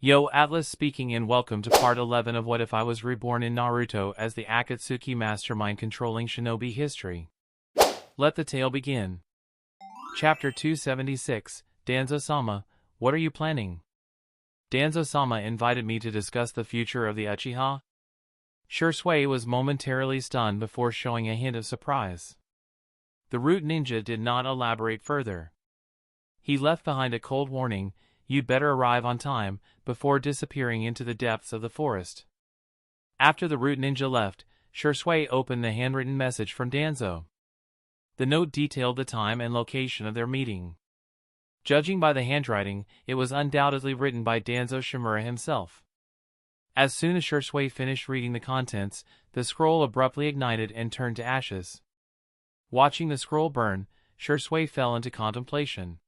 Yo, Atlas speaking and welcome to part 11 of What If I Was Reborn in Naruto as the Akatsuki Mastermind controlling Shinobi history. Let the tale begin. Chapter 276, Danzo-sama, what are you planning? Danzo-sama invited me to discuss the future of the Uchiha. Shursui was momentarily stunned before showing a hint of surprise. The root ninja did not elaborate further. He left behind a cold warning, "You'd better arrive on time," before disappearing into the depths of the forest. After the root ninja left, Shursui opened the handwritten message from Danzo. The note detailed the time and location of their meeting. Judging by the handwriting, it was undoubtedly written by Danzo Shimura himself. As soon as Shursui finished reading the contents, the scroll abruptly ignited and turned to ashes. Watching the scroll burn, Shursui fell into contemplation.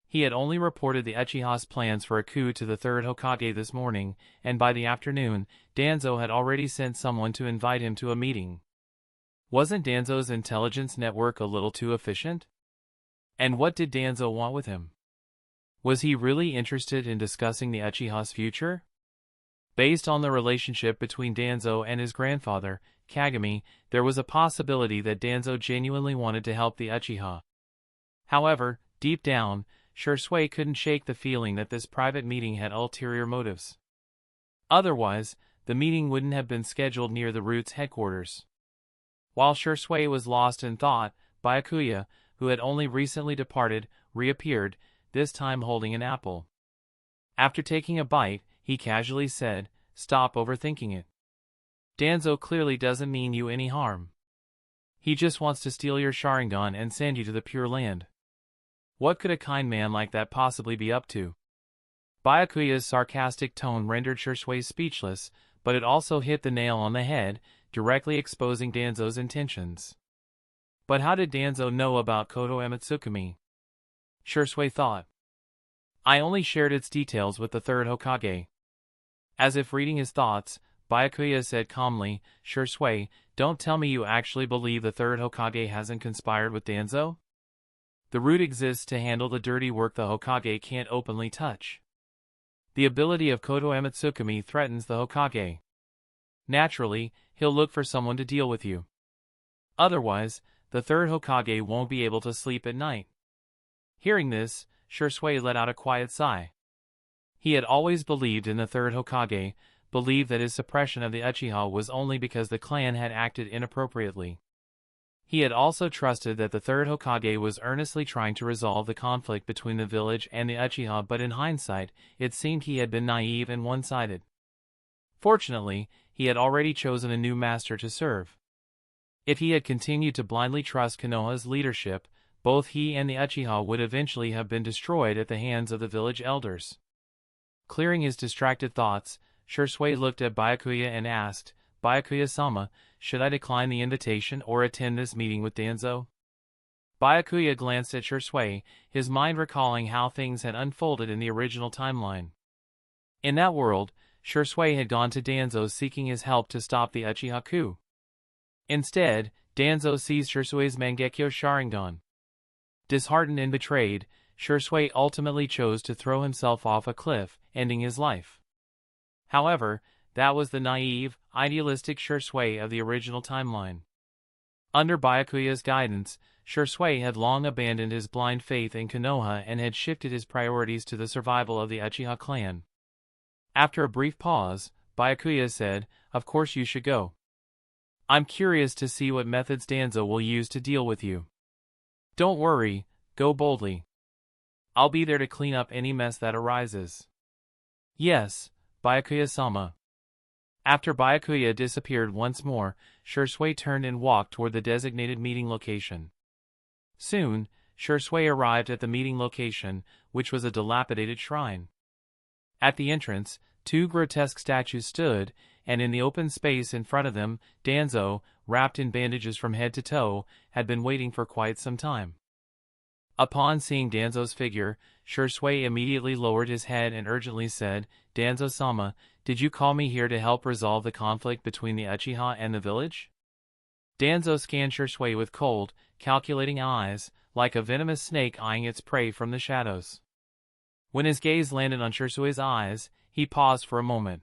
He had only reported the Uchiha's plans for a coup to the third Hokage this morning, and by the afternoon, Danzo had already sent someone to invite him to a meeting. Wasn't Danzo's intelligence network a little too efficient? And what did Danzo want with him? Was he really interested in discussing the Uchiha's future? Based on the relationship between Danzo and his grandfather, Kagami, there was a possibility that Danzo genuinely wanted to help the Uchiha. However, deep down, Shursui couldn't shake the feeling that this private meeting had ulterior motives. Otherwise, the meeting wouldn't have been scheduled near the Root's headquarters. While Shursui was lost in thought, Byakuya, who had only recently departed, reappeared, this time holding an apple. After taking a bite, he casually said, "Stop overthinking it. Danzo clearly doesn't mean you any harm. He just wants to steal your Sharingan and send you to the Pure Land. What could a kind man like that possibly be up to?" Byakuya's sarcastic tone rendered Shursui speechless, but it also hit the nail on the head, directly exposing Danzo's intentions. But how did Danzo know about Koto Amatsukami? Shursui thought. I only shared its details with the third Hokage. As if reading his thoughts, Byakuya said calmly, "Shursui, don't tell me you actually believe the third Hokage hasn't conspired with Danzo? The root exists to handle the dirty work the Hokage can't openly touch. The ability of Koto Amatsukami threatens the Hokage. Naturally, he'll look for someone to deal with you. Otherwise, the third Hokage won't be able to sleep at night." Hearing this, Shursui let out a quiet sigh. He had always believed in the third Hokage, believed that his suppression of the Uchiha was only because the clan had acted inappropriately. He had also trusted that the third Hokage was earnestly trying to resolve the conflict between the village and the Uchiha, but in hindsight, it seemed he had been naive and one-sided. Fortunately, he had already chosen a new master to serve. If he had continued to blindly trust Konoha's leadership, both he and the Uchiha would eventually have been destroyed at the hands of the village elders. Clearing his distracted thoughts, Shursui looked at Byakuya and asked, "Byakuya-sama, should I decline the invitation or attend this meeting with Danzo?" Byakuya glanced at Shursui, his mind recalling how things had unfolded in the original timeline. In that world, Shursui had gone to Danzo seeking his help to stop the Uchiha coup. Instead, Danzo seized Shursui's Mangekyo Sharingan. Disheartened and betrayed, Shursui ultimately chose to throw himself off a cliff, ending his life. However, that was the naive, idealistic Shursui of the original timeline. Under Byakuya's guidance, Shursui had long abandoned his blind faith in Konoha and had shifted his priorities to the survival of the Uchiha clan. After a brief pause, Byakuya said, "Of course you should go. I'm curious to see what methods Danzo will use to deal with you. Don't worry, go boldly. I'll be there to clean up any mess that arises." "Yes, Byakuya-sama." After Byakuya disappeared once more, Shursui turned and walked toward the designated meeting location. Soon, Shursui arrived at the meeting location, which was a dilapidated shrine. At the entrance, two grotesque statues stood, and in the open space in front of them, Danzo, wrapped in bandages from head to toe, had been waiting for quite some time. Upon seeing Danzo's figure, Shursui immediately lowered his head and urgently said, "Danzo-sama, did you call me here to help resolve the conflict between the Uchiha and the village?" Danzo scanned Shursui with cold, calculating eyes, like a venomous snake eyeing its prey from the shadows. When his gaze landed on Shursui's eyes, he paused for a moment.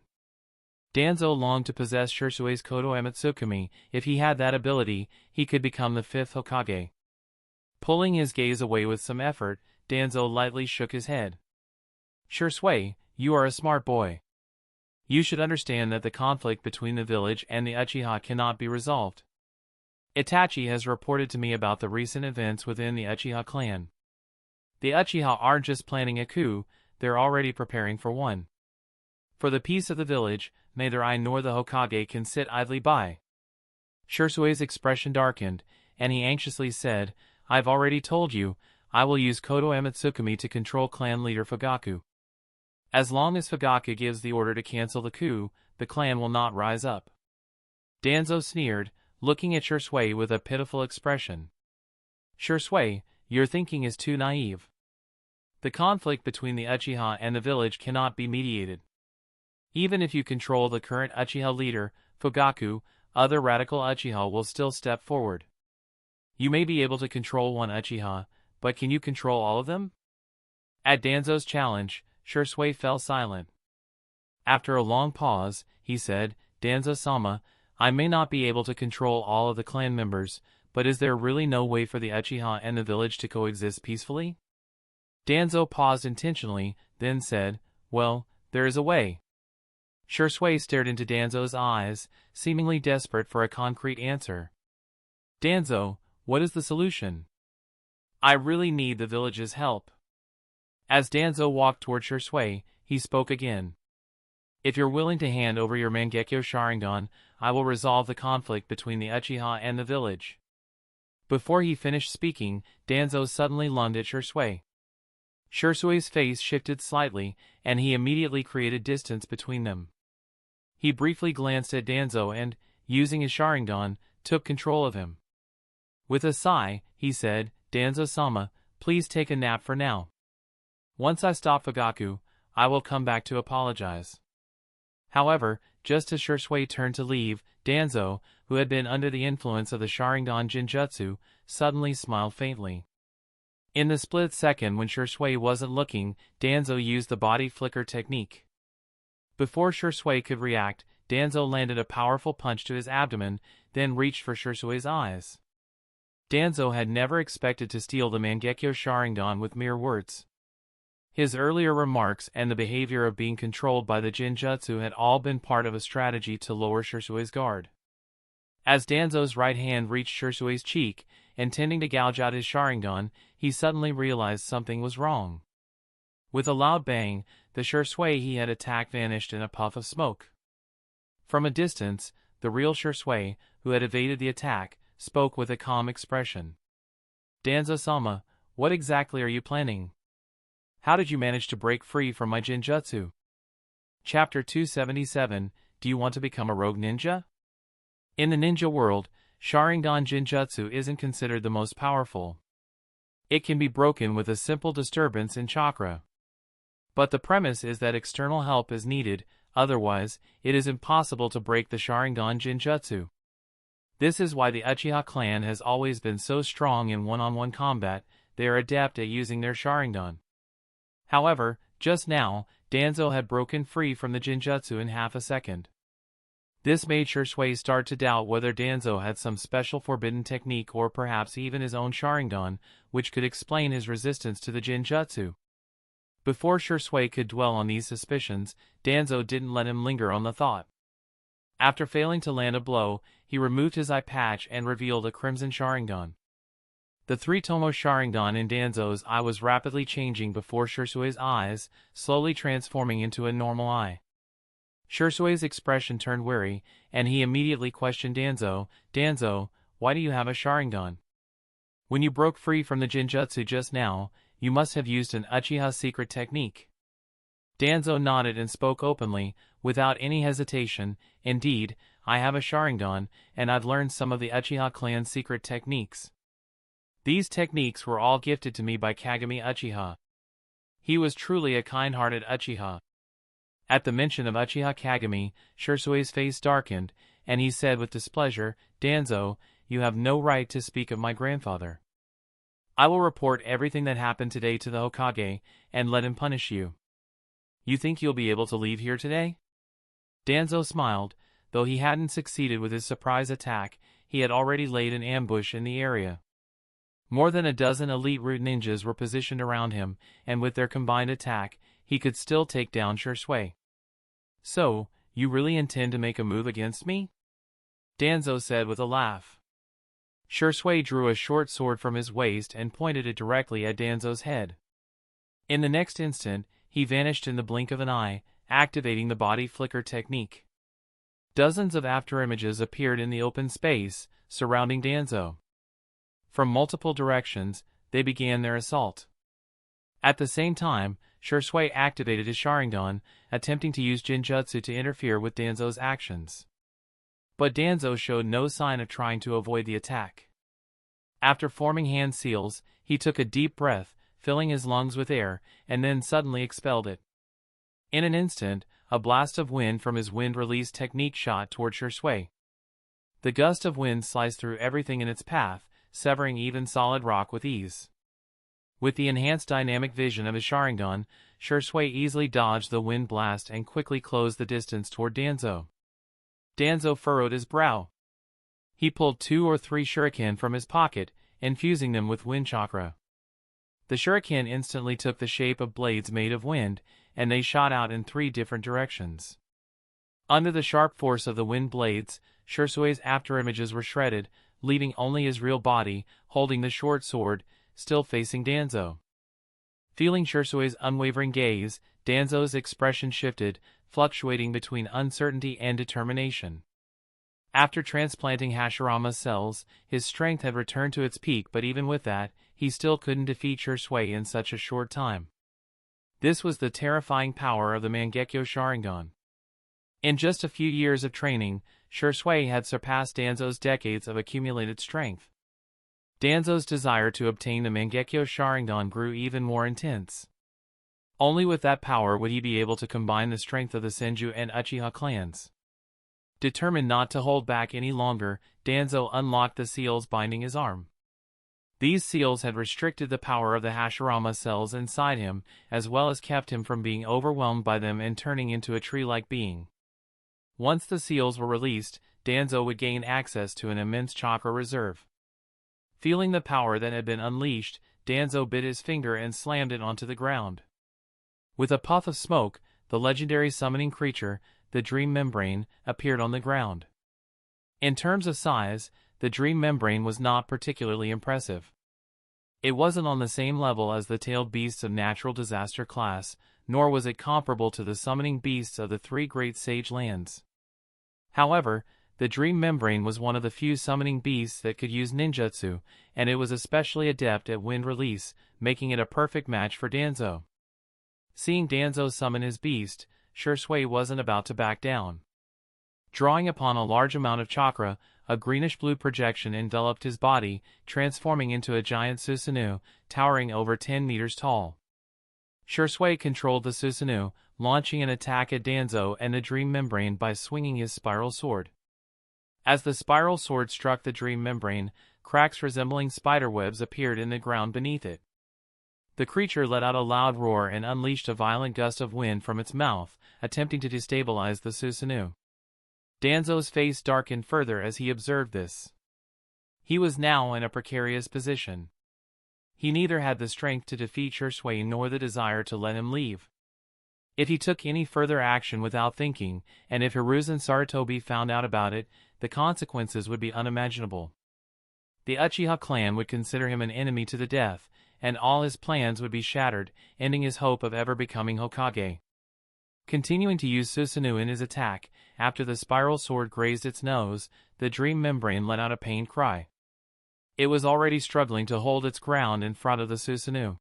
Danzo longed to possess Shirsui's Kodo Amatsukami. If he had that ability, he could become the 5th Hokage. Pulling his gaze away with some effort, Danzo lightly shook his head. Shirsui, you are a smart boy. You should understand that the conflict between the village and the Uchiha cannot be resolved. Itachi has reported to me about the recent events within the Uchiha clan. The Uchiha aren't just planning a coup, they're already preparing for one. For the peace of the village, neither I nor the Hokage can sit idly by. Shirsui's expression darkened, and he anxiously said, I've already told you, I will use Kodo Amatsukami to control clan leader Fugaku. As long as Fugaku gives the order to cancel the coup, the clan will not rise up. Danzo sneered, looking at Shirsui with a pitiful expression. Shirsui, your thinking is too naive. The conflict between the Uchiha and the village cannot be mediated. Even if you control the current Uchiha leader, Fugaku, other radical Uchiha will still step forward. You may be able to control one Uchiha, but can you control all of them? At Danzo's challenge, Shirsui fell silent. After a long pause, he said, Danzo-sama, I may not be able to control all of the clan members, but is there really no way for the Uchiha and the village to coexist peacefully? Danzo paused intentionally, then said, well, there is a way. Shirsui stared into Danzo's eyes, seemingly desperate for a concrete answer. Danzo, what is the solution? I really need the village's help. As Danzo walked toward Shirsui, he spoke again. If you're willing to hand over your Mangekyo Sharingan, I will resolve the conflict between the Uchiha and the village. Before he finished speaking, Danzo suddenly lunged at Shirsui. Shirsui's face shifted slightly, and he immediately created distance between them. He briefly glanced at Danzo and, using his Sharingan, took control of him. With a sigh, he said, Danzo-sama, please take a nap for now. Once I stop Fugaku, I will come back to apologize. However, just as Shirsui turned to leave, Danzo, who had been under the influence of the Sharingan Jinjutsu, suddenly smiled faintly. In the split second when Shirsui wasn't looking, Danzo used the body flicker technique. Before Shirsui could react, Danzo landed a powerful punch to his abdomen, then reached for Shirsui's eyes. Danzo had never expected to steal the Mangekyo Sharingan with mere words. His earlier remarks and the behavior of being controlled by the Jinjutsu had all been part of a strategy to lower Shirsui's guard. As Danzo's right hand reached Shirsui's cheek, intending to gouge out his Sharingan, he suddenly realized something was wrong. With a loud bang, the Shirsui he had attacked vanished in a puff of smoke. From a distance, the real Shirsui, who had evaded the attack, spoke with a calm expression. Danzo-sama, what exactly are you planning? How did you manage to break free from my Jinjutsu? Chapter 277, Do you want to become a rogue ninja? In the ninja world, Sharingan Jinjutsu isn't considered the most powerful. It can be broken with a simple disturbance in chakra. But the premise is that external help is needed, otherwise, it is impossible to break the Sharingan Jinjutsu. This is why the Uchiha clan has always been so strong in one-on-one combat. They are adept at using their Sharingan. However, just now, Danzo had broken free from the Jinjutsu in half a second. This made Shirsui start to doubt whether Danzo had some special forbidden technique or perhaps even his own Sharingan, which could explain his resistance to the Jinjutsu. Before Shirsui could dwell on these suspicions, Danzo didn't let him linger on the thought. After failing to land a blow, he removed his eye patch and revealed a crimson Sharingan. The three-tomo Sharingan in Danzo's eye was rapidly changing before Shirsui's eyes, slowly transforming into a normal eye. Shirsui's expression turned wary, and he immediately questioned Danzo, Danzo, why do you have a Sharingan? When you broke free from the Jinjutsu just now, you must have used an Uchiha secret technique. Danzo nodded and spoke openly, without any hesitation, indeed, I have a Sharingan, and I've learned some of the Uchiha clan's secret techniques. These techniques were all gifted to me by Kagami Uchiha. He was truly a kind-hearted Uchiha. At the mention of Uchiha Kagami, Shirsui's face darkened, and he said with displeasure, Danzo, you have no right to speak of my grandfather. I will report everything that happened today to the Hokage, and let him punish you. You think you'll be able to leave here today? Danzo smiled. Though he hadn't succeeded with his surprise attack, he had already laid an ambush in the area. More than a dozen elite root ninjas were positioned around him, and with their combined attack, he could still take down Shui. So, you really intend to make a move against me? Danzo said with a laugh. Shui drew a short sword from his waist and pointed it directly at Danzo's head. In the next instant, he vanished in the blink of an eye, activating the body flicker technique. Dozens of afterimages appeared in the open space, surrounding Danzo. From multiple directions, they began their assault. At the same time, Shui activated his Sharingan, attempting to use Jinjutsu to interfere with Danzo's actions. But Danzo showed no sign of trying to avoid the attack. After forming hand seals, he took a deep breath, filling his lungs with air, and then suddenly expelled it. In an instant, a blast of wind from his wind release technique shot toward Shui. The gust of wind sliced through everything in its path, severing even solid rock with ease. With the enhanced dynamic vision of his Sharingan, Shui easily dodged the wind blast and quickly closed the distance toward Danzo. Danzo furrowed his brow. He pulled 2 or 3 shuriken from his pocket, infusing them with wind chakra. The shuriken instantly took the shape of blades made of wind, and they shot out in 3 different directions. Under the sharp force of the wind blades, Shui's afterimages were shredded, leaving only his real body, holding the short sword, still facing Danzo. Feeling Shui's unwavering gaze, Danzo's expression shifted, fluctuating between uncertainty and determination. After transplanting Hashirama cells, his strength had returned to its peak, but even with that, he still couldn't defeat Shui in such a short time. This was the terrifying power of the Mangekyo Sharingan. In just a few years of training, Shui had surpassed Danzo's decades of accumulated strength. Danzo's desire to obtain the Mangekyo Sharingan grew even more intense. Only with that power would he be able to combine the strength of the Senju and Uchiha clans. Determined not to hold back any longer, Danzo unlocked the seals binding his arm. These seals had restricted the power of the Hashirama cells inside him, as well as kept him from being overwhelmed by them and turning into a tree-like being. Once the seals were released, Danzo would gain access to an immense chakra reserve. Feeling the power that had been unleashed, Danzo bit his finger and slammed it onto the ground. With a puff of smoke, the legendary summoning creature, the Dream Membrane, appeared on the ground. In terms of size, the Dream Membrane was not particularly impressive. It wasn't on the same level as the tailed beasts of natural disaster class, nor was it comparable to the summoning beasts of the 3 great sage lands. However, the Dream Membrane was one of the few summoning beasts that could use ninjutsu, and it was especially adept at wind release, making it a perfect match for Danzo. Seeing Danzo summon his beast, Shui wasn't about to back down. Drawing upon a large amount of chakra, a greenish-blue projection enveloped his body, transforming into a giant Susanoo, towering over 10 meters tall. Shui controlled the Susanoo, launching an attack at Danzo and the Dream Membrane by swinging his spiral sword. As the spiral sword struck the Dream Membrane, cracks resembling spiderwebs appeared in the ground beneath it. The creature let out a loud roar and unleashed a violent gust of wind from its mouth, attempting to destabilize the Susanoo. Danzo's face darkened further as he observed this. He was now in a precarious position. He neither had the strength to defeat Shui nor the desire to let him leave. If he took any further action without thinking, and if Hiruzen Sarutobi found out about it, the consequences would be unimaginable. The Uchiha clan would consider him an enemy to the death, and all his plans would be shattered, ending his hope of ever becoming Hokage. Continuing to use Susanoo in his attack, after the spiral sword grazed its nose, the Dream Membrane let out a pained cry. It was already struggling to hold its ground in front of the Susanoo.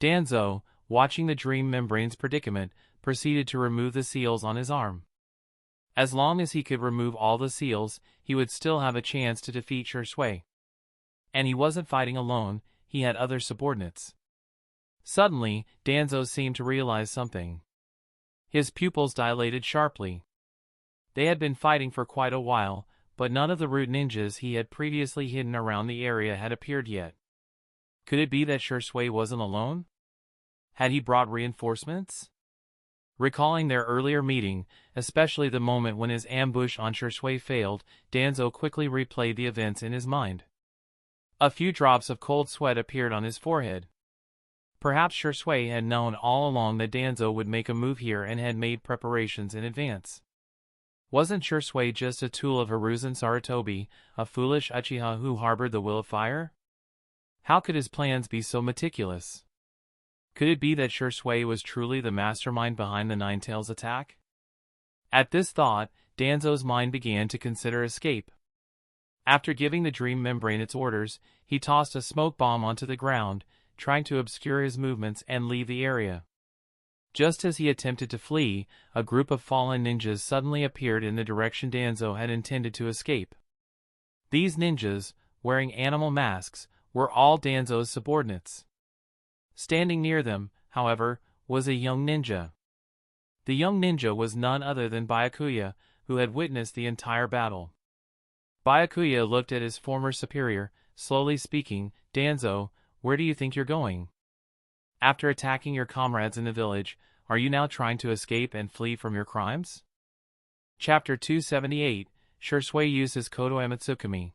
Danzo, watching the Dream Membrane's predicament, proceeded to remove the seals on his arm. As long as he could remove all the seals, he would still have a chance to defeat Shui. And he wasn't fighting alone, he had other subordinates. Suddenly, Danzo seemed to realize something. His pupils dilated sharply. They had been fighting for quite a while, but none of the root ninjas he had previously hidden around the area had appeared yet. Could it be that Shui wasn't alone? Had he brought reinforcements? Recalling their earlier meeting, especially the moment when his ambush on Shisui failed, Danzo quickly replayed the events in his mind. A few drops of cold sweat appeared on his forehead. Perhaps Shisui had known all along that Danzo would make a move here and had made preparations in advance. Wasn't Shisui just a tool of Hiruzen Sarutobi, a foolish Uchiha who harbored the will of fire? How could his plans be so meticulous? Could it be that Shisui was truly the mastermind behind the Nine-Tails attack? At this thought, Danzo's mind began to consider escape. After giving the dream membrane its orders, he tossed a smoke bomb onto the ground, trying to obscure his movements and leave the area. Just as he attempted to flee, a group of fallen ninjas suddenly appeared in the direction Danzo had intended to escape. These ninjas, wearing animal masks, were all Danzo's subordinates. Standing near them, however, was a young ninja. The young ninja was none other than Byakuya, who had witnessed the entire battle. Byakuya looked at his former superior, slowly speaking, "Danzo, where do you think you're going? After attacking your comrades in the village, are you now trying to escape and flee from your crimes?" Chapter 278, Shisui uses Kodo Amatsukami.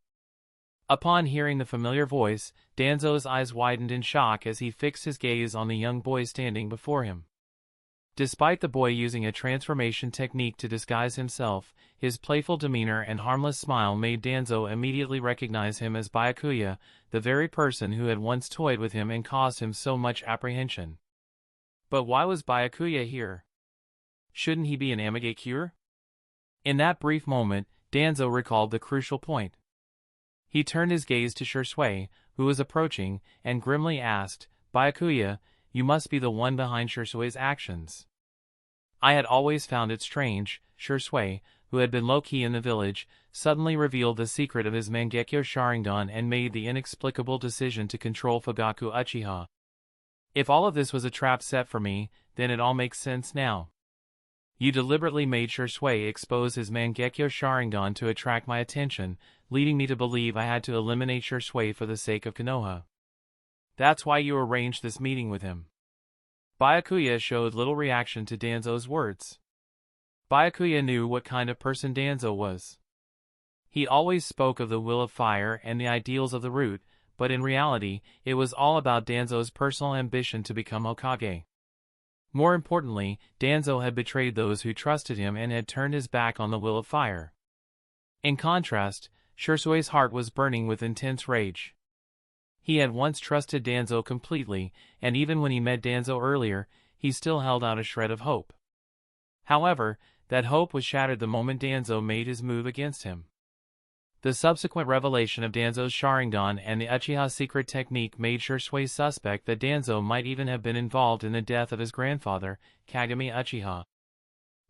Upon hearing the familiar voice, Danzo's eyes widened in shock as he fixed his gaze on the young boy standing before him. Despite the boy using a transformation technique to disguise himself, his playful demeanor and harmless smile made Danzo immediately recognize him as Byakuya, the very person who had once toyed with him and caused him so much apprehension. But why was Byakuya here? Shouldn't he be an Amigakure? In that brief moment, Danzo recalled the crucial point. He turned his gaze to Shisui, who was approaching, and grimly asked, "Byakuya, you must be the one behind Shisui's actions." I had always found it strange. Shisui, who had been low-key in the village, suddenly revealed the secret of his Mangekyo Sharingan and made the inexplicable decision to control Fugaku Uchiha. If all of this was a trap set for me, then it all makes sense now. You deliberately made Shisui expose his Mangekyo Sharingan to attract my attention, leading me to believe I had to eliminate Shisui for the sake of Konoha. That's why you arranged this meeting with him. Byakuya showed little reaction to Danzo's words. Byakuya knew what kind of person Danzo was. He always spoke of the will of fire and the ideals of the root, but in reality, it was all about Danzo's personal ambition to become Hokage. More importantly, Danzo had betrayed those who trusted him and had turned his back on the will of fire. In contrast, Shisui's heart was burning with intense rage. He had once trusted Danzo completely, and even when he met Danzo earlier, he still held out a shred of hope. However, that hope was shattered the moment Danzo made his move against him. The subsequent revelation of Danzo's Sharingan and the Uchiha secret technique made Shisui suspect that Danzo might even have been involved in the death of his grandfather, Kagami Uchiha.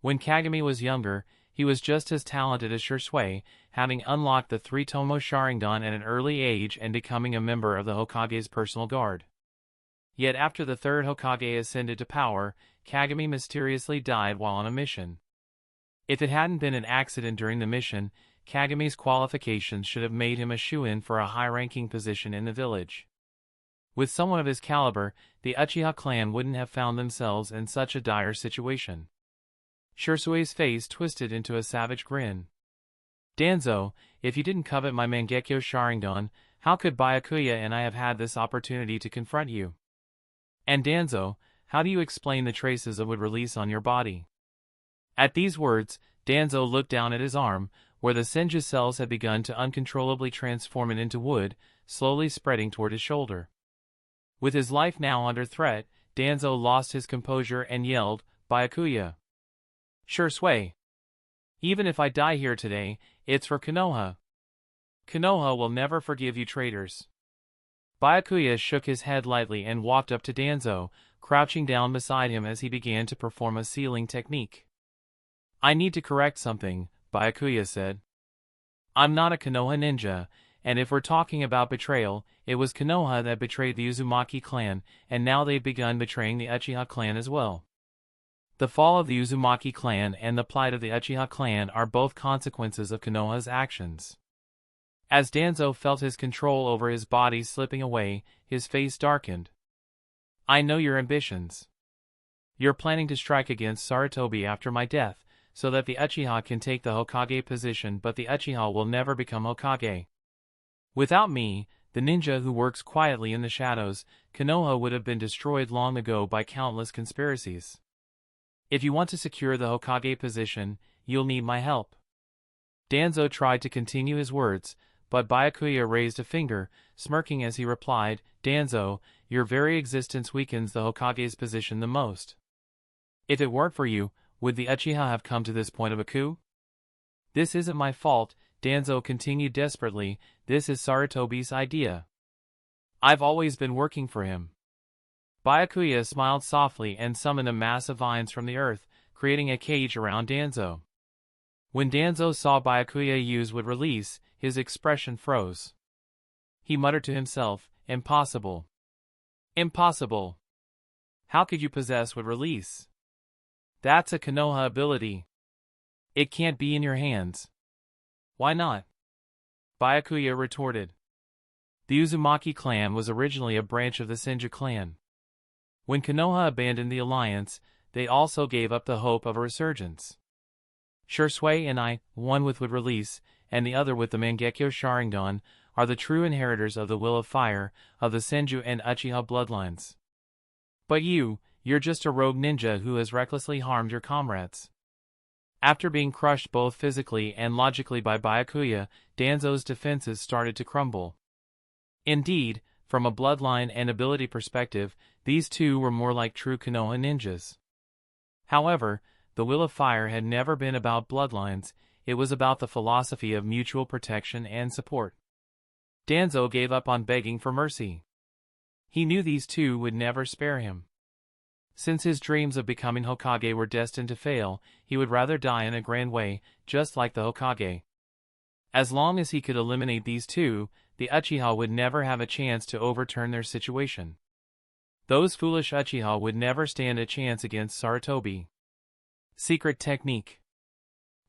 When Kagami was younger, he was just as talented as Shisui, having unlocked the three-tomo Sharingan at an early age and becoming a member of the Hokage's personal guard. Yet after the third Hokage ascended to power, Kagami mysteriously died while on a mission. If it hadn't been an accident during the mission, Kagami's qualifications should have made him a shoo-in for a high-ranking position in the village. With someone of his caliber, the Uchiha clan wouldn't have found themselves in such a dire situation. Shisui's face twisted into a savage grin. "Danzo, if you didn't covet my Mangekyo Sharingan, how could Byakuya and I have had this opportunity to confront you? And Danzo, how do you explain the traces of wood release on your body?" At these words, Danzo looked down at his arm, where the Senju cells had begun to uncontrollably transform it into wood, slowly spreading toward his shoulder. With his life now under threat, Danzo lost his composure and yelled, "Byakuya! Shisui! Even if I die here today, it's for Konoha. Konoha will never forgive you traitors." Byakuya shook his head lightly and walked up to Danzo, crouching down beside him as he began to perform a sealing technique. "I need to correct something," Byakuya said. "I'm not a Konoha ninja, and if we're talking about betrayal, it was Konoha that betrayed the Uzumaki clan, and now they've begun betraying the Uchiha clan as well. The fall of the Uzumaki clan and the plight of the Uchiha clan are both consequences of Konoha's actions." As Danzo felt his control over his body slipping away, his face darkened. "I know your ambitions. You're planning to strike against Sarutobi after my death, so that the Uchiha can take the Hokage position, but the Uchiha will never become Hokage. Without me, the ninja who works quietly in the shadows, Konoha would have been destroyed long ago by countless conspiracies. If you want to secure the Hokage position, you'll need my help. Danzo tried to continue his words, but Byakuya raised a finger, smirking as he replied, Danzo, your very existence weakens the Hokage's position the most. If it weren't for you, would the Uchiha have come to this point of a coup? This isn't my fault, Danzo continued desperately, this is Sarutobi's idea. I've always been working for him. Byakuya smiled softly and summoned a mass of vines from the earth, creating a cage around Danzo. When Danzo saw Byakuya use would release, his expression froze. He muttered to himself, impossible. Impossible. How could you possess would release? That's a Konoha ability. It can't be in your hands. Why not? Byakuya retorted. The Uzumaki clan was originally a branch of the Senju clan. When Konoha abandoned the alliance, they also gave up the hope of a resurgence. Shursui and I, one with would release, and the other with the Mangekyo Sharingan, are the true inheritors of the Will of Fire, of the Senju and Uchiha bloodlines. But you're just a rogue ninja who has recklessly harmed your comrades. After being crushed both physically and logically by Byakuya, Danzo's defenses started to crumble. Indeed, from a bloodline and ability perspective, these two were more like true Konoha ninjas. However, the Will of Fire had never been about bloodlines, it was about the philosophy of mutual protection and support. Danzo gave up on begging for mercy. He knew these two would never spare him. Since his dreams of becoming Hokage were destined to fail, he would rather die in a grand way, just like the Hokage. As long as he could eliminate these two, the Uchiha would never have a chance to overturn their situation. Those foolish Uchiha would never stand a chance against Sarutobi. Secret technique.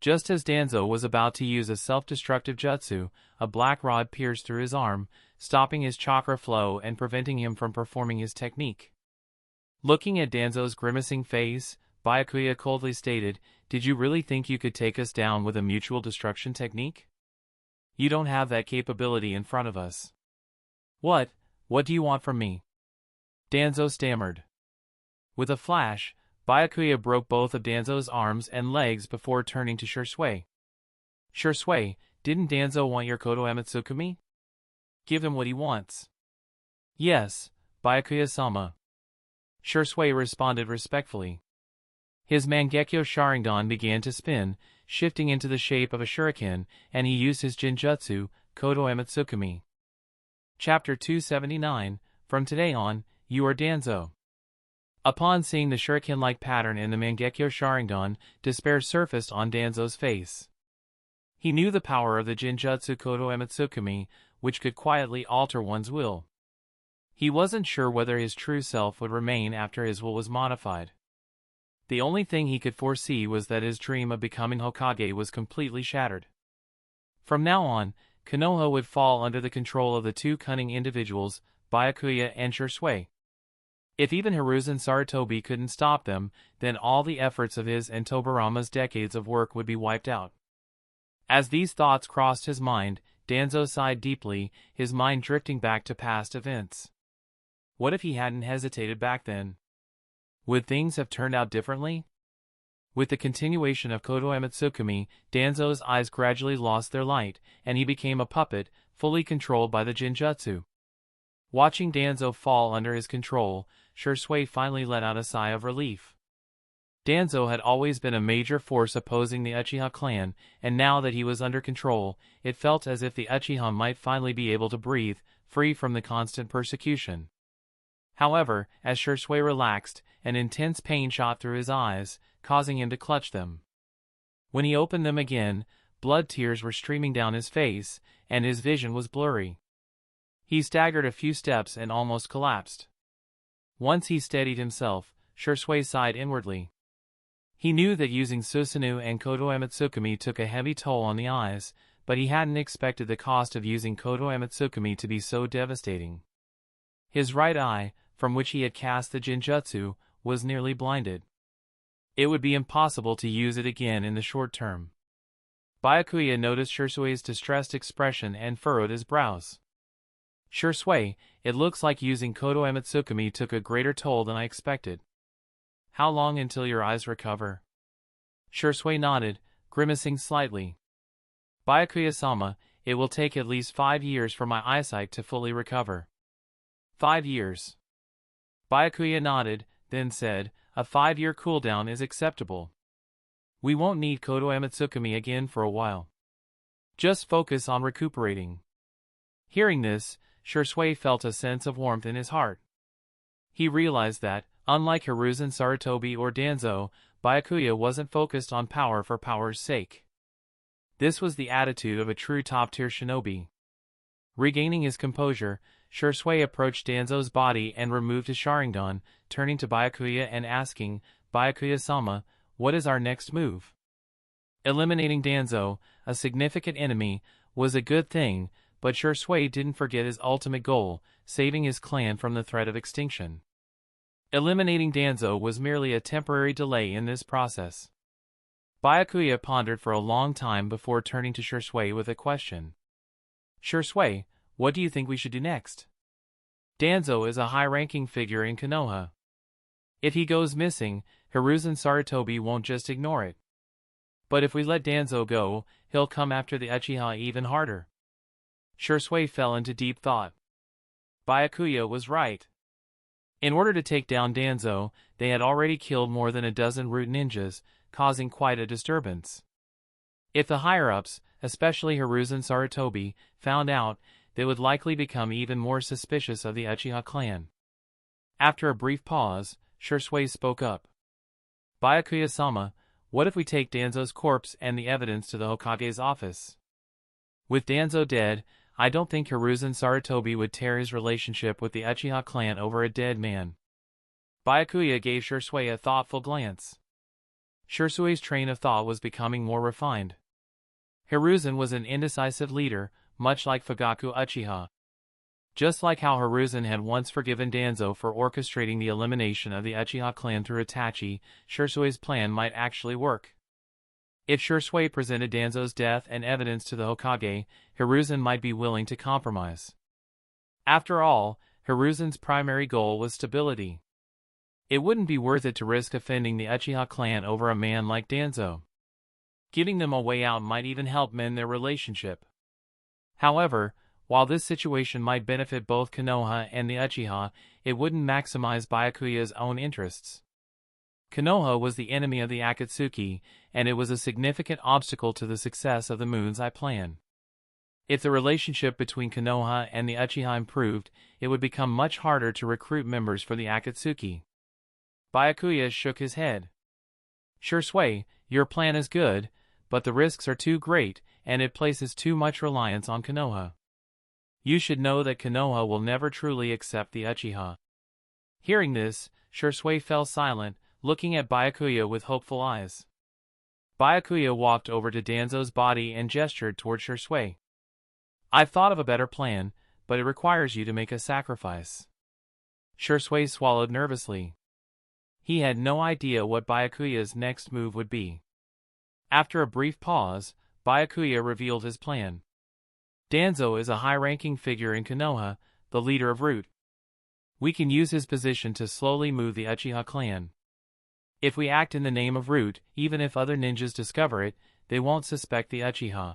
Just as Danzo was about to use a self-destructive jutsu, a black rod pierced through his arm, stopping his chakra flow and preventing him from performing his technique. Looking at Danzo's grimacing face, Byakuya coldly stated, "Did you really think you could take us down with a mutual destruction technique? You don't have that capability in front of us." What do you want from me?" Danzo stammered. With a flash, Byakuya broke both of Danzo's arms and legs before turning to Shursui. "Shursui, didn't Danzo want your Kodo Amatsukumi? Give him what he wants." "Yes, Byakuya-sama." Shursui responded respectfully. His Mangekyo Sharingan began to spin, shifting into the shape of a shuriken, and he used his Jinjutsu, Kodo Amatsukumi. Chapter 279, From today on, you are Danzo. Upon seeing the shuriken-like pattern in the Mangekyo Sharingan, despair surfaced on Danzo's face. He knew the power of the Jinjutsu Kodo Amatsukumi, which could quietly alter one's will. He wasn't sure whether his true self would remain after his will was modified. The only thing he could foresee was that his dream of becoming Hokage was completely shattered. From now on, Konoha would fall under the control of the two cunning individuals, Byakuya and Shursui. If even Hiruzen Sarutobi couldn't stop them, then all the efforts of his and Tobarama's decades of work would be wiped out. As these thoughts crossed his mind, Danzo sighed deeply, his mind drifting back to past events. What if he hadn't hesitated back then? Would things have turned out differently? With the continuation of Kodo Amatsukumi, Danzo's eyes gradually lost their light, and he became a puppet, fully controlled by the Jinjutsu. Watching Danzo fall under his control, Shursui finally let out a sigh of relief. Danzo had always been a major force opposing the Uchiha clan, and now that he was under control, it felt as if the Uchiha might finally be able to breathe, free from the constant persecution. However, as Shursui relaxed, an intense pain shot through his eyes, causing him to clutch them. When he opened them again, blood tears were streaming down his face, and his vision was blurry. He staggered a few steps and almost collapsed. Once he steadied himself, Shursui sighed inwardly. He knew that using Susanoo and Kodo Amatsukumi took a heavy toll on the eyes, but he hadn't expected the cost of using Kodo Amatsukumi to be so devastating. His right eye, from which he had cast the Jinjutsu, was nearly blinded. It would be impossible to use it again in the short term. Byakuya noticed Shirsui's distressed expression and furrowed his brows. Shirsui, it looks like using Kodo Ematsukami took a greater toll than I expected. How long until your eyes recover? Shirsui nodded, grimacing slightly. Byakuya-sama, it will take at least 5 years for my eyesight to fully recover. 5 years. Byakuya nodded, then said, a 5-year cooldown is acceptable. We won't need Kodo Ematsukami again for a while. Just focus on recuperating. Hearing this, Shirsui felt a sense of warmth in his heart. He realized that, unlike Hiruzen Sarutobi or Danzo, Byakuya wasn't focused on power for power's sake. This was the attitude of a true top-tier shinobi. Regaining his composure, Shirsui approached Danzo's body and removed his Sharingan, turning to Byakuya and asking, Byakuya-sama, what is our next move? Eliminating Danzo, a significant enemy, was a good thing, but Shirsui didn't forget his ultimate goal, saving his clan from the threat of extinction. Eliminating Danzo was merely a temporary delay in this process. Byakuya pondered for a long time before turning to Shirsui with a question. Shirsui, what do you think we should do next? Danzo is a high-ranking figure in Konoha. If he goes missing, Hiruzen Sarutobi won't just ignore it. But if we let Danzo go, he'll come after the Uchiha even harder. Shirsui fell into deep thought. Byakuya was right. In order to take down Danzo, they had already killed more than a dozen root ninjas, causing quite a disturbance. If the higher-ups, especially Hiruzen Sarutobi, found out, they would likely become even more suspicious of the Uchiha clan. After a brief pause, Shirsui spoke up. Byakuya-sama, what if we take Danzo's corpse and the evidence to the Hokage's office? With Danzo dead, I don't think Hiruzen Sarutobi would tear his relationship with the Uchiha clan over a dead man. Byakuya gave Shirsui a thoughtful glance. Shirsui's train of thought was becoming more refined. Hiruzen was an indecisive leader, much like Fugaku Uchiha. Just like how Hiruzen had once forgiven Danzo for orchestrating the elimination of the Uchiha clan through Itachi, Shirsui's plan might actually work. If Shirsui presented Danzo's death and evidence to the Hokage, Hiruzen might be willing to compromise. After all, Hiruzen's primary goal was stability. It wouldn't be worth it to risk offending the Uchiha clan over a man like Danzo. Giving them a way out might even help mend their relationship. However, while this situation might benefit both Konoha and the Uchiha, it wouldn't maximize Byakuya's own interests. Konoha was the enemy of the Akatsuki, and it was a significant obstacle to the success of the Moon's Eye plan. If the relationship between Konoha and the Uchiha improved, it would become much harder to recruit members for the Akatsuki. Byakuya shook his head. Shirsui, your plan is good, but the risks are too great, and it places too much reliance on Konoha. You should know that Konoha will never truly accept the Uchiha. Hearing this, Shirsui fell silent, looking at Byakuya with hopeful eyes. Byakuya walked over to Danzo's body and gestured toward Shirsui. I've thought of a better plan, but it requires you to make a sacrifice. Shirsui swallowed nervously. He had no idea what Byakuya's next move would be. After a brief pause, Byakuya revealed his plan. Danzo is a high-ranking figure in Konoha, the leader of Root. We can use his position to slowly move the Uchiha clan. If we act in the name of Root, even if other ninjas discover it, they won't suspect the Uchiha.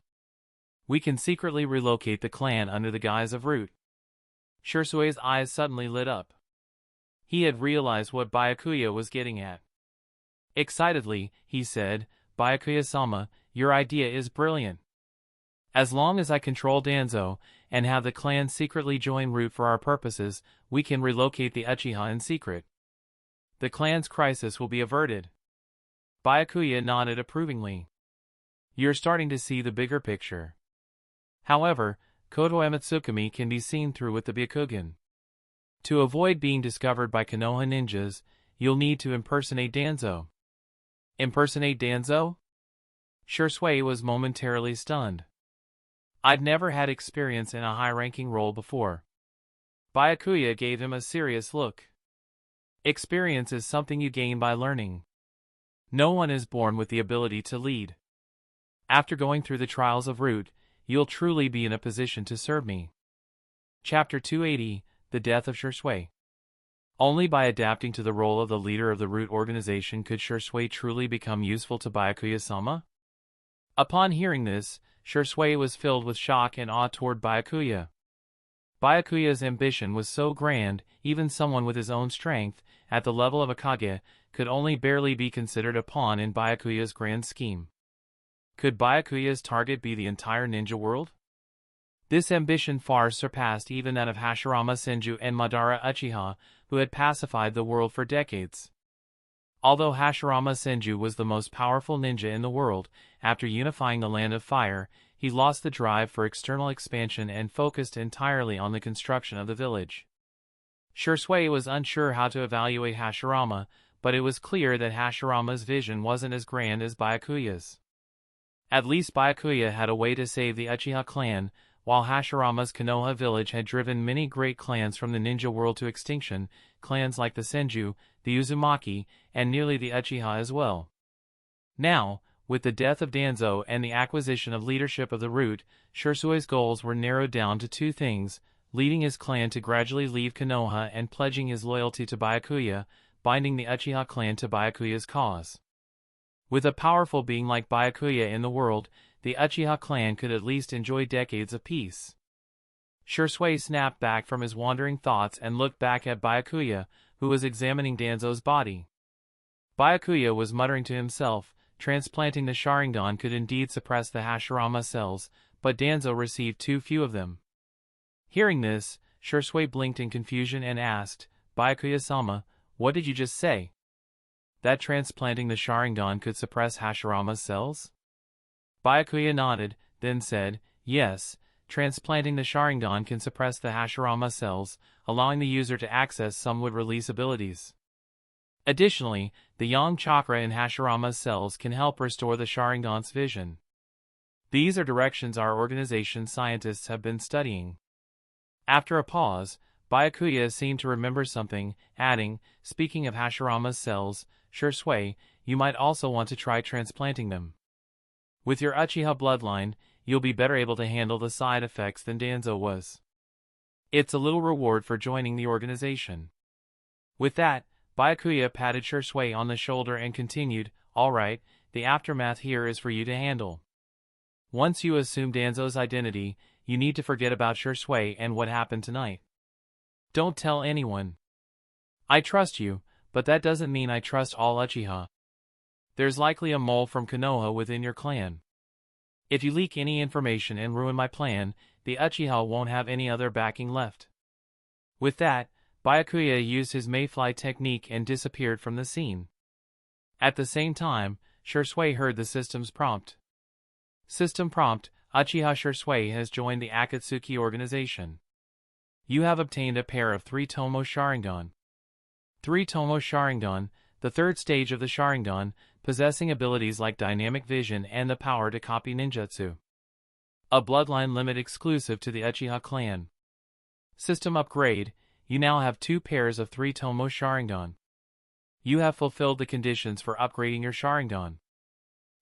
We can secretly relocate the clan under the guise of Root. Shirsui's eyes suddenly lit up. He had realized what Byakuya was getting at. Excitedly, he said, Byakuya-sama, your idea is brilliant. As long as I control Danzo, and have the clan secretly join Root for our purposes, we can relocate the Uchiha in secret. The clan's crisis will be averted. Byakuya nodded approvingly. You're starting to see the bigger picture. However, Kodo Ematsukami can be seen through with the Byakugan. To avoid being discovered by Konoha ninjas, you'll need to impersonate Danzo. Impersonate Danzo? Shirsui was momentarily stunned. I'd never had experience in a high-ranking role before. Byakuya gave him a serious look. Experience is something you gain by learning. No one is born with the ability to lead. After going through the trials of Root, you'll truly be in a position to serve me. Chapter 280, The Death of Shui. Only by adapting to the role of the leader of the Root organization could Shui truly become useful to Byakuya-sama. Upon hearing this, Shui was filled with shock and awe toward Byakuya. Byakuya's ambition was so grand, even someone with his own strength, at the level of a Kage, could only barely be considered a pawn in Byakuya's grand scheme. Could Byakuya's target be the entire ninja world? This ambition far surpassed even that of Hashirama Senju and Madara Uchiha, who had pacified the world for decades. Although Hashirama Senju was the most powerful ninja in the world, after unifying the Land of Fire, he lost the drive for external expansion and focused entirely on the construction of the village. Shui was unsure how to evaluate Hashirama, but it was clear that Hashirama's vision wasn't as grand as Byakuya's. At least Byakuya had a way to save the Uchiha clan, while Hashirama's Konoha village had driven many great clans from the ninja world to extinction, clans like the Senju, the Uzumaki, and nearly the Uchiha as well. Now, with the death of Danzo and the acquisition of leadership of the Root, Shusui's goals were narrowed down to two things: leading his clan to gradually leave Konoha and pledging his loyalty to Byakuya, binding the Uchiha clan to Byakuya's cause. With a powerful being like Byakuya in the world, the Uchiha clan could at least enjoy decades of peace. Shui snapped back from his wandering thoughts and looked back at Byakuya, who was examining Danzo's body. Byakuya was muttering to himself, transplanting the Sharingan could indeed suppress the Hashirama cells, but Danzo received too few of them. Hearing this, Shui blinked in confusion and asked, "Byakuya-sama, what did you just say? That transplanting the Sharingan could suppress Hashirama's cells?" Byakuya nodded, then said, "Yes, transplanting the Sharingan can suppress the Hashirama cells, allowing the user to access some would-release abilities. Additionally, the Yang chakra in Hashirama's cells can help restore the Sharingan's vision. These are directions our organization's scientists have been studying." After a pause, Byakuya seemed to remember something, adding, "Speaking of Hashirama's cells, Shui, you might also want to try transplanting them. With your Uchiha bloodline, you'll be better able to handle the side effects than Danzo was. It's a little reward for joining the organization." With that, Byakuya patted Shui on the shoulder and continued, "All right, the aftermath here is for you to handle. Once you assume Danzo's identity, you need to forget about Shui and what happened tonight. Don't tell anyone. I trust you, but that doesn't mean I trust all Uchiha. There's likely a mole from Konoha within your clan. If you leak any information and ruin my plan, the Uchiha won't have any other backing left." With that, Byakuya used his mayfly technique and disappeared from the scene. At the same time, Shui heard the system's prompt. System prompt: Uchiha Shui has joined the Akatsuki organization. You have obtained a pair of 3 Tomo Sharingan. 3 Tomo Sharingan, the third stage of the Sharingan, possessing abilities like dynamic vision and the power to copy ninjutsu. A bloodline limit exclusive to the Uchiha clan. System upgrade: you now have 2 pairs of 3 Tomo Sharingan. You have fulfilled the conditions for upgrading your Sharingan.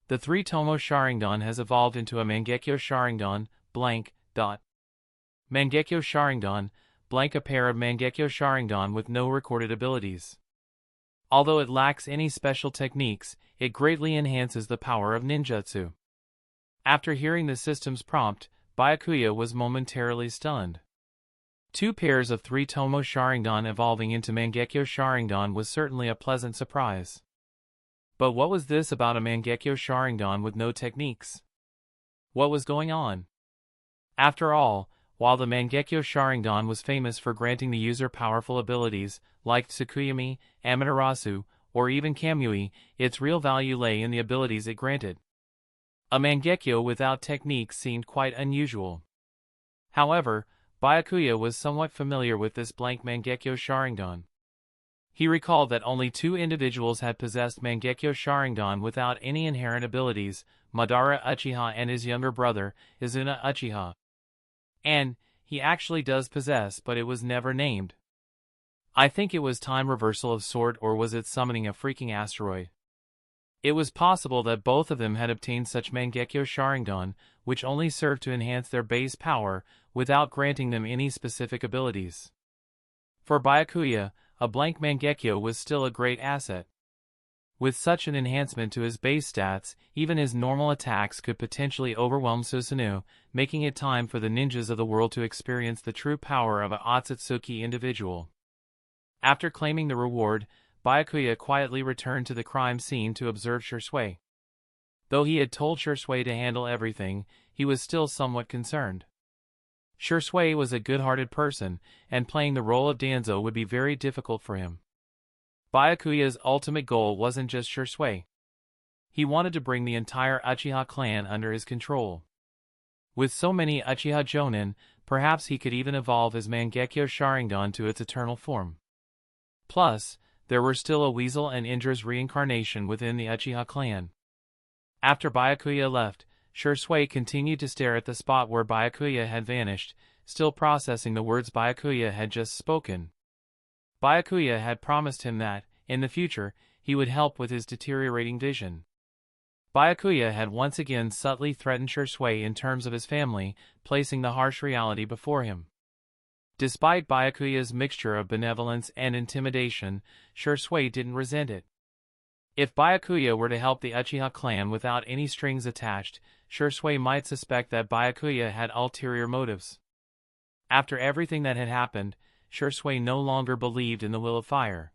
The 3 Tomo Sharingan has evolved into a Mangekyo Sharingan, blank, dot. Mangekyo Sharingan, blank, a pair of Mangekyo Sharingan with no recorded abilities. Although it lacks any special techniques, it greatly enhances the power of ninjutsu. After hearing the system's prompt, Byakuya was momentarily stunned. 2 pairs of 3 Tomo Sharingan evolving into Mangekyo Sharingan was certainly a pleasant surprise. But what was this about a Mangekyo Sharingan with no techniques? What was going on? After all, while the Mangekyo Sharingan was famous for granting the user powerful abilities, like Tsukuyomi, Amaterasu, or even Kamui, its real value lay in the abilities it granted. A Mangekyo without techniques seemed quite unusual. However, Byakuya was somewhat familiar with this blank Mangekyo Sharingan. He recalled that only 2 individuals had possessed Mangekyo Sharingan without any inherent abilities, Madara Uchiha and his younger brother, Izuna Uchiha. And he actually does possess, but it was never named. I think it was time reversal of sort, or was it summoning a freaking asteroid? It was possible that both of them had obtained such Mangekyo Sharingan, which only served to enhance their base power, without granting them any specific abilities. For Byakuya, a blank Mangekyo was still a great asset. With such an enhancement to his base stats, even his normal attacks could potentially overwhelm Susanoo, making it time for the ninjas of the world to experience the true power of an Akatsuki individual. After claiming the reward, Byakuya quietly returned to the crime scene to observe Shisui. Though he had told Shisui to handle everything, he was still somewhat concerned. Shisui was a good-hearted person, and playing the role of Danzo would be very difficult for him. Byakuya's ultimate goal wasn't just Shisui. He wanted to bring the entire Uchiha clan under his control. With so many Uchiha Jonin, perhaps he could even evolve his Mangekyo Sharingan to its eternal form. Plus, there were still a Weasel and Indra's reincarnation within the Uchiha clan. After Byakuya left, Shisui continued to stare at the spot where Byakuya had vanished, still processing the words Byakuya had just spoken. Byakuya had promised him that, in the future, he would help with his deteriorating vision. Byakuya had once again subtly threatened Shisui in terms of his family, placing the harsh reality before him. Despite Byakuya's mixture of benevolence and intimidation, Shisui didn't resent it. If Byakuya were to help the Uchiha clan without any strings attached, Shisui might suspect that Byakuya had ulterior motives. After everything that had happened, Shisui no longer believed in the Will of Fire.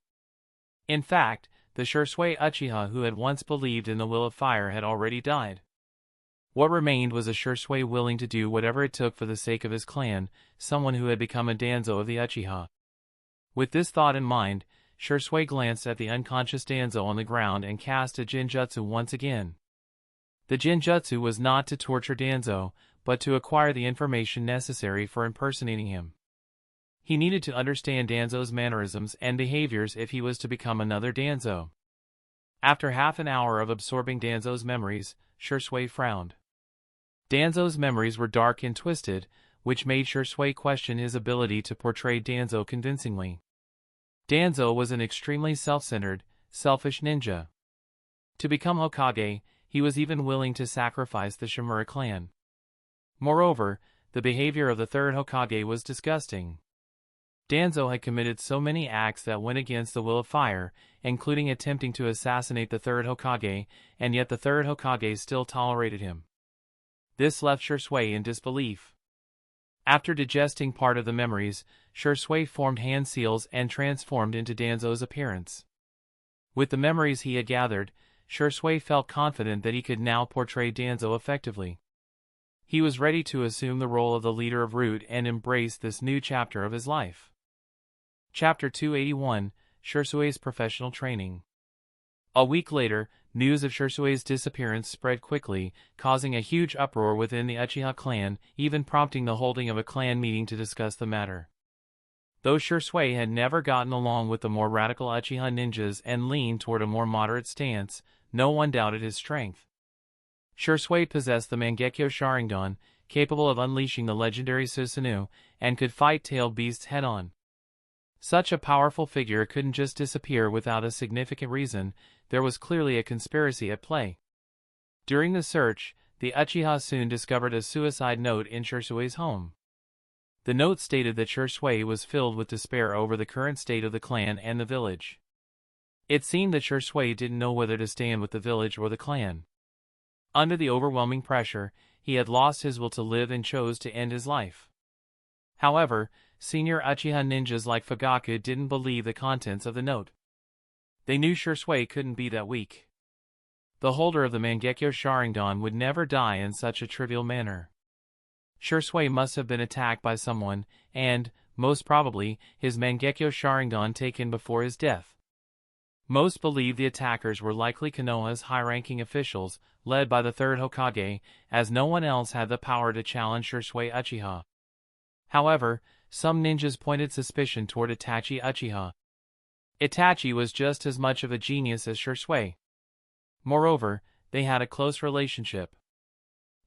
In fact, the Shisui Uchiha who had once believed in the Will of Fire had already died. What remained was a Shisui willing to do whatever it took for the sake of his clan, someone who had become a Danzo of the Uchiha. With this thought in mind, Shisui glanced at the unconscious Danzo on the ground and cast a Jinjutsu once again. The Jinjutsu was not to torture Danzo, but to acquire the information necessary for impersonating him. He needed to understand Danzo's mannerisms and behaviors if he was to become another Danzo. After half an hour of absorbing Danzo's memories, Shisui frowned. Danzo's memories were dark and twisted, which made Shisui question his ability to portray Danzo convincingly. Danzo was an extremely self-centered, selfish ninja. To become Hokage, he was even willing to sacrifice the Shimura clan. Moreover, the behavior of the third Hokage was disgusting. Danzo had committed so many acts that went against the Will of Fire, including attempting to assassinate the third Hokage, and yet the third Hokage still tolerated him. This left Shisui in disbelief. After digesting part of the memories, Shisui formed hand seals and transformed into Danzo's appearance. With the memories he had gathered, Shisui felt confident that he could now portray Danzo effectively. He was ready to assume the role of the leader of Root and embrace this new chapter of his life. Chapter 281, Shisui's Professional Training. A week later, news of Shisui's disappearance spread quickly, causing a huge uproar within the Uchiha clan, even prompting the holding of a clan meeting to discuss the matter. Though Shisui had never gotten along with the more radical Uchiha ninjas and leaned toward a more moderate stance, no one doubted his strength. Shisui possessed the Mangekyo Sharingan, capable of unleashing the legendary Susanoo, and could fight tailed beasts head-on. Such a powerful figure couldn't just disappear without a significant reason. There was clearly a conspiracy at play. During the search, the Uchiha soon discovered a suicide note in Shisui's home. The note stated that Shisui was filled with despair over the current state of the clan and the village. It seemed that Shisui didn't know whether to stand with the village or the clan. Under the overwhelming pressure, he had lost his will to live and chose to end his life. However, senior Uchiha ninjas like Fugaku didn't believe the contents of the note. They knew Shisui couldn't be that weak. The holder of the Mangekyo Sharingan would never die in such a trivial manner. Shisui must have been attacked by someone, and, most probably, his Mangekyo Sharingan taken before his death. Most believed the attackers were likely Konoha's high-ranking officials, led by the third Hokage, as no one else had the power to challenge Shisui Uchiha. However, some ninjas pointed suspicion toward Itachi Uchiha. Itachi was just as much of a genius as Shisui. Moreover, they had a close relationship.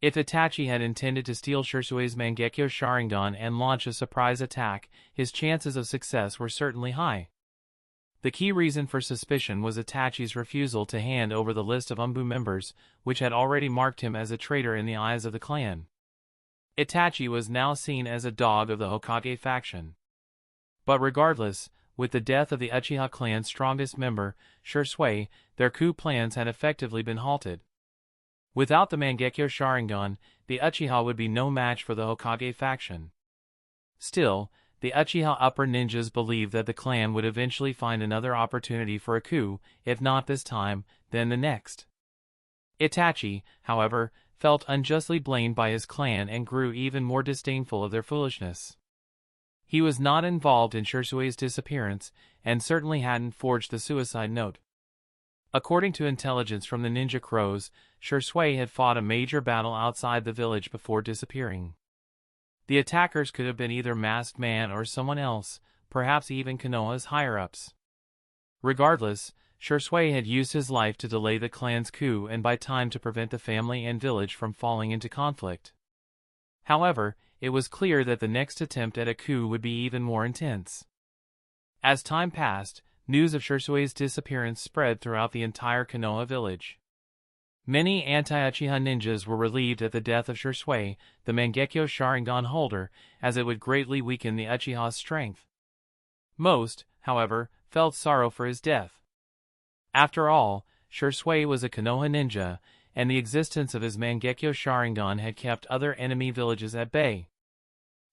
If Itachi had intended to steal Shirsui's Mangekyo Sharingan and launch a surprise attack, his chances of success were certainly high. The key reason for suspicion was Itachi's refusal to hand over the list of Umbu members, which had already marked him as a traitor in the eyes of the clan. Itachi was now seen as a dog of the Hokage faction. But regardless, with the death of the Uchiha clan's strongest member, Shisui, their coup plans had effectively been halted. Without the Mangekyo Sharingan, the Uchiha would be no match for the Hokage faction. Still, the Uchiha upper ninjas believed that the clan would eventually find another opportunity for a coup, if not this time, then the next. Itachi, however, felt unjustly blamed by his clan and grew even more disdainful of their foolishness. He was not involved in Shirsui's disappearance, and certainly hadn't forged the suicide note. According to intelligence from the ninja crows, Shirsui had fought a major battle outside the village before disappearing. The attackers could have been either Masked Man or someone else, perhaps even Konoha's higher-ups. Regardless, Shirsui had used his life to delay the clan's coup and buy time to prevent the family and village from falling into conflict. However, it was clear that the next attempt at a coup would be even more intense. As time passed, news of Shirsui's disappearance spread throughout the entire Konoha village. Many anti-Uchiha ninjas were relieved at the death of Shirsui, the Mangekyo Sharingan holder, as it would greatly weaken the Uchiha's strength. Most, however, felt sorrow for his death. After all, Shirsui was a Konoha ninja, and the existence of his Mangekyo Sharingan had kept other enemy villages at bay.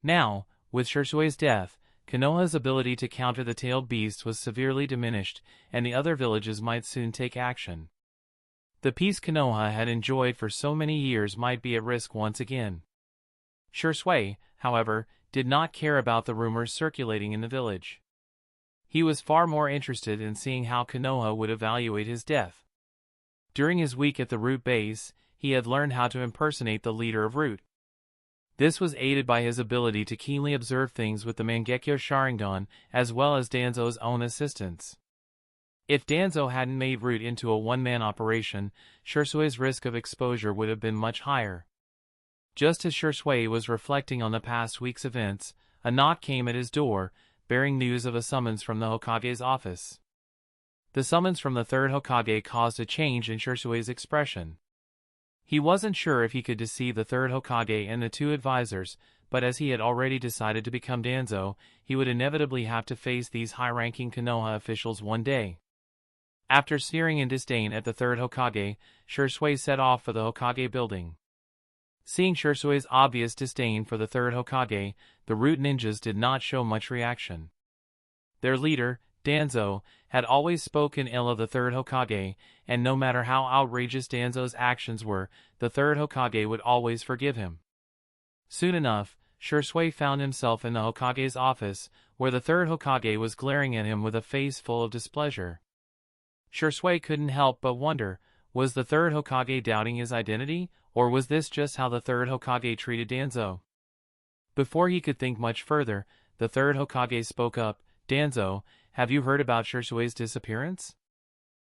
Now, with Shirsui's death, Konoha's ability to counter the tailed beast was severely diminished, and the other villages might soon take action. The peace Konoha had enjoyed for so many years might be at risk once again. Shirsui, however, did not care about the rumors circulating in the village. He was far more interested in seeing how Konoha would evaluate his death. During his week at the Root base, he had learned how to impersonate the leader of Root. This was aided by his ability to keenly observe things with the Mangekyo Sharingan, as well as Danzo's own assistance. If Danzo hadn't made Root into a one-man operation, Shirsui's risk of exposure would have been much higher. Just as Shirsui was reflecting on the past week's events, a knock came at his door, bearing news of a summons from the Hokage's office. The summons from the third Hokage caused a change in Shirsui's expression. He wasn't sure if he could deceive the third Hokage and the two advisors, but as he had already decided to become Danzo, he would inevitably have to face these high-ranking Konoha officials one day. After sneering in disdain at the third Hokage, Shirsui set off for the Hokage building. Seeing Shirsui's obvious disdain for the third Hokage, the Root ninjas did not show much reaction. Their leader, Danzo, had always spoken ill of the third Hokage, and no matter how outrageous Danzo's actions were, the third Hokage would always forgive him. Soon enough, Shirsui found himself in the Hokage's office, where the third Hokage was glaring at him with a face full of displeasure. Shirsui couldn't help but wonder, was the third Hokage doubting his identity, or was this just how the third Hokage treated Danzo? Before he could think much further, the third Hokage spoke up, "Danzo, have you heard about Shirsui's disappearance?"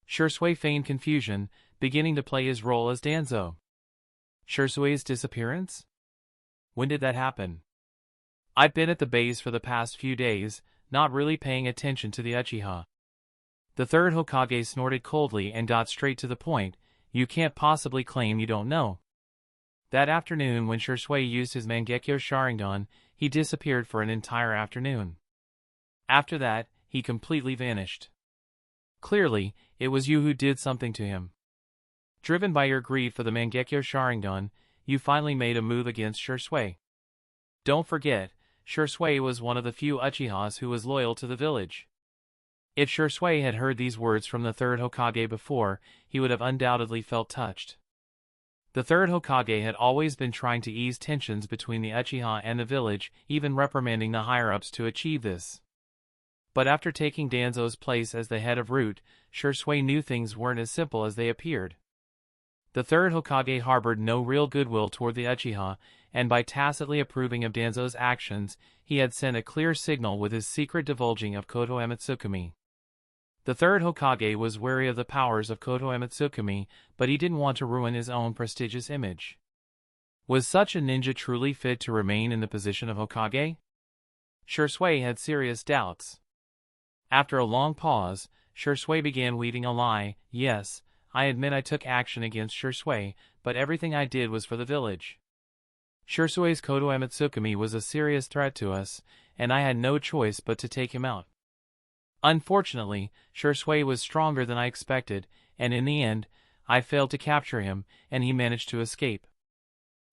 Shirsui feigned confusion, beginning to play his role as Danzo. Shirsui's disappearance? When did that happen? I've been at the base for the past few days, not really paying attention to the Uchiha. The third Hokage snorted coldly and got straight to the point, "You can't possibly claim you don't know." That afternoon when Shirsui used his Mangekyo Sharingan, he disappeared for an entire afternoon. After that, he completely vanished. Clearly, it was you who did something to him. Driven by your greed for the Mangekyo Sharingan, you finally made a move against Shirsui. Don't forget, Shirsui was one of the few Uchihas who was loyal to the village. If Shirsui had heard these words from the third Hokage before, he would have undoubtedly felt touched. The third Hokage had always been trying to ease tensions between the Uchiha and the village, even reprimanding the higher-ups to achieve this. But after taking Danzo's place as the head of Root, Shirsui knew things weren't as simple as they appeared. The third Hokage harbored no real goodwill toward the Uchiha, and by tacitly approving of Danzo's actions, he had sent a clear signal with his secret divulging of Koto Amatsukami. The third Hokage was wary of the powers of Koto Amatsukami, but he didn't want to ruin his own prestigious image. Was such a ninja truly fit to remain in the position of Hokage? Shui had serious doubts. After a long pause, Shui began weaving a lie. Yes, I admit I took action against Shui, but everything I did was for the village. Shui's Kodo Amatsukami was a serious threat to us, and I had no choice but to take him out. Unfortunately, Shui was stronger than I expected, and in the end, I failed to capture him, and he managed to escape.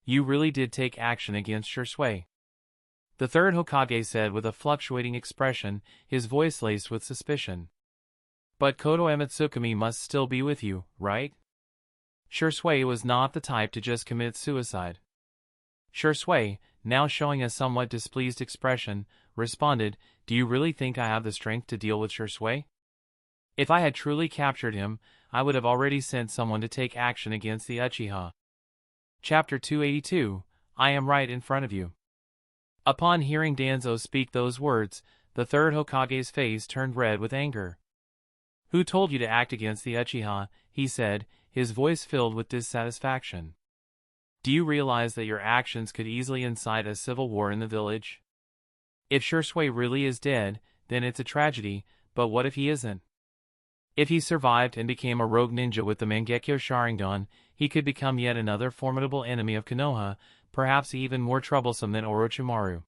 You really did take action against Shui. The third Hokage said with a fluctuating expression, his voice laced with suspicion. But Kodo Amatsukami must still be with you, right? Shui was not the type to just commit suicide. Shui, now showing a somewhat displeased expression, responded, Do you really think I have the strength to deal with Shui? If I had truly captured him, I would have already sent someone to take action against the Uchiha. Chapter 282, I am right in front of you. Upon hearing Danzo speak those words, the third Hokage's face turned red with anger. Who told you to act against the Uchiha? He said, his voice filled with dissatisfaction. Do you realize that your actions could easily incite a civil war in the village? If Shui really is dead, then it's a tragedy, but what if he isn't? If he survived and became a rogue ninja with the Mangekyo Sharingan, he could become yet another formidable enemy of Konoha, perhaps even more troublesome than Orochimaru.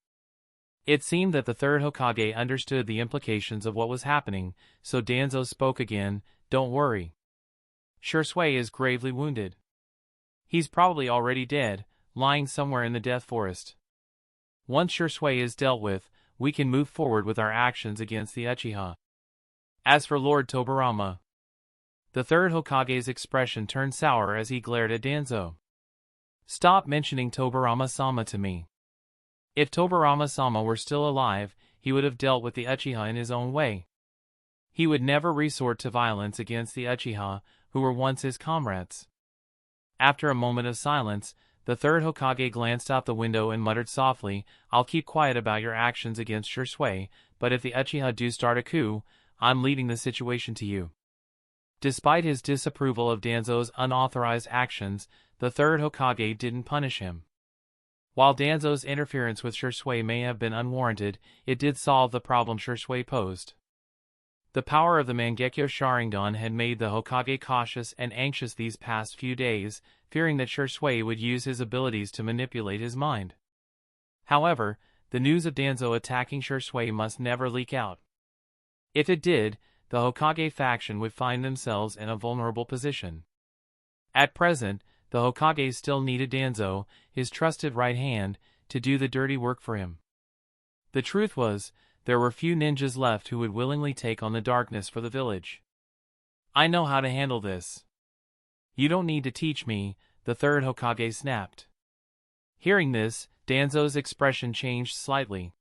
It seemed that the third Hokage understood the implications of what was happening, so Danzo spoke again, Don't worry. Shui is gravely wounded. He's probably already dead, lying somewhere in the Death Forest. Once Shui is dealt with, we can move forward with our actions against the Uchiha. As for Lord Tobirama, the third Hokage's expression turned sour as he glared at Danzo. Stop mentioning Tobirama-sama to me. If Tobirama-sama were still alive, he would have dealt with the Uchiha in his own way. He would never resort to violence against the Uchiha, who were once his comrades. After a moment of silence, the third Hokage glanced out the window and muttered softly, I'll keep quiet about your actions against Shui, but if the Uchiha do start a coup, I'm leaving the situation to you. Despite his disapproval of Danzo's unauthorized actions, the third Hokage didn't punish him. While Danzo's interference with Shui may have been unwarranted, it did solve the problem Shui posed. The power of the Mangekyo Sharingan had made the Hokage cautious and anxious these past few days, fearing that Shui would use his abilities to manipulate his mind. However, the news of Danzo attacking Shui must never leak out. If it did, the Hokage faction would find themselves in a vulnerable position. At present, the Hokage still needed Danzo, his trusted right hand, to do the dirty work for him. The truth was, there were few ninjas left who would willingly take on the darkness for the village. I know how to handle this. You don't need to teach me, the third Hokage snapped. Hearing this, Danzo's expression changed slightly.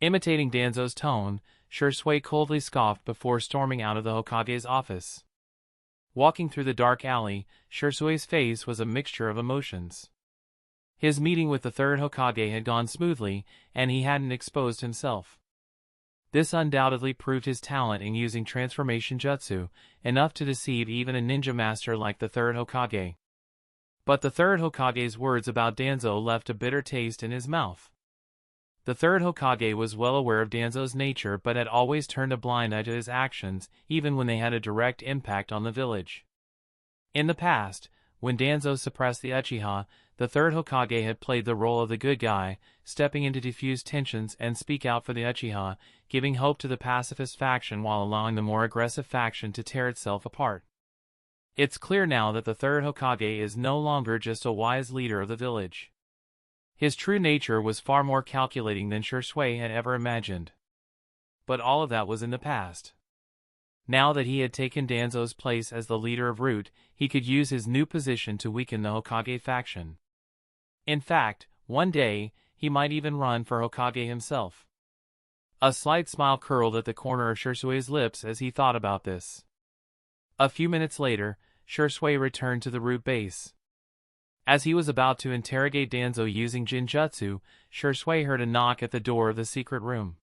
Imitating Danzo's tone, Shui coldly scoffed before storming out of the Hokage's office. Walking through the dark alley, Shui's face was a mixture of emotions. His meeting with the third Hokage had gone smoothly, and he hadn't exposed himself. This undoubtedly proved his talent in using transformation jutsu, enough to deceive even a ninja master like the third Hokage. But the third Hokage's words about Danzo left a bitter taste in his mouth. The third Hokage was well aware of Danzo's nature but had always turned a blind eye to his actions, even when they had a direct impact on the village. In the past, when Danzo suppressed the Uchiha, the third Hokage had played the role of the good guy, stepping in to defuse tensions and speak out for the Uchiha, giving hope to the pacifist faction while allowing the more aggressive faction to tear itself apart. It's clear now that the third Hokage is no longer just a wise leader of the village. His true nature was far more calculating than Shui had ever imagined. But all of that was in the past. Now that he had taken Danzo's place as the leader of Root, he could use his new position to weaken the Hokage faction. In fact, one day, he might even run for Hokage himself. A slight smile curled at the corner of Shui's lips as he thought about this. A few minutes later, Shui returned to the Root base. As he was about to interrogate Danzo using Jinjutsu, Shui heard a knock at the door of the secret room.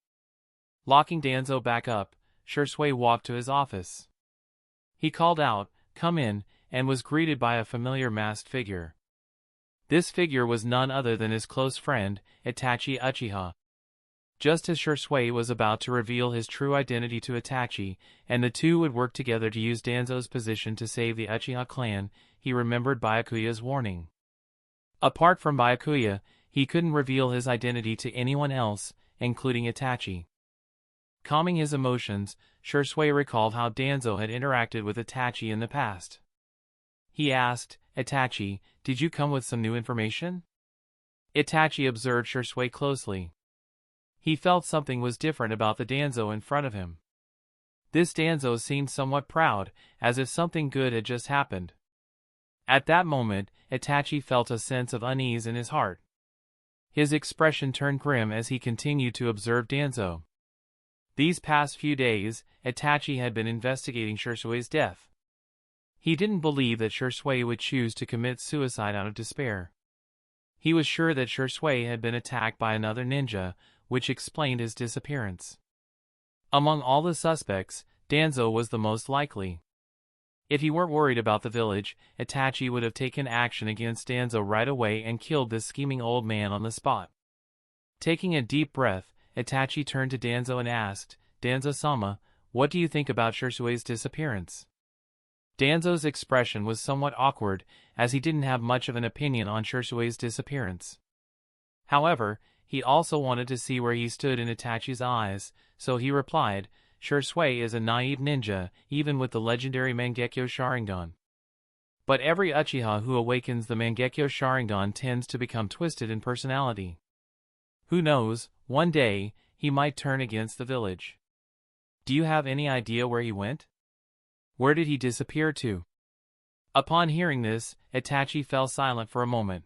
Locking Danzo back up, Shui walked to his office. He called out, "Come in," and was greeted by a familiar masked figure. This figure was none other than his close friend, Itachi Uchiha. Just as Shisui was about to reveal his true identity to Itachi, and the two would work together to use Danzo's position to save the Uchiha clan, he remembered Byakuya's warning. Apart from Byakuya, he couldn't reveal his identity to anyone else, including Itachi. Calming his emotions, Shisui recalled how Danzo had interacted with Itachi in the past. He asked, "Itachi, did you come with some new information?" Itachi observed Shisui closely. He felt something was different about the Danzo in front of him. This Danzo seemed somewhat proud, as if something good had just happened. At that moment, Itachi felt a sense of unease in his heart. His expression turned grim as he continued to observe Danzo. These past few days, Itachi had been investigating Shisui's death. He didn't believe that Shisui would choose to commit suicide out of despair. He was sure that Shisui had been attacked by another ninja, which explained his disappearance. Among all the suspects, Danzo was the most likely. If he weren't worried about the village, Itachi would have taken action against Danzo right away and killed this scheming old man on the spot. Taking a deep breath, Itachi turned to Danzo and asked, "Danzo-sama, what do you think about Shisui's disappearance?" Danzo's expression was somewhat awkward, as he didn't have much of an opinion on Shisui's disappearance. However, he also wanted to see where he stood in Itachi's eyes, so he replied, "Shisui is a naive ninja, even with the legendary Mangekyo Sharingan. But every Uchiha who awakens the Mangekyo Sharingan tends to become twisted in personality. Who knows, one day, he might turn against the village. Do you have any idea where he went? Where did he disappear to?" Upon hearing this, Itachi fell silent for a moment.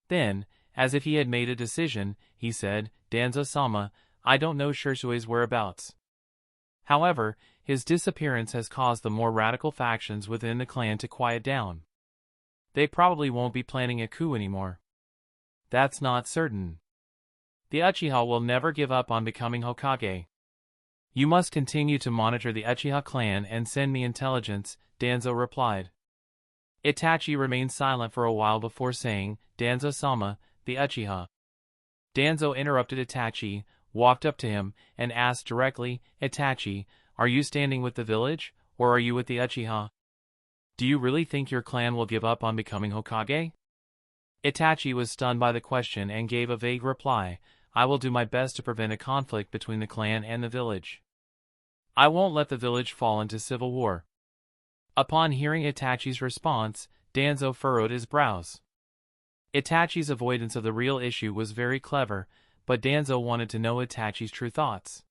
Then, as if he had made a decision, he said, "Danzo-sama, I don't know Shisui's whereabouts. However, his disappearance has caused the more radical factions within the clan to quiet down. They probably won't be planning a coup anymore. That's not certain. The Uchiha will never give up on becoming Hokage. You must continue to monitor the Uchiha clan and send me intelligence," Danzo replied. Itachi remained silent for a while before saying, "Danzo-sama, the Uchiha." Danzo interrupted Itachi, walked up to him, and asked directly, "Itachi, are you standing with the village, or are you with the Uchiha? Do you really think your clan will give up on becoming Hokage?" Itachi was stunned by the question and gave a vague reply, "I will do my best to prevent a conflict between the clan and the village. I won't let the village fall into civil war." Upon hearing Itachi's response, Danzo furrowed his brows. Itachi's avoidance of the real issue was very clever, but Danzo wanted to know Itachi's true thoughts.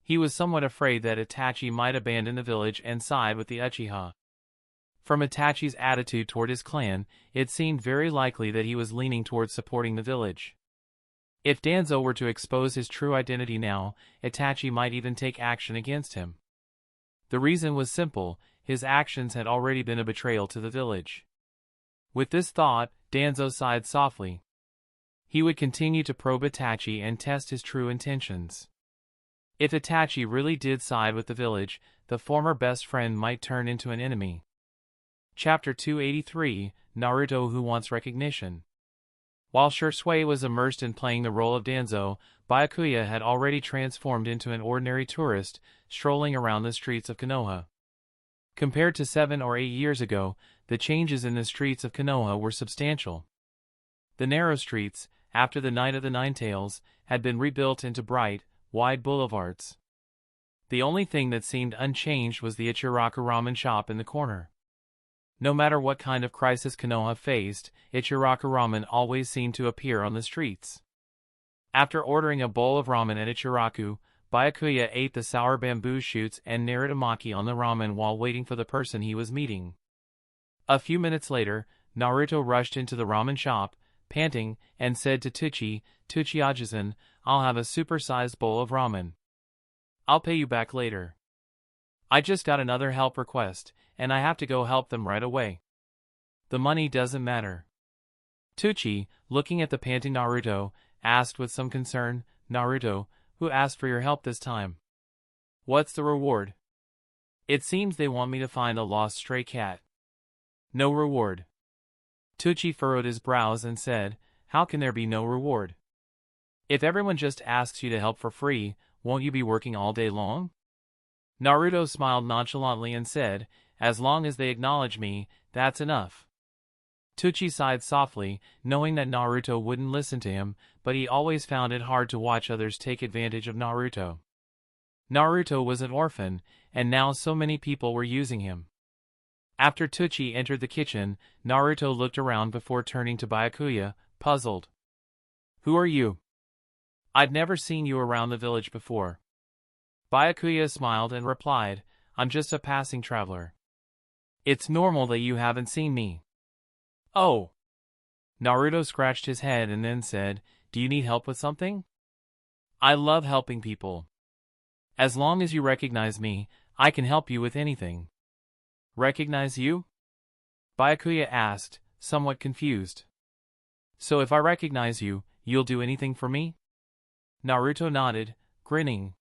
He was somewhat afraid that Itachi might abandon the village and side with the Uchiha. From Itachi's attitude toward his clan, it seemed very likely that he was leaning towards supporting the village. If Danzo were to expose his true identity now, Itachi might even take action against him. The reason was simple: his actions had already been a betrayal to the village. With this thought, Danzo sighed softly. He would continue to probe Itachi and test his true intentions. If Itachi really did side with the village, the former best friend might turn into an enemy. Chapter 283, Naruto Who Wants Recognition. While Shisui was immersed in playing the role of Danzo, Byakuya had already transformed into an ordinary tourist, strolling around the streets of Konoha. Compared to 7 or 8 years ago, the changes in the streets of Konoha were substantial. The narrow streets, after the Night of the Nine Tails, had been rebuilt into bright, wide boulevards. The only thing that seemed unchanged was the Ichiraku ramen shop in the corner. No matter what kind of crisis Konoha faced, Ichiraku ramen always seemed to appear on the streets. After ordering a bowl of ramen at Ichiraku, Byakuya ate the sour bamboo shoots and Uzumaki on the ramen while waiting for the person he was meeting. A few minutes later, Naruto rushed into the ramen shop, panting, and said to Tuchi-Ajisen, "I'll have a super-sized bowl of ramen. I'll pay you back later. I just got another help request, and I have to go help them right away. The money doesn't matter." Tuchi, looking at the panting Naruto, asked with some concern, "Naruto, who asked for your help this time? What's the reward? It seems they want me to find a lost stray cat." "No reward. Tucci furrowed his brows and said, "How can there be no reward? If everyone just asks you to help for free, won't you be working all day long?" Naruto smiled nonchalantly and said, "As long as they acknowledge me, that's enough." Tucci sighed softly, knowing that Naruto wouldn't listen to him, but he always found it hard to watch others take advantage of Naruto. Naruto was an orphan, and now so many people were using him. After Tucci entered the kitchen, Naruto looked around before turning to Byakuya, puzzled. "Who are you? I'd never seen you around the village before." Byakuya smiled and replied, "I'm just a passing traveler. It's normal that you haven't seen me." "Oh." Naruto scratched his head and then said, "Do you need help with something?" "I love helping people. As long as you recognize me, I can help you with anything." "Recognize you?" Byakuya asked, somewhat confused. "So if I recognize you, you'll do anything for me?" Naruto nodded, grinning.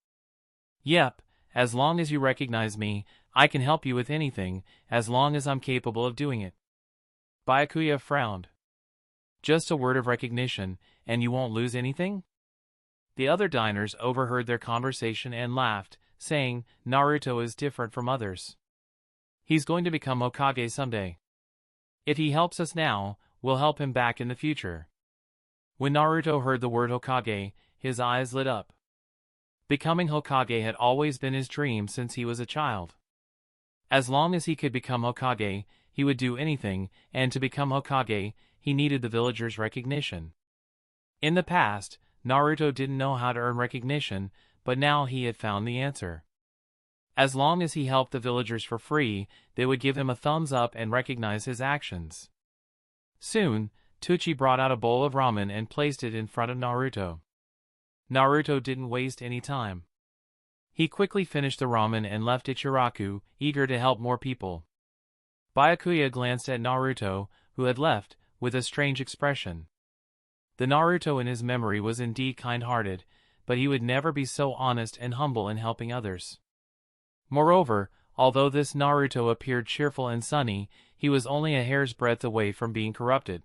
"Yep, as long as you recognize me, I can help you with anything, as long as I'm capable of doing it." Byakuya frowned. "Just a word of recognition, and you won't lose anything?" The other diners overheard their conversation and laughed, saying, "Naruto is different from others. He's going to become Hokage someday. If he helps us now, we'll help him back in the future." When Naruto heard the word Hokage, his eyes lit up. Becoming Hokage had always been his dream since he was a child. As long as he could become Hokage, he would do anything, and to become Hokage, he needed the villagers' recognition. In the past, Naruto didn't know how to earn recognition, but now he had found the answer. As long as he helped the villagers for free, they would give him a thumbs up and recognize his actions. Soon, Tucci brought out a bowl of ramen and placed it in front of Naruto. Naruto didn't waste any time. He quickly finished the ramen and left Ichiraku, eager to help more people. Byakuya glanced at Naruto, who had left, with a strange expression. The Naruto in his memory was indeed kind-hearted, but he would never be so honest and humble in helping others. Moreover, although this Naruto appeared cheerful and sunny, he was only a hair's breadth away from being corrupted.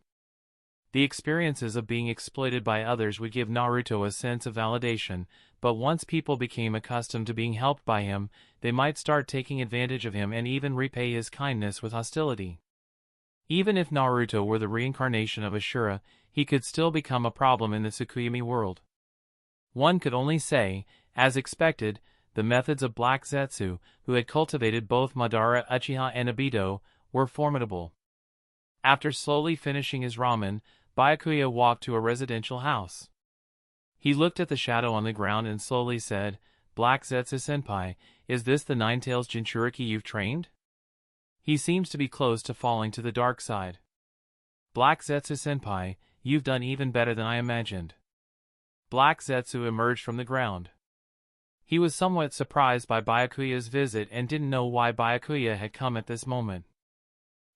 The experiences of being exploited by others would give Naruto a sense of validation, but once people became accustomed to being helped by him, they might start taking advantage of him and even repay his kindness with hostility. Even if Naruto were the reincarnation of Ashura, he could still become a problem in the Tsukuyomi world. One could only say, as expected, the methods of Black Zetsu, who had cultivated both Madara, Uchiha, and Obito, were formidable. After slowly finishing his ramen, Byakuya walked to a residential house. He looked at the shadow on the ground and slowly said, "Black Zetsu-senpai, is this the Nine-Tails Jinchuriki you've trained? He seems to be close to falling to the dark side." "Black Zetsu-senpai, you've done even better than I imagined." Black Zetsu emerged from the ground. He was somewhat surprised by Byakuya's visit and didn't know why Byakuya had come at this moment.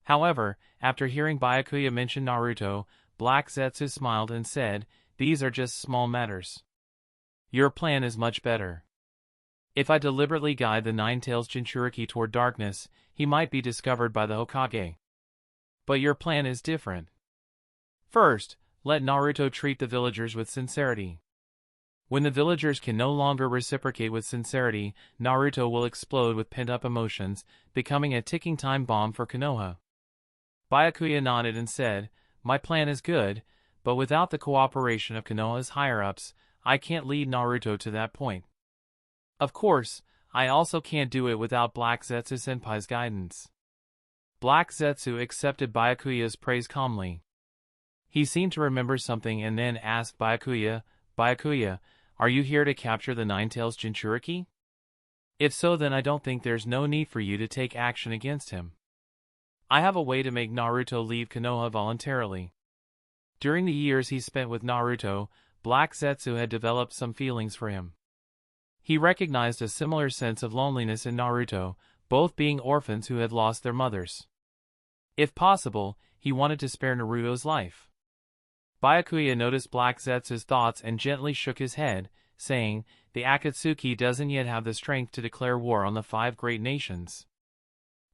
However, after hearing Byakuya mention Naruto, Black Zetsu smiled and said, "These are just small matters. Your plan is much better. If I deliberately guide the Nine-Tails Jinchuriki toward darkness, he might be discovered by the Hokage. But your plan is different. First, let Naruto treat the villagers with sincerity. When the villagers can no longer reciprocate with sincerity, Naruto will explode with pent-up emotions, becoming a ticking time bomb for Konoha." Byakuya nodded and said, "My plan is good, but without the cooperation of Konoha's higher-ups, I can't lead Naruto to that point. Of course, I also can't do it without Black Zetsu-senpai's guidance." Black Zetsu accepted Byakuya's praise calmly. He seemed to remember something and then asked Byakuya, "Byakuya, are you here to capture the Nine-Tails Jinchuriki? If so, then I don't think there's no need for you to take action against him. I have a way to make Naruto leave Konoha voluntarily." During the years he spent with Naruto, Black Zetsu had developed some feelings for him. He recognized a similar sense of loneliness in Naruto, both being orphans who had lost their mothers. If possible, he wanted to spare Naruto's life. Byakuya noticed Black Zetsu's thoughts and gently shook his head, saying, "The Akatsuki doesn't yet have the strength to declare war on the 5 great nations.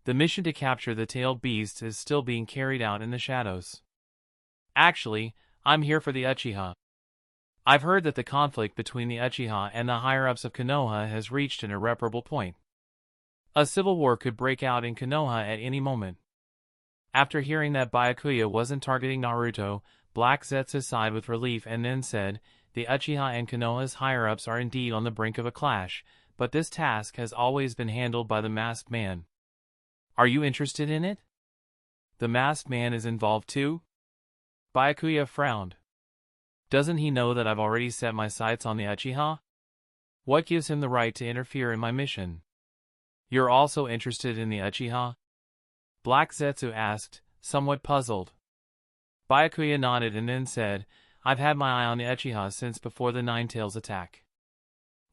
The mission to capture the tailed beasts is still being carried out in the shadows. Actually, I'm here for the Uchiha. I've heard that the conflict between the Uchiha and the higher-ups of Konoha has reached an irreparable point. A civil war could break out in Konoha at any moment. After hearing that Byakuya wasn't targeting Naruto, Black Zetsu sighed with relief and then said, the Uchiha and Konoha's higher-ups are indeed on the brink of a clash, but this task has always been handled by the Masked Man. Are you interested in it? The Masked Man is involved too? Byakuya frowned. Doesn't he know that I've already set my sights on the Uchiha? What gives him the right to interfere in my mission? You're also interested in the Uchiha? Black Zetsu asked, somewhat puzzled. Byakuya nodded and then said, I've had my eye on the Uchiha since before the Nine-Tails attack.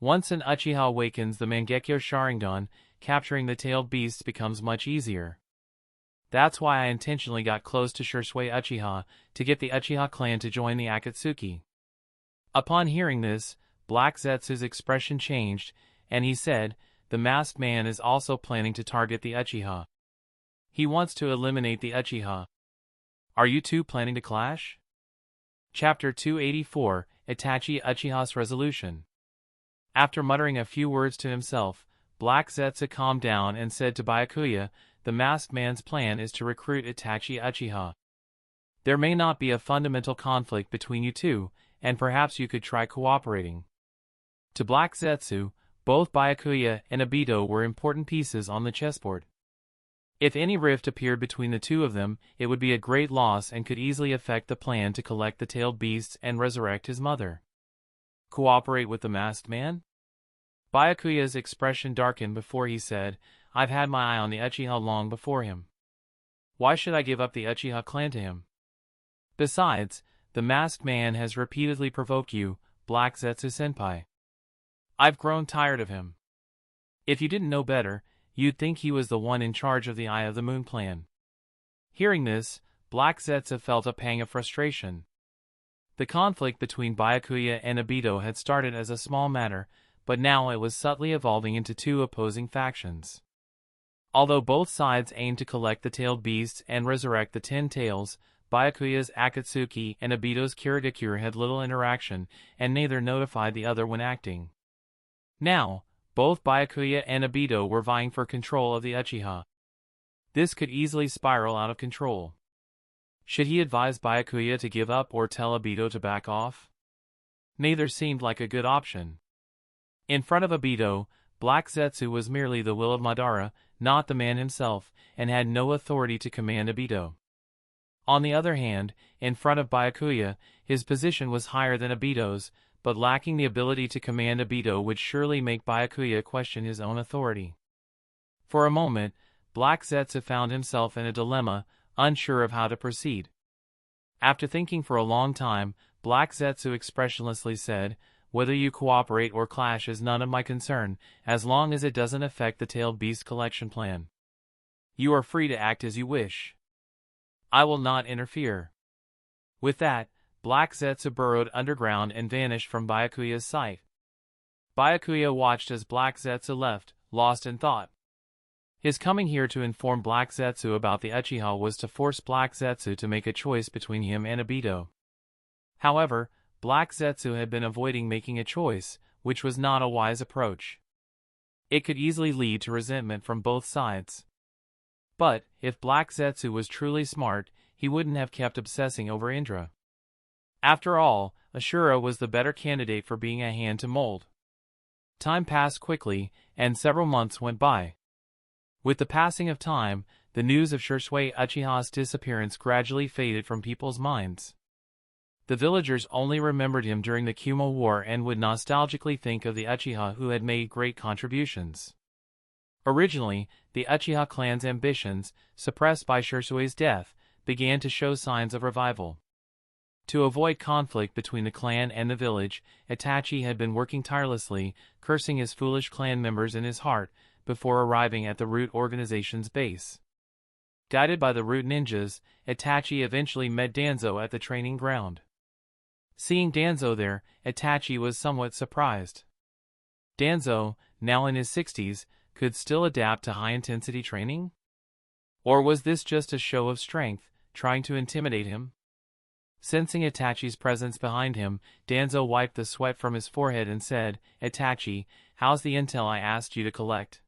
Once an Uchiha awakens the Mangekyo Sharingan, capturing the tailed beasts becomes much easier. That's why I intentionally got close to Shisui Uchiha, to get the Uchiha clan to join the Akatsuki. Upon hearing this, Black Zetsu's expression changed, and he said, the Masked Man is also planning to target the Uchiha. He wants to eliminate the Uchiha. Are you two planning to clash? Chapter 284, Itachi Uchiha's Resolution. After muttering a few words to himself, Black Zetsu calmed down and said to Byakuya, the Masked Man's plan is to recruit Itachi Uchiha. There may not be a fundamental conflict between you two, and perhaps you could try cooperating. To Black Zetsu, both Byakuya and Obito were important pieces on the chessboard. If any rift appeared between the two of them, it would be a great loss and could easily affect the plan to collect the tailed beasts and resurrect his mother. Cooperate with the Masked Man? Byakuya's expression darkened before he said, I've had my eye on the Uchiha long before him. Why should I give up the Uchiha clan to him? Besides, the Masked Man has repeatedly provoked you, Black Zetsu-senpai. I've grown tired of him. If you didn't know better, you'd think he was the one in charge of the Eye of the Moon plan. Hearing this, Black Zetsu felt a pang of frustration. The conflict between Byakuya and Obito had started as a small matter, but now it was subtly evolving into two opposing factions. Although both sides aimed to collect the tailed beasts and resurrect the 10 tails, Byakuya's Akatsuki and Obito's Kiridikure had little interaction, and neither notified the other when acting. Now, both Byakuya and Obito were vying for control of the Uchiha. This could easily spiral out of control. Should he advise Byakuya to give up or tell Obito to back off? Neither seemed like a good option. In front of Obito, Black Zetsu was merely the will of Madara, not the man himself, and had no authority to command Obito. On the other hand, in front of Byakuya, his position was higher than Obito's, but lacking the ability to command Obito would surely make Byakuya question his own authority. For a moment, Black Zetsu found himself in a dilemma, unsure of how to proceed. After thinking for a long time, Black Zetsu expressionlessly said, whether you cooperate or clash is none of my concern, as long as it doesn't affect the tailed beast collection plan. You are free to act as you wish. I will not interfere. With that, Black Zetsu burrowed underground and vanished from Byakuya's sight. Byakuya watched as Black Zetsu left, lost in thought. His coming here to inform Black Zetsu about the Uchiha was to force Black Zetsu to make a choice between him and Obito. However, Black Zetsu had been avoiding making a choice, which was not a wise approach. It could easily lead to resentment from both sides. But, if Black Zetsu was truly smart, he wouldn't have kept obsessing over Indra. After all, Ashura was the better candidate for being a hand to mold. Time passed quickly, and several months went by. With the passing of time, the news of Shisui Uchiha's disappearance gradually faded from people's minds. The villagers only remembered him during the Kumo War and would nostalgically think of the Uchiha who had made great contributions. Originally, the Uchiha clan's ambitions, suppressed by Shisui's death, began to show signs of revival. To avoid conflict between the clan and the village, Itachi had been working tirelessly, cursing his foolish clan members in his heart, before arriving at the Root organization's base. Guided by the Root ninjas, Itachi eventually met Danzo at the training ground. Seeing Danzo there, Itachi was somewhat surprised. Danzo, now in his 60s, could still adapt to high-intensity training? Or was this just a show of strength, trying to intimidate him? Sensing Itachi's presence behind him, Danzo wiped the sweat from his forehead and said, "Itachi, how's the intel I asked you to collect?"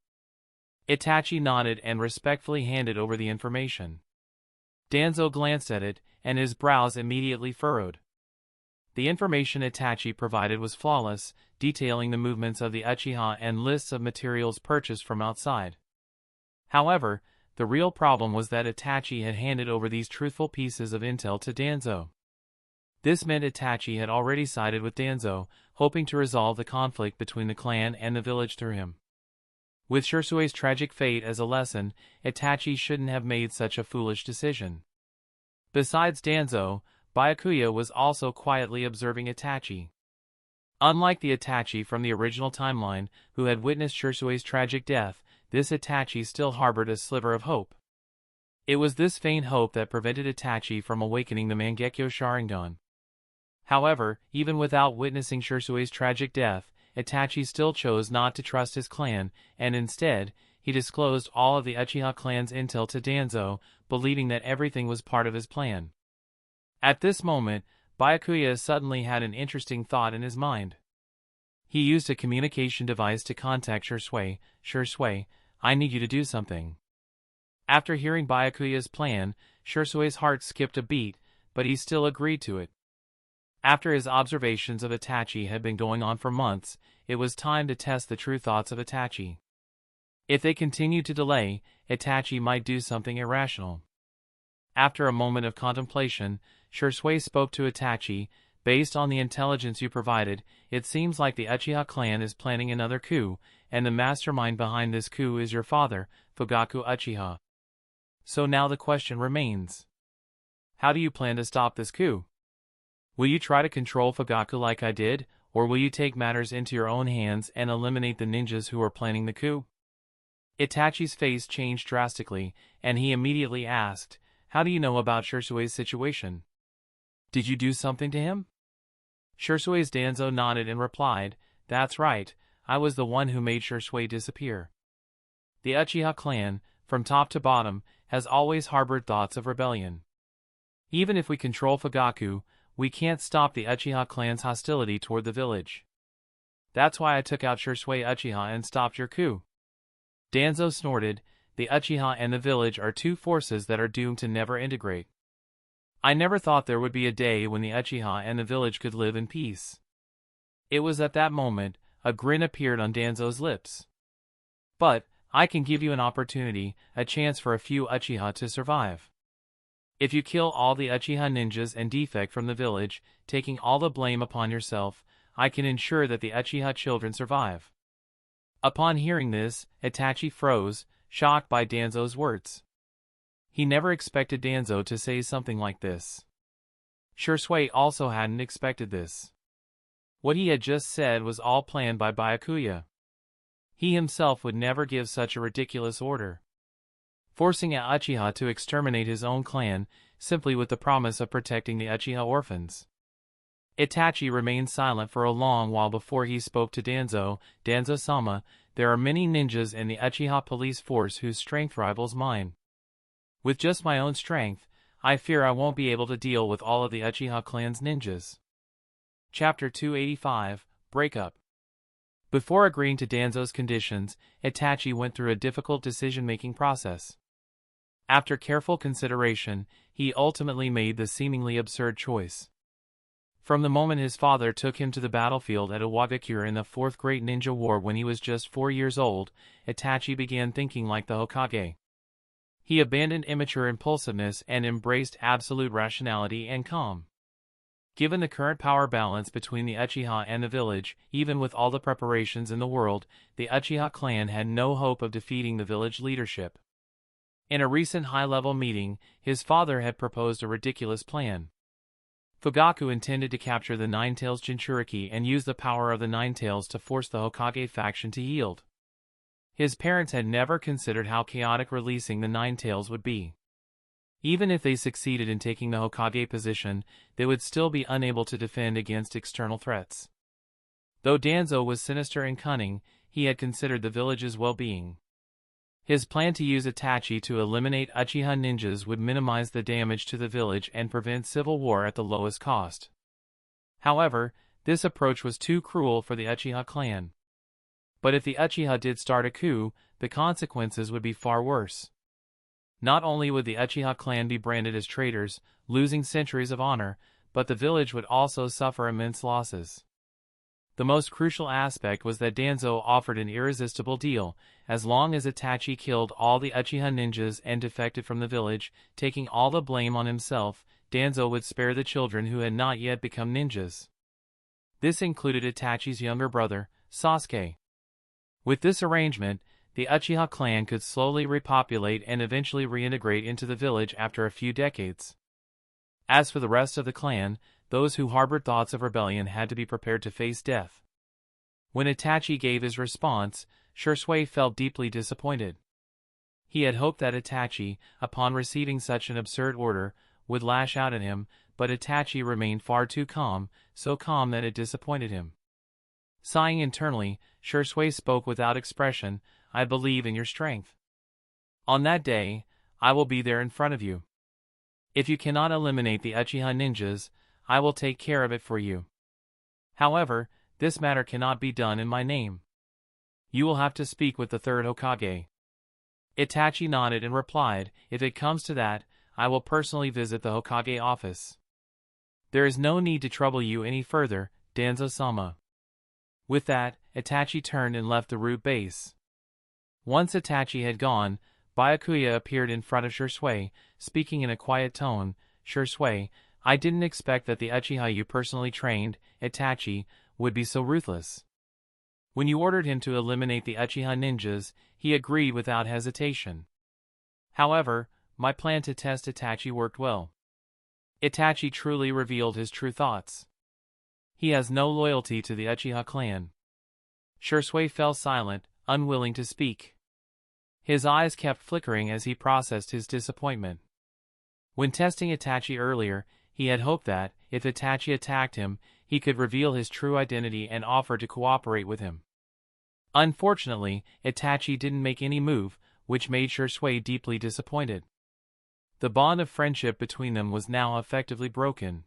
Itachi nodded and respectfully handed over the information. Danzo glanced at it, and his brows immediately furrowed. The information Itachi provided was flawless, detailing the movements of the Uchiha and lists of materials purchased from outside. However, the real problem was that Itachi had handed over these truthful pieces of intel to Danzo. This meant Itachi had already sided with Danzo, hoping to resolve the conflict between the clan and the village through him. With Shirsui's tragic fate as a lesson, Itachi shouldn't have made such a foolish decision. Besides Danzo, Byakuya was also quietly observing Itachi. Unlike the Itachi from the original timeline, who had witnessed Shirsui's tragic death, this Itachi still harbored a sliver of hope. It was this faint hope that prevented Itachi from awakening the Mangekyo Sharingan. However, even without witnessing Shirsui's tragic death, Itachi still chose not to trust his clan, and instead, he disclosed all of the Uchiha clan's intel to Danzo, believing that everything was part of his plan. At this moment, Byakuya suddenly had an interesting thought in his mind. He used a communication device to contact Shirsui. "Shirsui, I need you to do something." After hearing Byakuya's plan, Shirsui's heart skipped a beat, but he still agreed to it. After his observations of Itachi had been going on for months, it was time to test the true thoughts of Itachi. If they continued to delay, Itachi might do something irrational. After a moment of contemplation, Shirsui spoke to Itachi. "Based on the intelligence you provided, it seems like the Uchiha clan is planning another coup, and the mastermind behind this coup is your father, Fugaku Uchiha. So now the question remains. How do you plan to stop this coup? Will you try to control Fugaku like I did, or will you take matters into your own hands and eliminate the ninjas who are planning the coup?" Itachi's face changed drastically, and he immediately asked, "How do you know about Shirsui's situation? Did you do something to him?" Shirsui's Danzo nodded and replied, "That's right, I was the one who made Shirsui disappear." The Uchiha clan, from top to bottom, has always harbored thoughts of rebellion. Even if we control Fugaku, we can't stop the Uchiha clan's hostility toward the village. That's why I took out Shirsui Uchiha and stopped your coup." Danzo snorted. "The Uchiha and the village are two forces that are doomed to never integrate. I never thought there would be a day when the Uchiha and the village could live in peace." It was at that moment, a grin appeared on Danzo's lips. "But, I can give you an opportunity, a chance for a few Uchiha to survive. If you kill all the Uchiha ninjas and defect from the village, taking all the blame upon yourself, I can ensure that the Uchiha children survive." Upon hearing this, Itachi froze, shocked by Danzo's words. He never expected Danzo to say something like this. Shirsui also hadn't expected this. What he had just said was all planned by Byakuya. He himself would never give such a ridiculous order, forcing a Uchiha to exterminate his own clan, simply with the promise of protecting the Uchiha orphans. Itachi remained silent for a long while before he spoke to Danzo. "Danzo-sama, there are many ninjas in the Uchiha police force whose strength rivals mine. With just my own strength, I fear I won't be able to deal with all of the Uchiha clan's ninjas." Chapter 285, Breakup. Before agreeing to Danzo's conditions, Itachi went through a difficult decision-making process. After careful consideration, he ultimately made the seemingly absurd choice. From the moment his father took him to the battlefield at Iwagakure in the Fourth Great Ninja War when he was just 4 years old, Itachi began thinking like the Hokage. He abandoned immature impulsiveness and embraced absolute rationality and calm. Given the current power balance between the Uchiha and the village, even with all the preparations in the world, the Uchiha clan had no hope of defeating the village leadership. In a recent high-level meeting, his father had proposed a ridiculous plan. Fugaku intended to capture the Nine-Tails Jinchuriki and use the power of the Nine-Tails to force the Hokage faction to yield. His parents had never considered how chaotic releasing the Nine-Tails would be. Even if they succeeded in taking the Hokage position, they would still be unable to defend against external threats. Though Danzo was sinister and cunning, he had considered the village's well-being. His plan to use Itachi to eliminate Uchiha ninjas would minimize the damage to the village and prevent civil war at the lowest cost. However, this approach was too cruel for the Uchiha clan. But if the Uchiha did start a coup, the consequences would be far worse. Not only would the Uchiha clan be branded as traitors, losing centuries of honor, but the village would also suffer immense losses. The most crucial aspect was that Danzo offered an irresistible deal. As long as Itachi killed all the Uchiha ninjas and defected from the village, taking all the blame on himself, Danzo would spare the children who had not yet become ninjas. This included Itachi's younger brother, Sasuke. With this arrangement, the Uchiha clan could slowly repopulate and eventually reintegrate into the village after a few decades. As for the rest of the clan, those who harbored thoughts of rebellion had to be prepared to face death. When Itachi gave his response, Shisui felt deeply disappointed. He had hoped that Itachi, upon receiving such an absurd order, would lash out at him, but Itachi remained far too calm, so calm that it disappointed him. Sighing internally, Shisui spoke without expression, "I believe in your strength. On that day, I will be there in front of you. If you cannot eliminate the Uchiha ninjas, I will take care of it for you. However, this matter cannot be done in my name. You will have to speak with the third Hokage." Itachi nodded and replied, "If it comes to that, I will personally visit the Hokage office. There is no need to trouble you any further, Danzo-sama." With that, Itachi turned and left the root base. Once Itachi had gone, Byakuya appeared in front of Shisui, speaking in a quiet tone. "Shisui, I didn't expect that the Uchiha you personally trained, Itachi, would be so ruthless. When you ordered him to eliminate the Uchiha ninjas, he agreed without hesitation. However, my plan to test Itachi worked well. Itachi truly revealed his true thoughts. He has no loyalty to the Uchiha clan." Shisui fell silent, unwilling to speak. His eyes kept flickering as he processed his disappointment. When testing Itachi earlier, he had hoped that, if Itachi attacked him, he could reveal his true identity and offer to cooperate with him. Unfortunately, Itachi didn't make any move, which made Shisui deeply disappointed. The bond of friendship between them was now effectively broken.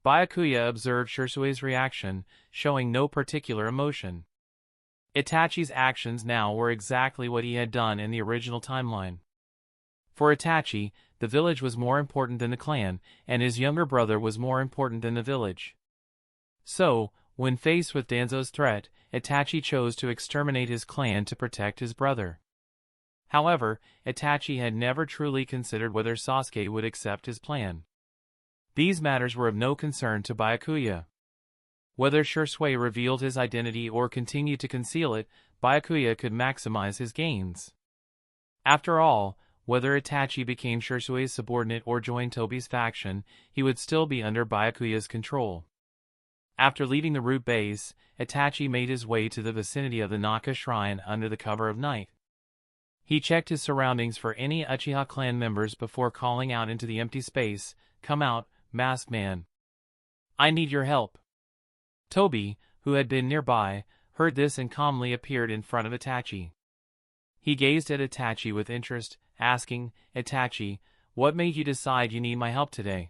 Byakuya observed Shisui's reaction, showing no particular emotion. Itachi's actions now were exactly what he had done in the original timeline. For Itachi, the village was more important than the clan, and his younger brother was more important than the village. So, when faced with Danzo's threat, Itachi chose to exterminate his clan to protect his brother. However, Itachi had never truly considered whether Sasuke would accept his plan. These matters were of no concern to Byakuya. Whether Shisui revealed his identity or continued to conceal it, Byakuya could maximize his gains. After all, whether Itachi became Shisui's subordinate or joined Tobi's faction, he would still be under Byakuya's control. After leaving the root base, Itachi made his way to the vicinity of the Naka shrine under the cover of night. He checked his surroundings for any Uchiha clan members before calling out into the empty space, "Come out, masked man. I need your help." Tobi, who had been nearby, heard this and calmly appeared in front of Itachi. He gazed at Itachi with interest, asking, "Itachi, what made you decide you need my help today?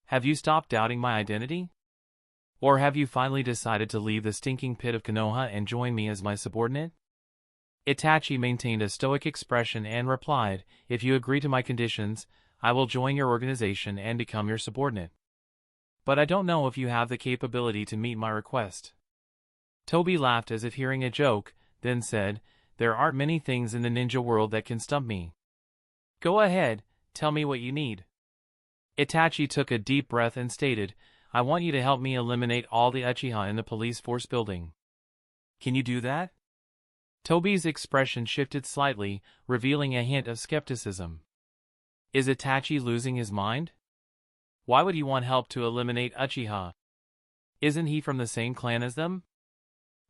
Have you stopped doubting my identity? Or have you finally decided to leave the stinking pit of Konoha and join me as my subordinate?" Itachi maintained a stoic expression and replied, "If you agree to my conditions, I will join your organization and become your subordinate. But I don't know if you have the capability to meet my request." Tobi laughed as if hearing a joke, then said, "There aren't many things in the ninja world that can stump me. Go ahead, tell me what you need." Itachi took a deep breath and stated, "I want you to help me eliminate all the Uchiha in the police force building. Can you do that?" Tobi's expression shifted slightly, revealing a hint of skepticism. Is Itachi losing his mind? Why would he want help to eliminate Uchiha? Isn't he from the same clan as them?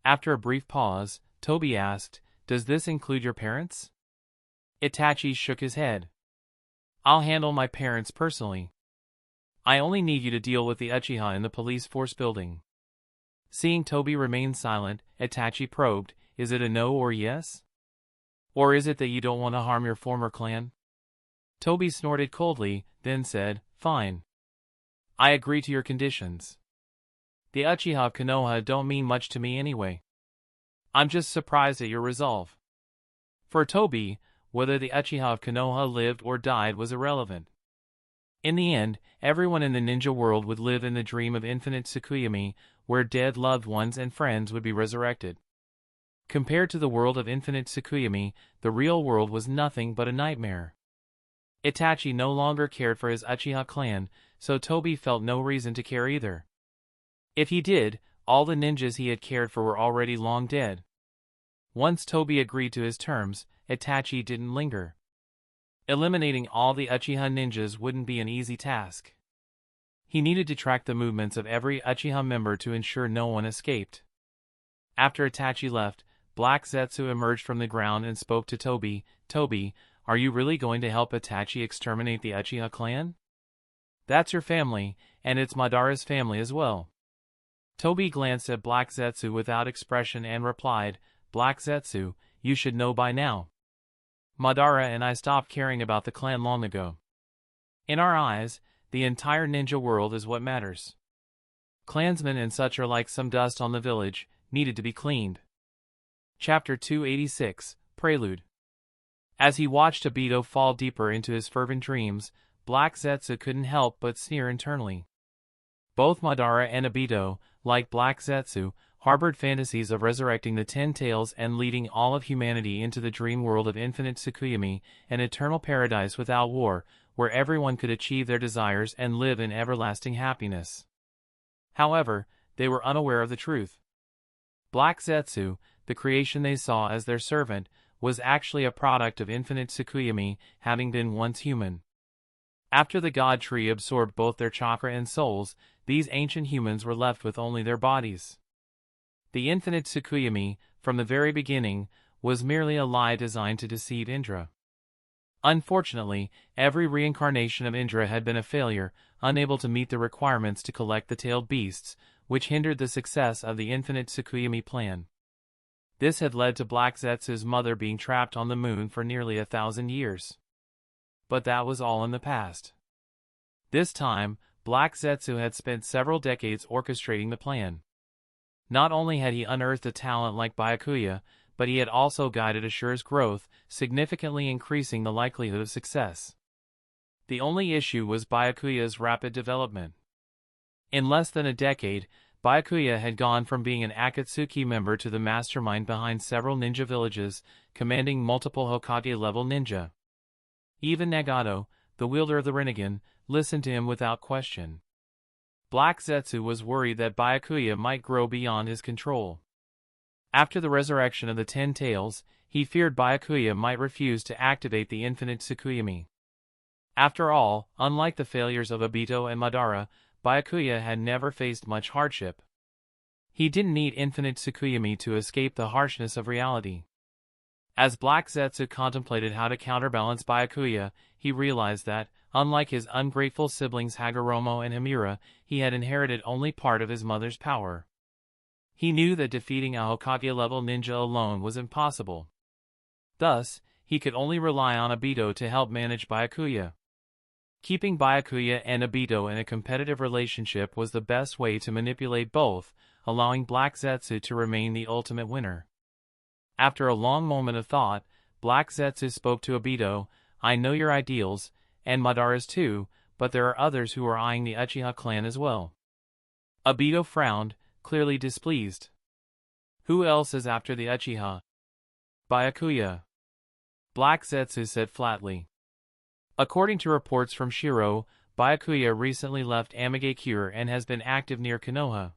After a brief pause, Tobi asked, "Does this include your parents?" Itachi shook his head. "I'll handle my parents personally. I only need you to deal with the Uchiha in the police force building." Seeing Tobi remain silent, Itachi probed, "Is it a no or yes?" Or is it that you don't want to harm your former clan? Toby snorted coldly, then said, "Fine. I agree to your conditions. The Uchiha of Konoha don't mean much to me anyway. I'm just surprised at your resolve." For Toby, whether the Uchiha of Konoha lived or died was irrelevant. In the end, everyone in the ninja world would live in the dream of infinite Tsukuyomi, where dead loved ones and friends would be resurrected. Compared to the world of infinite Tsukuyomi, the real world was nothing but a nightmare. Itachi no longer cared for his Uchiha clan, so Toby felt no reason to care either. If he did, all the ninjas he had cared for were already long dead. Once Toby agreed to his terms, Itachi didn't linger. Eliminating all the Uchiha ninjas wouldn't be an easy task. He needed to track the movements of every Uchiha member to ensure no one escaped. After Itachi left, Black Zetsu emerged from the ground and spoke to Toby. "Toby, are you really going to help Itachi exterminate the Uchiha clan? That's your family, and it's Madara's family as well." Toby glanced at Black Zetsu without expression and replied, "Black Zetsu, you should know by now. Madara and I stopped caring about the clan long ago. In our eyes, the entire ninja world is what matters. Clansmen and such are like some dust on the village, needed to be cleaned." Chapter 286, Prelude. As he watched Obito fall deeper into his fervent dreams, Black Zetsu couldn't help but sneer internally. Both Madara and Obito, like Black Zetsu, harbored fantasies of resurrecting the Ten Tails and leading all of humanity into the dream world of infinite Tsukuyomi, an eternal paradise without war, where everyone could achieve their desires and live in everlasting happiness. However, they were unaware of the truth. Black Zetsu, the creation they saw as their servant, was actually a product of infinite Tsukuyomi, having been once human. After the God Tree absorbed both their chakra and souls, these ancient humans were left with only their bodies. The infinite Tsukuyomi, from the very beginning, was merely a lie designed to deceive Indra. Unfortunately, every reincarnation of Indra had been a failure, unable to meet the requirements to collect the tailed beasts, which hindered the success of the infinite Tsukuyomi plan. This had led to Black Zetsu's mother being trapped on the moon for nearly 1,000 years. But that was all in the past. This time, Black Zetsu had spent several decades orchestrating the plan. Not only had he unearthed a talent like Byakuya, but he had also guided Ashura's growth, significantly increasing the likelihood of success. The only issue was Byakuya's rapid development. In less than a decade, Byakuya had gone from being an Akatsuki member to the mastermind behind several ninja villages, commanding multiple Hokage-level ninja. Even Nagato, the wielder of the Rinnegan, listened to him without question. Black Zetsu was worried that Byakuya might grow beyond his control. After the resurrection of the Ten Tails, he feared Byakuya might refuse to activate the infinite Tsukuyomi. After all, unlike the failures of Obito and Madara, Byakuya had never faced much hardship. He didn't need infinite Tsukuyomi to escape the harshness of reality. As Black Zetsu contemplated how to counterbalance Byakuya, he realized that, unlike his ungrateful siblings Hagoromo and Himura, he had inherited only part of his mother's power. He knew that defeating a Hokage-level ninja alone was impossible. Thus, he could only rely on Obito to help manage Byakuya. Keeping Byakuya and Obito in a competitive relationship was the best way to manipulate both, allowing Black Zetsu to remain the ultimate winner. After a long moment of thought, Black Zetsu spoke to Obito. "I know your ideals, and Madara's too, but there are others who are eyeing the Uchiha clan as well." Obito frowned, clearly displeased. "Who else is after the Uchiha?" "Byakuya," Black Zetsu said flatly. According to reports from Shiro, Byakuya recently left Amigakure and has been active near Konoha.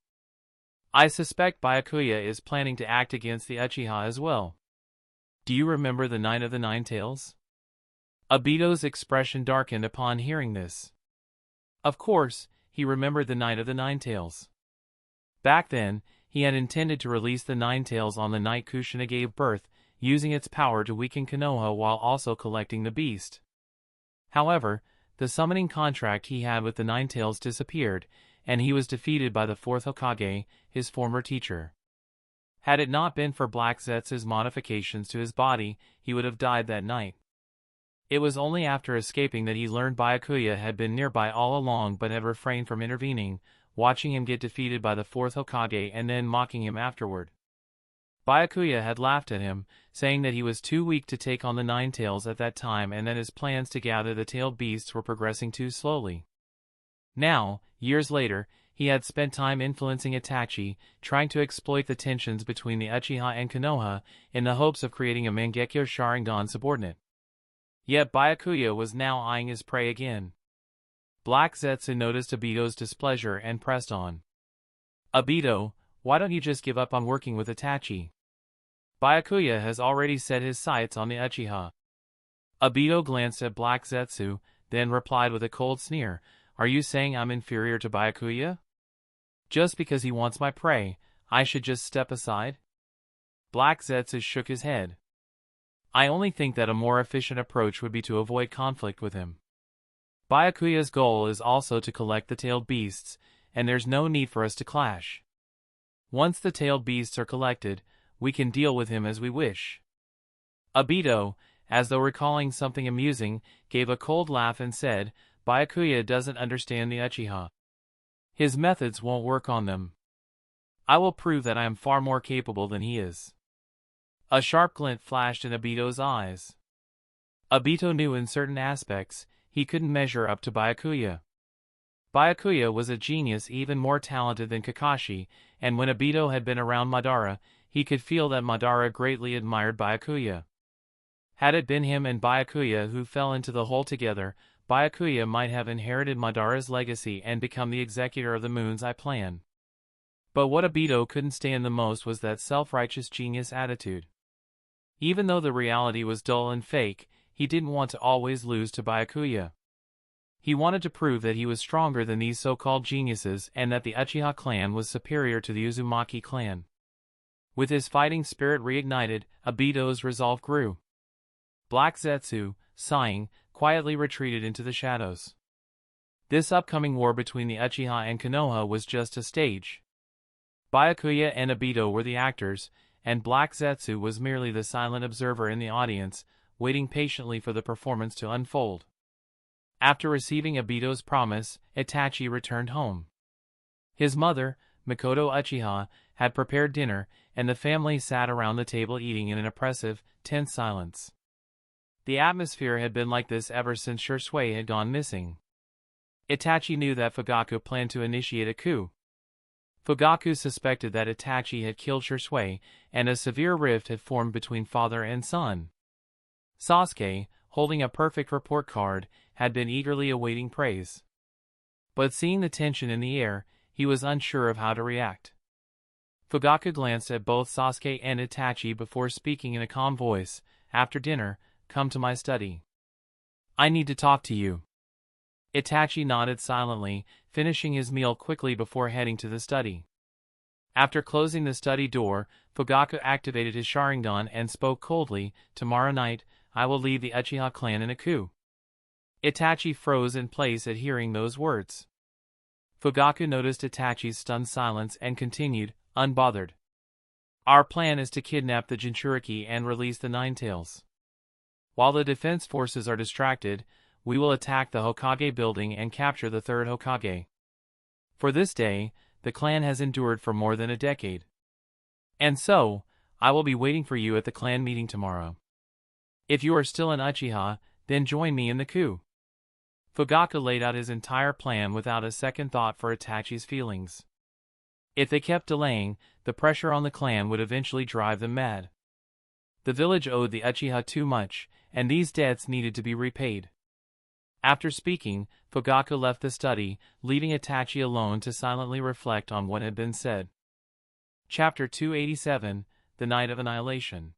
I suspect Byakuya is planning to act against the Uchiha as well. Do you remember the Night of the Nine Tails? Obito's expression darkened upon hearing this. Of course, he remembered the Night of the Nine Tails. Back then, he had intended to release the Nine Tails on the night Kushina gave birth, using its power to weaken Konoha while also collecting the beast. However, the summoning contract he had with the Nine Tails disappeared, and he was defeated by the fourth Hokage, his former teacher. Had it not been for Black Zetsu's modifications to his body, he would have died that night. It was only after escaping that he learned Byakuya had been nearby all along but had refrained from intervening, watching him get defeated by the fourth Hokage and then mocking him afterward. Byakuya had laughed at him, saying that he was too weak to take on the Nine Tails at that time and that his plans to gather the tailed beasts were progressing too slowly. Now, years later, he had spent time influencing Itachi, trying to exploit the tensions between the Uchiha and Konoha in the hopes of creating a Mangekyo Sharingan subordinate. Yet Byakuya was now eyeing his prey again. Black Zetsu noticed Obito's displeasure and pressed on. "Obito, why don't you just give up on working with Itachi? Byakuya has already set his sights on the Uchiha." Obito glanced at Black Zetsu, then replied with a cold sneer, "Are you saying I'm inferior to Byakuya? Just because he wants my prey, I should just step aside?" Black Zetsu shook his head. "I only think that a more efficient approach would be to avoid conflict with him. Byakuya's goal is also to collect the tailed beasts, and there's no need for us to clash. Once the tailed beasts are collected, we can deal with him as we wish." Obito, as though recalling something amusing, gave a cold laugh and said, "Byakuya doesn't understand the Uchiha. His methods won't work on them. I will prove that I am far more capable than he is." A sharp glint flashed in Obito's eyes. Obito knew in certain aspects, he couldn't measure up to Byakuya. Byakuya was a genius even more talented than Kakashi, and when Obito had been around Madara, he could feel that Madara greatly admired Byakuya. Had it been him and Byakuya who fell into the hole together, Byakuya might have inherited Madara's legacy and become the executor of the Moon's Eye plan. But what Obito couldn't stand the most was that self-righteous genius attitude. Even though the reality was dull and fake, he didn't want to always lose to Byakuya. He wanted to prove that he was stronger than these so-called geniuses and that the Uchiha clan was superior to the Uzumaki clan. With his fighting spirit reignited, Obito's resolve grew. Black Zetsu, sighing, quietly retreated into the shadows. This upcoming war between the Uchiha and Konoha was just a stage. Byakuya and Obito were the actors, and Black Zetsu was merely the silent observer in the audience, waiting patiently for the performance to unfold. After receiving Obito's promise, Itachi returned home. His mother, Mikoto Uchiha, had prepared dinner, and the family sat around the table eating in an oppressive, tense silence. The atmosphere had been like this ever since Shisui had gone missing. Itachi knew that Fugaku planned to initiate a coup. Fugaku suspected that Itachi had killed Shisui, and a severe rift had formed between father and son. Sasuke, holding a perfect report card, had been eagerly awaiting praise. But seeing the tension in the air, he was unsure of how to react. Fugaku glanced at both Sasuke and Itachi before speaking in a calm voice, "After dinner, come to my study. I need to talk to you." Itachi nodded silently, finishing his meal quickly before heading to the study. After closing the study door, Fugaku activated his Sharingan and spoke coldly, "Tomorrow night, I will lead the Uchiha clan in a coup." Itachi froze in place at hearing those words. Fugaku noticed Itachi's stunned silence and continued, unbothered. "Our plan is to kidnap the Jinchuriki and release the Nine Tails. While the defense forces are distracted, we will attack the Hokage building and capture the third Hokage. For this day, the clan has endured for more than a decade. And so, I will be waiting for you at the clan meeting tomorrow. If you are still an Uchiha, then join me in the coup." Fugaku laid out his entire plan without a second thought for Itachi's feelings. If they kept delaying, the pressure on the clan would eventually drive them mad. The village owed the Uchiha too much, and these debts needed to be repaid. After speaking, Fugaku left the study, leaving Itachi alone to silently reflect on what had been said. Chapter 287, The Night of Annihilation.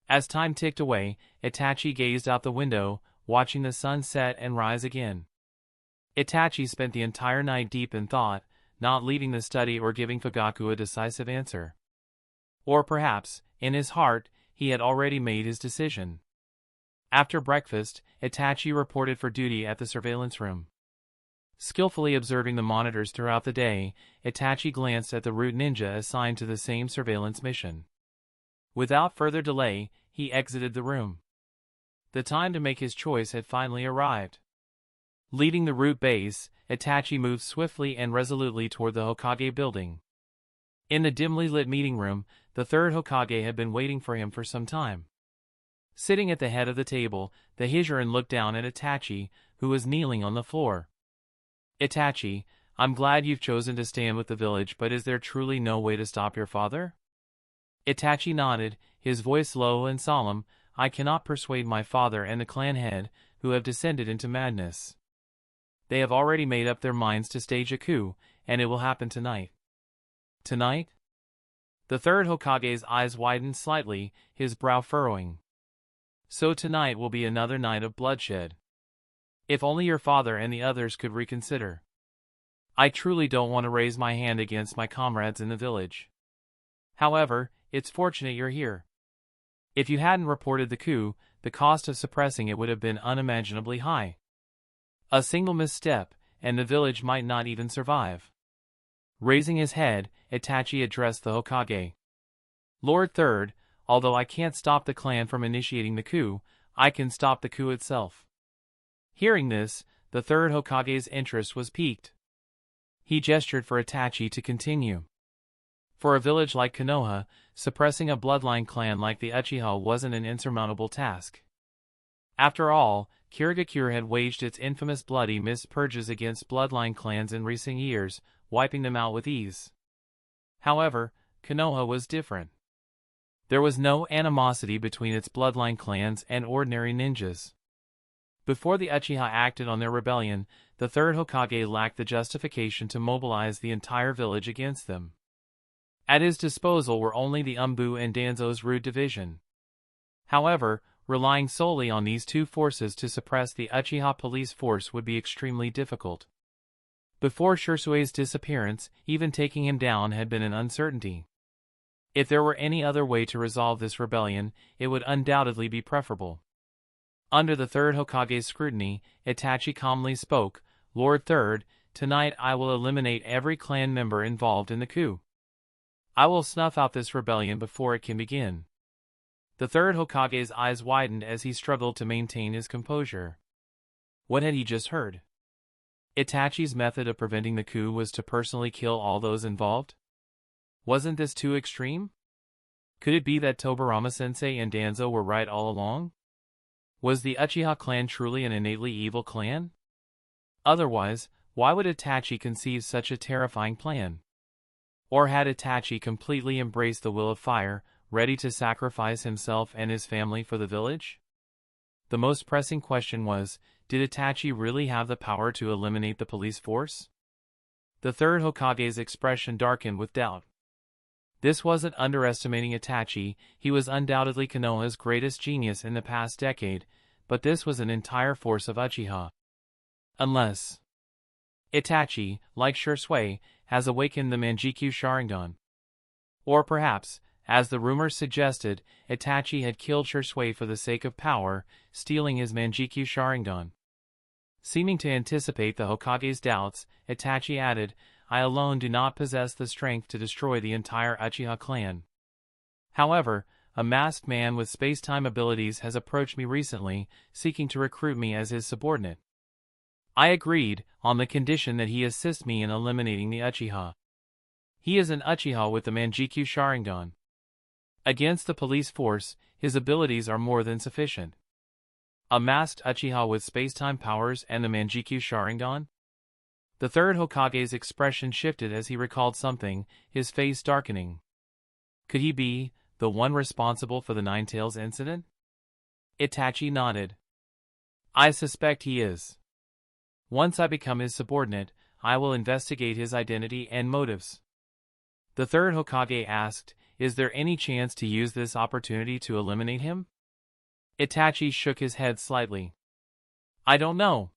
As time ticked away, Itachi gazed out the window, watching the sun set and rise again. Itachi spent the entire night deep in thought, not leaving the study or giving Fugaku a decisive answer. Or perhaps, in his heart, he had already made his decision. After breakfast, Itachi reported for duty at the surveillance room. Skillfully observing the monitors throughout the day, Itachi glanced at the root ninja assigned to the same surveillance mission. Without further delay, he exited the room. The time to make his choice had finally arrived. Leading the root base, Itachi moved swiftly and resolutely toward the Hokage building. In the dimly lit meeting room, the third Hokage had been waiting for him for some time. Sitting at the head of the table, the Hijiran looked down at Itachi, who was kneeling on the floor. Itachi, I'm glad you've chosen to stand with the village, but is there truly no way to stop your father? Itachi nodded, his voice low and solemn. I cannot persuade my father and the clan head, who have descended into madness. They have already made up their minds to stage a coup, and it will happen tonight. Tonight? The third Hokage's eyes widened slightly, his brow furrowing. So tonight will be another night of bloodshed. If only your father and the others could reconsider. I truly don't want to raise my hand against my comrades in the village. However, it's fortunate you're here. If you hadn't reported the coup, the cost of suppressing it would have been unimaginably high. A single misstep, and the village might not even survive. Raising his head, Itachi addressed the Hokage. Lord Third, although I can't stop the clan from initiating the coup, I can stop the coup itself. Hearing this, the third Hokage's interest was piqued. He gestured for Itachi to continue. For a village like Konoha, suppressing a bloodline clan like the Uchiha wasn't an insurmountable task. After all, Kirigakure had waged its infamous bloody mist purges against bloodline clans in recent years, wiping them out with ease. However, Konoha was different. There was no animosity between its bloodline clans and ordinary ninjas. Before the Uchiha acted on their rebellion, the third Hokage lacked the justification to mobilize the entire village against them. At his disposal were only the Umbu and Danzo's Rude division. However, relying solely on these two forces to suppress the Uchiha police force would be extremely difficult. Before Shursue's disappearance, even taking him down had been an uncertainty. If there were any other way to resolve this rebellion, it would undoubtedly be preferable. Under the third Hokage's scrutiny, Itachi calmly spoke, Lord Third, tonight I will eliminate every clan member involved in the coup. I will snuff out this rebellion before it can begin. The third Hokage's eyes widened as he struggled to maintain his composure. What had he just heard? Itachi's method of preventing the coup was to personally kill all those involved? Wasn't this too extreme? Could it be that Tobirama-sensei and Danzo were right all along? Was the Uchiha clan truly an innately evil clan? Otherwise, why would Itachi conceive such a terrifying plan? Or had Itachi completely embraced the will of fire, ready to sacrifice himself and his family for the village? The most pressing question was, did Itachi really have the power to eliminate the police force? The third Hokage's expression darkened with doubt. This wasn't underestimating Itachi, he was undoubtedly Konoha's greatest genius in the past decade, but this was an entire force of Uchiha. Unless Itachi, like Shursuke, has awakened the Manjikyu Sharingan. Or perhaps, as the rumors suggested, Itachi had killed Shursuke for the sake of power, stealing his Manjikyu Sharingan. Seeming to anticipate the Hokage's doubts, Itachi added, I alone do not possess the strength to destroy the entire Uchiha clan. However, a masked man with space-time abilities has approached me recently, seeking to recruit me as his subordinate. I agreed, on the condition that he assist me in eliminating the Uchiha. He is an Uchiha with the Manjikyu Sharingan. Against the police force, his abilities are more than sufficient. A masked Uchiha with space-time powers and the Manjikyu Sharingan? The third Hokage's expression shifted as he recalled something, his face darkening. Could he be the one responsible for the Nine Tails incident? Itachi nodded. I suspect he is. Once I become his subordinate, I will investigate his identity and motives. The third Hokage asked, is there any chance to use this opportunity to eliminate him? Itachi shook his head slightly. I don't know.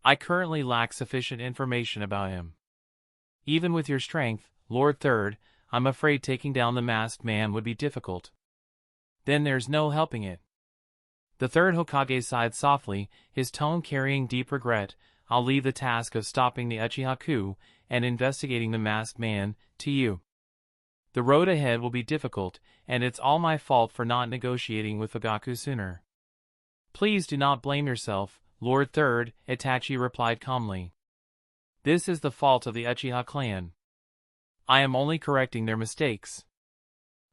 I currently lack sufficient information about him. Even with your strength, Lord Third, I'm afraid taking down the masked man would be difficult. Then there's no helping it. The third Hokage sighed softly, his tone carrying deep regret. I'll leave the task of stopping the Uchiha coup and investigating the masked man to you. The road ahead will be difficult, and it's all my fault for not negotiating with Fugaku sooner. Please do not blame yourself, Lord Third, Itachi replied calmly. This is the fault of the Uchiha clan. I am only correcting their mistakes.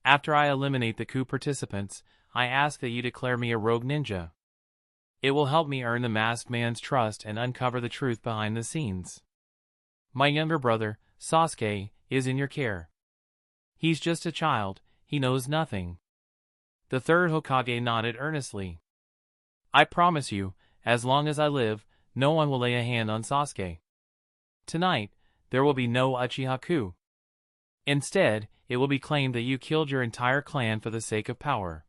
After I eliminate the coup participants, I ask that you declare me a rogue ninja. It will help me earn the masked man's trust and uncover the truth behind the scenes. My younger brother, Sasuke, is in your care. He's just a child, he knows nothing. The third Hokage nodded earnestly. I promise you, as long as I live, no one will lay a hand on Sasuke. Tonight, there will be no Uchiha coup. Instead, it will be claimed that you killed your entire clan for the sake of power.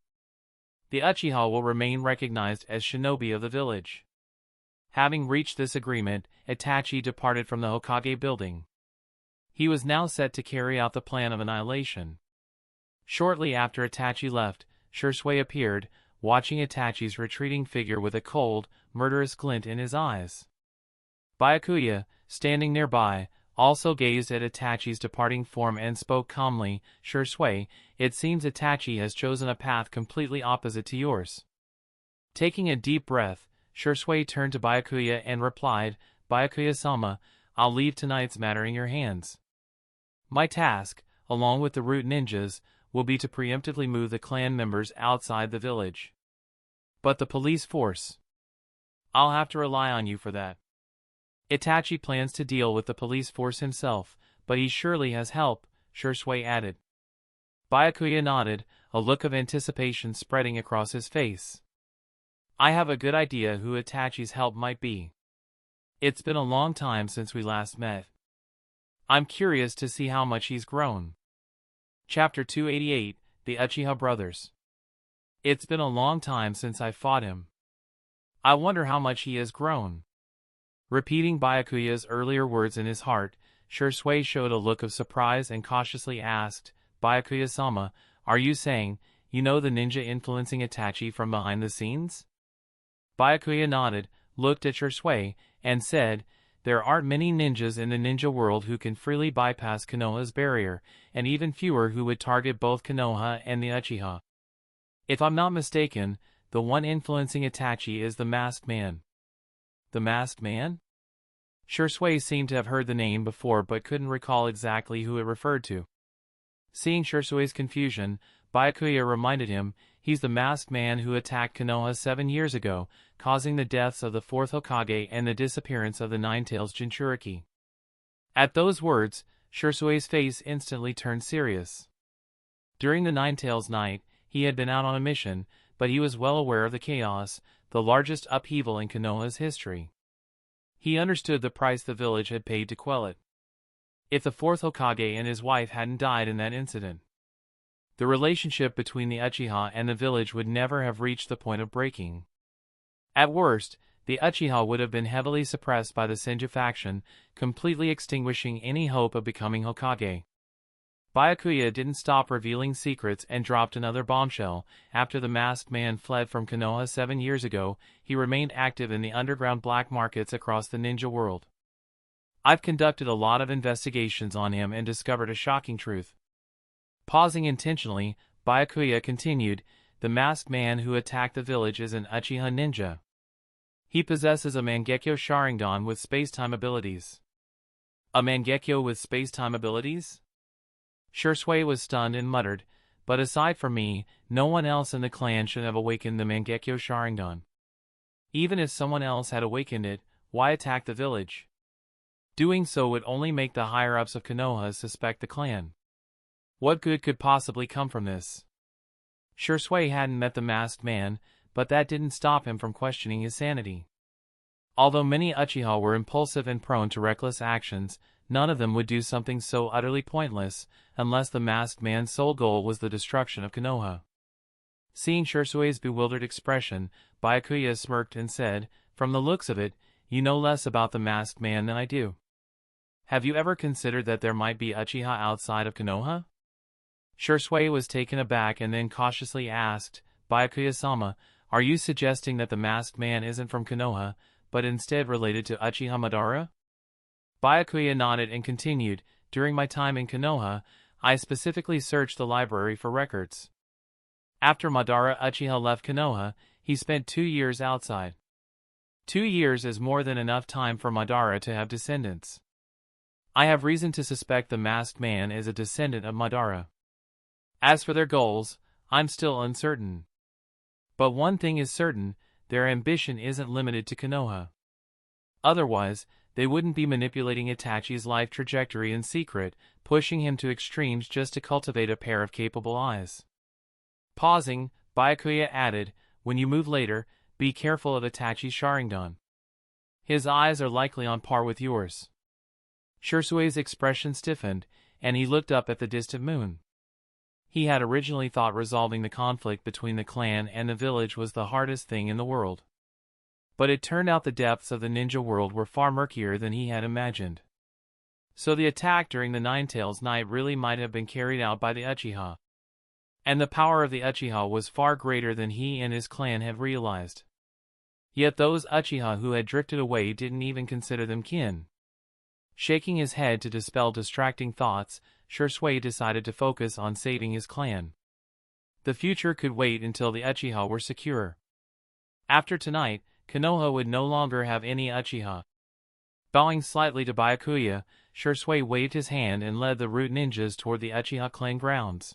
The Uchiha will remain recognized as Shinobi of the village. Having reached this agreement, Itachi departed from the Hokage building. He was now set to carry out the plan of annihilation. Shortly after Itachi left, Shisui appeared, watching Itachi's retreating figure with a cold, murderous glint in his eyes. Byakuya, standing nearby, also gazed at Itachi's departing form and spoke calmly, Shisui, it seems Itachi has chosen a path completely opposite to yours. Taking a deep breath, Shisui turned to Byakuya and replied, Byakuya-sama, I'll leave tonight's matter in your hands. My task, along with the root ninjas, will be to preemptively move the clan members outside the village. But the police force? I'll have to rely on you for that. Itachi plans to deal with the police force himself, but he surely has help, Shisui added. Byakuya nodded, a look of anticipation spreading across his face. I have a good idea who Itachi's help might be. It's been a long time since we last met. I'm curious to see how much he's grown. Chapter 288, The Uchiha Brothers. It's been a long time since I fought him. I wonder how much he has grown. Repeating Byakuya's earlier words in his heart, Shisui showed a look of surprise and cautiously asked, Byakuya-sama, are you saying, you know the ninja influencing Itachi from behind the scenes? Byakuya nodded, looked at Shisui, and said, there aren't many ninjas in the ninja world who can freely bypass Konoha's barrier, and even fewer who would target both Konoha and the Uchiha. If I'm not mistaken, the one influencing Itachi is the masked man. The masked man? Shisui seemed to have heard the name before but couldn't recall exactly who it referred to. Seeing Shisui's confusion, Byakuya reminded him, he's the masked man who attacked Konoha 7 years ago, causing the deaths of the 4th Hokage and the disappearance of the Nine-Tails Jinchuriki. At those words, Shisui's face instantly turned serious. During the Nine-Tails night, he had been out on a mission, but he was well aware of the chaos, the largest upheaval in Konoha's history. He understood the price the village had paid to quell it. If the 4th Hokage and his wife hadn't died in that incident, the relationship between the Uchiha and the village would never have reached the point of breaking. At worst, the Uchiha would have been heavily suppressed by the Senju faction, completely extinguishing any hope of becoming Hokage. Byakuya didn't stop revealing secrets and dropped another bombshell. After the masked man fled from Konoha 7 years ago, he remained active in the underground black markets across the ninja world. I've conducted a lot of investigations on him and discovered a shocking truth. Pausing intentionally, Byakuya continued, the masked man who attacked the village is an Uchiha ninja. He possesses a Mangekyo Sharingan with space-time abilities. A Mangekyo with space-time abilities? Shisui was stunned and muttered, but aside from me, no one else in the clan should have awakened the Mangekyo Sharingan. Even if someone else had awakened it, why attack the village? Doing so would only make the higher-ups of Konoha suspect the clan. What good could possibly come from this? Shisui hadn't met the masked man, but that didn't stop him from questioning his sanity. Although many Uchiha were impulsive and prone to reckless actions, none of them would do something so utterly pointless, unless the masked man's sole goal was the destruction of Konoha. Seeing Shisui's bewildered expression, Byakuya smirked and said, from the looks of it, you know less about the masked man than I do. Have you ever considered that there might be Uchiha outside of Konoha? Shisui was taken aback and then cautiously asked, Byakuya-sama, are you suggesting that the masked man isn't from Konoha, but instead related to Uchiha Madara? Byakuya nodded and continued, during my time in Konoha, I specifically searched the library for records. After Madara Uchiha left Konoha, he spent 2 years outside. 2 years is more than enough time for Madara to have descendants. I have reason to suspect the masked man is a descendant of Madara. As for their goals, I'm still uncertain. But one thing is certain, their ambition isn't limited to Konoha. Otherwise, they wouldn't be manipulating Itachi's life trajectory in secret, pushing him to extremes just to cultivate a pair of capable eyes. Pausing, Byakuya added, when you move later, be careful of Itachi's Sharingan. His eyes are likely on par with yours. Shirsue's expression stiffened, and he looked up at the distant moon. He had originally thought resolving the conflict between the clan and the village was the hardest thing in the world. But it turned out the depths of the ninja world were far murkier than he had imagined. So the attack during the Ninetales night really might have been carried out by the Uchiha. And the power of the Uchiha was far greater than he and his clan had realized. Yet those Uchiha who had drifted away didn't even consider them kin. Shaking his head to dispel distracting thoughts, Shisui decided to focus on saving his clan. The future could wait until the Uchiha were secure. After tonight, Konoha would no longer have any Uchiha. Bowing slightly to Byakuya, Shisui waved his hand and led the root ninjas toward the Uchiha clan grounds.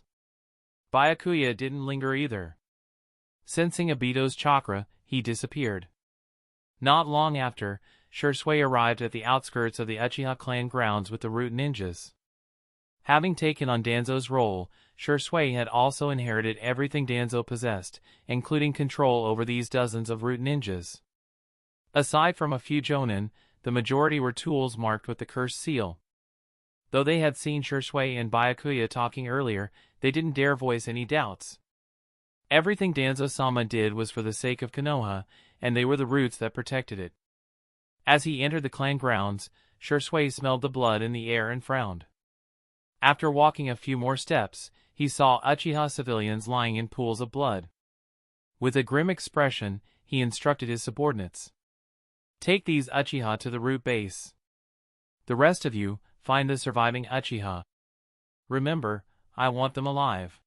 Byakuya didn't linger either. Sensing Obito's chakra, he disappeared. Not long after, Shisui arrived at the outskirts of the Uchiha clan grounds with the root ninjas. Having taken on Danzo's role, Shisui had also inherited everything Danzo possessed, including control over these dozens of root ninjas. Aside from a few jonin, the majority were tools marked with the cursed seal. Though they had seen Shisui and Byakuya talking earlier, they didn't dare voice any doubts. Everything Danzo-sama did was for the sake of Konoha, and they were the roots that protected it. As he entered the clan grounds, Shisui smelled the blood in the air and frowned. After walking a few more steps, he saw Uchiha civilians lying in pools of blood. With a grim expression, he instructed his subordinates. Take these Uchiha to the root base. The rest of you, find the surviving Uchiha. Remember, I want them alive.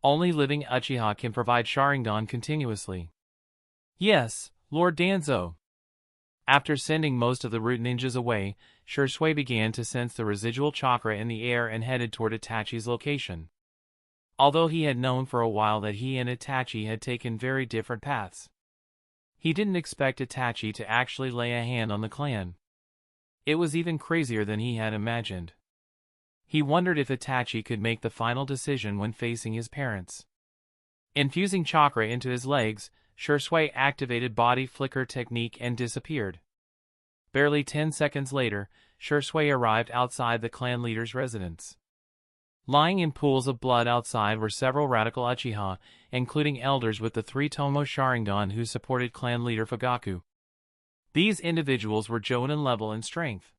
Only living Uchiha can provide Sharingan continuously. Yes, Lord Danzo. After sending most of the root ninjas away, Shisui began to sense the residual chakra in the air and headed toward Itachi's location. Although he had known for a while that he and Itachi had taken very different paths, he didn't expect Itachi to actually lay a hand on the clan. It was even crazier than he had imagined. He wondered if Itachi could make the final decision when facing his parents. Infusing chakra into his legs, Shisui activated body flicker technique and disappeared. Barely 10 seconds later, Shisui arrived outside the clan leader's residence. Lying in pools of blood outside were several radical Uchiha, including elders with the 3 Tomo Sharingan who supported clan leader Fugaku. These individuals were Jonin level in strength.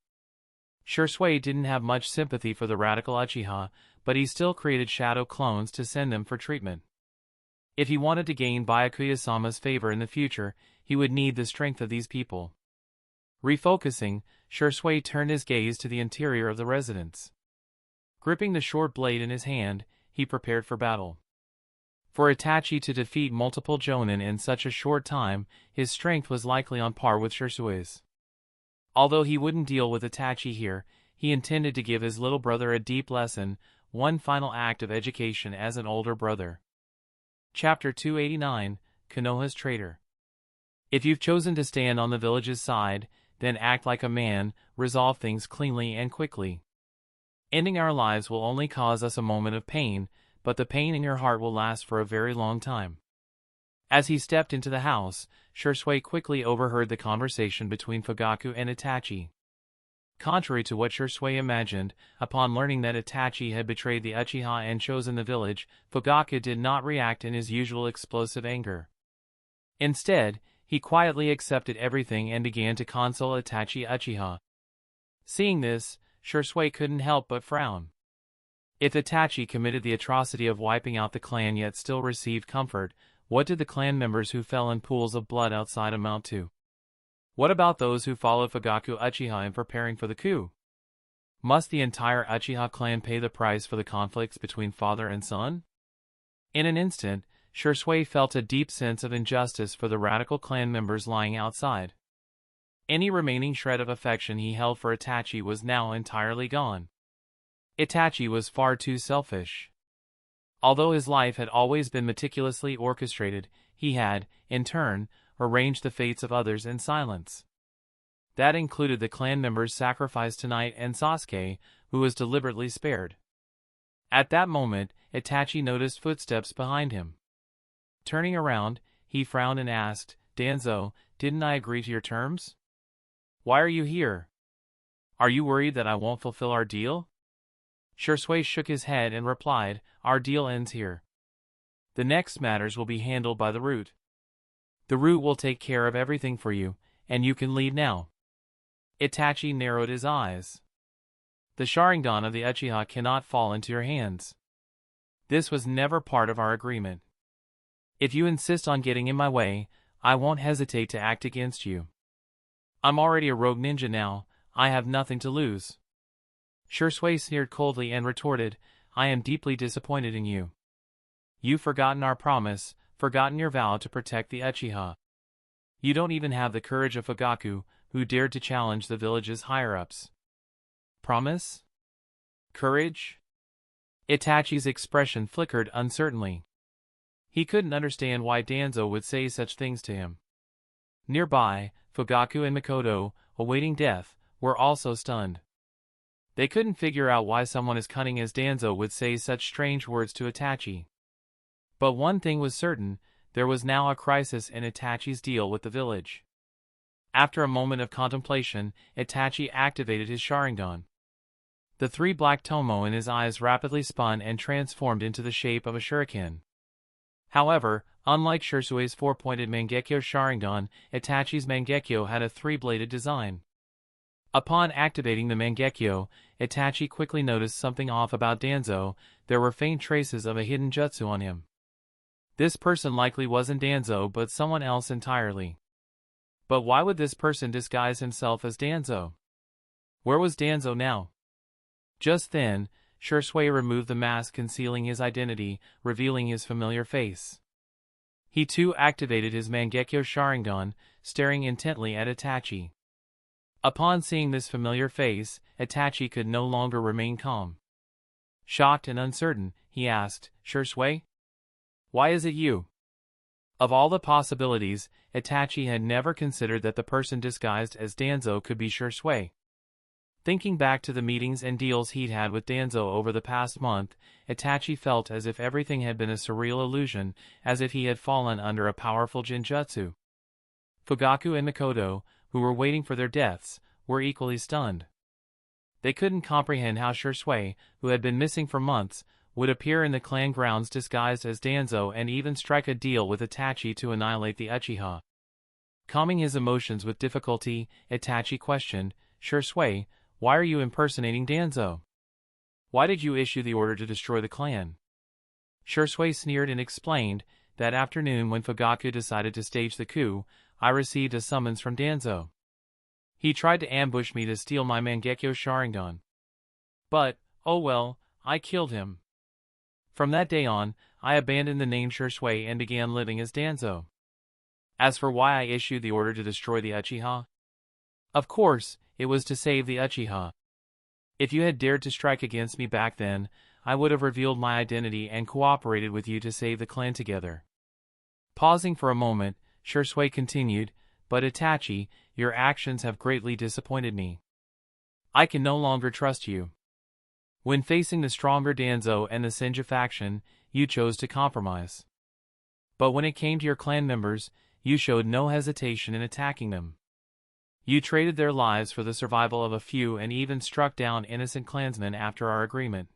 Shisui didn't have much sympathy for the radical Uchiha, but he still created shadow clones to send them for treatment. If he wanted to gain Byakuya-sama's favor in the future, he would need the strength of these people. Refocusing, Shisui turned his gaze to the interior of the residence. Gripping the short blade in his hand, he prepared for battle. For Itachi to defeat multiple Jonin in such a short time, his strength was likely on par with Shisui's. Although he wouldn't deal with Itachi here, he intended to give his little brother a deep lesson, one final act of education as an older brother. Chapter 289, Konoha's Traitor. If you've chosen to stand on the village's side, then act like a man, resolve things cleanly and quickly. Ending our lives will only cause us a moment of pain, but the pain in your heart will last for a very long time. As he stepped into the house, Shisui quickly overheard the conversation between Fugaku and Itachi. Contrary to what Shisui imagined, upon learning that Itachi had betrayed the Uchiha and chosen the village, Fugaku did not react in his usual explosive anger. Instead, he quietly accepted everything and began to console Itachi Uchiha. Seeing this, Shisui couldn't help but frown. If Itachi committed the atrocity of wiping out the clan yet still received comfort, what did the clan members who fell in pools of blood outside amount to? What about those who followed Fugaku Uchiha in preparing for the coup? Must the entire Uchiha clan pay the price for the conflicts between father and son? In an instant, Shursui felt a deep sense of injustice for the radical clan members lying outside. Any remaining shred of affection he held for Itachi was now entirely gone. Itachi was far too selfish. Although his life had always been meticulously orchestrated, he had, in turn, arranged the fates of others in silence. That included the clan members sacrificed tonight and Sasuke, who was deliberately spared. At that moment, Itachi noticed footsteps behind him. Turning around, he frowned and asked, "Danzo, didn't I agree to your terms? Why are you here? Are you worried that I won't fulfill our deal?" Shursui shook his head and replied, "Our deal ends here. The next matters will be handled by the root. The root will take care of everything for you, and you can leave now." Itachi narrowed his eyes. "The Sharingan of the Uchiha cannot fall into your hands. This was never part of our agreement. If you insist on getting in my way, I won't hesitate to act against you. I'm already a rogue ninja now, I have nothing to lose." Shursui sneered coldly and retorted, "I am deeply disappointed in you. You've forgotten our promise, forgotten your vow to protect the Uchiha. You don't even have the courage of Fugaku, who dared to challenge the village's higher-ups." Promise? Courage? Itachi's expression flickered uncertainly. He couldn't understand why Danzo would say such things to him. Nearby, Fugaku and Mikoto, awaiting death, were also stunned. They couldn't figure out why someone as cunning as Danzo would say such strange words to Itachi. But one thing was certain, there was now a crisis in Itachi's deal with the village. After a moment of contemplation, Itachi activated his Sharingan. The three black tomo in his eyes rapidly spun and transformed into the shape of a shuriken. However, unlike Shursui's four-pointed Mangekyo Sharingan, Itachi's Mangekyo had a three-bladed design. Upon activating the Mangekyo, Itachi quickly noticed something off about Danzo. There were faint traces of a hidden jutsu on him. This person likely wasn't Danzo but someone else entirely. But why would this person disguise himself as Danzo? Where was Danzo now? Just then, Shursui removed the mask concealing his identity, revealing his familiar face. He too activated his Mangekyo Sharingan, staring intently at Itachi. Upon seeing this familiar face, Itachi could no longer remain calm. Shocked and uncertain, he asked, "Shursui? Why is it you?" Of all the possibilities, Itachi had never considered that the person disguised as Danzo could be Shursui. Thinking back to the meetings and deals he'd had with Danzo over the past month, Itachi felt as if everything had been a surreal illusion, as if he had fallen under a powerful jinjutsu. Fugaku and Mikoto, who were waiting for their deaths, were equally stunned. They couldn't comprehend how Shursui, who had been missing for months, would appear in the clan grounds disguised as Danzo and even strike a deal with Itachi to annihilate the Uchiha. Calming his emotions with difficulty, Itachi questioned, "Shursui, why are you impersonating Danzo? Why did you issue the order to destroy the clan?" Shursui sneered and explained, "That afternoon when Fugaku decided to stage the coup, I received a summons from Danzo. He tried to ambush me to steal my Mangekyo Sharingan. But, oh well, I killed him. From that day on, I abandoned the name Shursui and began living as Danzo. As for why I issued the order to destroy the Uchiha, of course, it was to save the Uchiha. If you had dared to strike against me back then, I would have revealed my identity and cooperated with you to save the clan together." Pausing for a moment, Shursui continued, "But Itachi, your actions have greatly disappointed me. I can no longer trust you. When facing the stronger Danzo and the Senju faction, you chose to compromise. But when it came to your clan members, you showed no hesitation in attacking them. You traded their lives for the survival of a few and even struck down innocent clansmen after our agreement.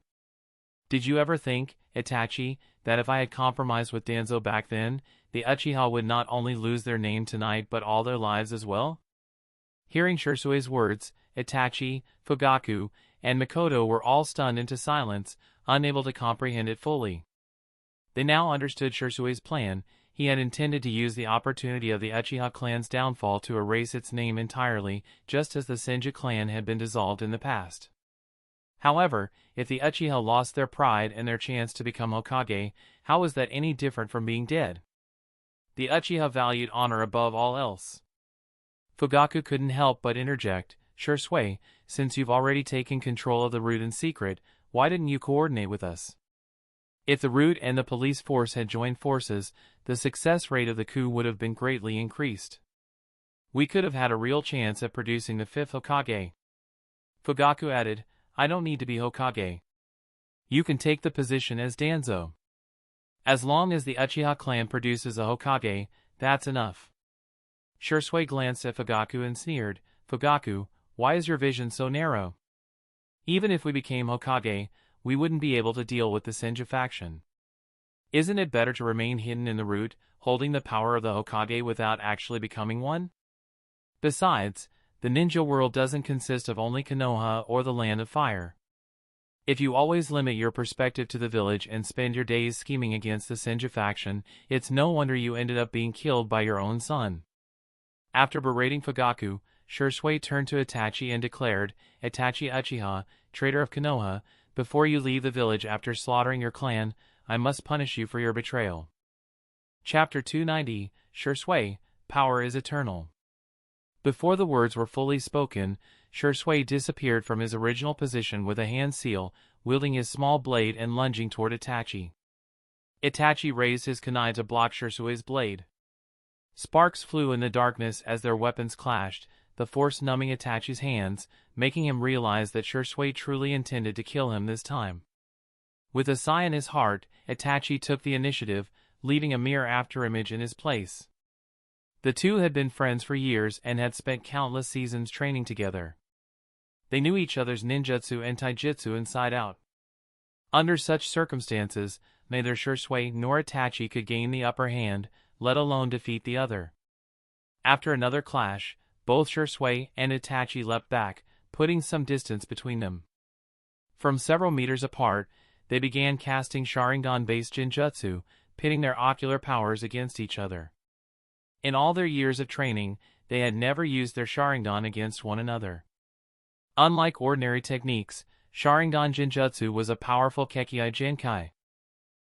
Did you ever think, Itachi, that if I had compromised with Danzo back then, the Uchiha would not only lose their name tonight but all their lives as well?" Hearing Shursui's words, Itachi, Fugaku, and Mikoto were all stunned into silence, unable to comprehend it fully. They now understood Shursui's plan. He had intended to use the opportunity of the Uchiha clan's downfall to erase its name entirely, just as the Senju clan had been dissolved in the past. However, if the Uchiha lost their pride and their chance to become Hokage, how was that any different from being dead? The Uchiha valued honor above all else. Fugaku couldn't help but interject, "Shursui, since you've already taken control of the route in secret, why didn't you coordinate with us?" If the route and the police force had joined forces, the success rate of the coup would have been greatly increased. We could have had a real chance at producing the fifth Hokage. Fugaku added, "I don't need to be Hokage. You can take the position as Danzo. As long as the Uchiha clan produces a Hokage, that's enough." Shursui glanced at Fugaku and sneered, "Fugaku, why is your vision so narrow? Even if we became Hokage, we wouldn't be able to deal with the Senju faction. Isn't it better to remain hidden in the root, holding the power of the Hokage without actually becoming one? Besides, the ninja world doesn't consist of only Konoha or the Land of Fire. If you always limit your perspective to the village and spend your days scheming against the Senju faction, it's no wonder you ended up being killed by your own son." After berating Fugaku, Shursui turned to Itachi and declared, "Itachi Uchiha, traitor of Konoha, before you leave the village after slaughtering your clan, I must punish you for your betrayal." Chapter 290, Shursui, Power is Eternal. Before the words were fully spoken, Shursui disappeared from his original position with a hand seal, wielding his small blade and lunging toward Itachi. Itachi raised his kunai to block Shursui's blade. Sparks flew in the darkness as their weapons clashed, the force numbing Itachi's hands, making him realize that Shursui truly intended to kill him this time. With a sigh in his heart, Itachi took the initiative, leaving a mere afterimage in his place. The two had been friends for years and had spent countless seasons training together. They knew each other's ninjutsu and taijutsu inside out. Under such circumstances, neither Shursui nor Itachi could gain the upper hand, let alone defeat the other. After another clash, both Shursui and Itachi leapt back, putting some distance between them. From several meters apart, they began casting Sharingan-based Jinjutsu, pitting their ocular powers against each other. In all their years of training, they had never used their Sharingan against one another. Unlike ordinary techniques, Sharingan Jinjutsu was a powerful Kekkei Genkai.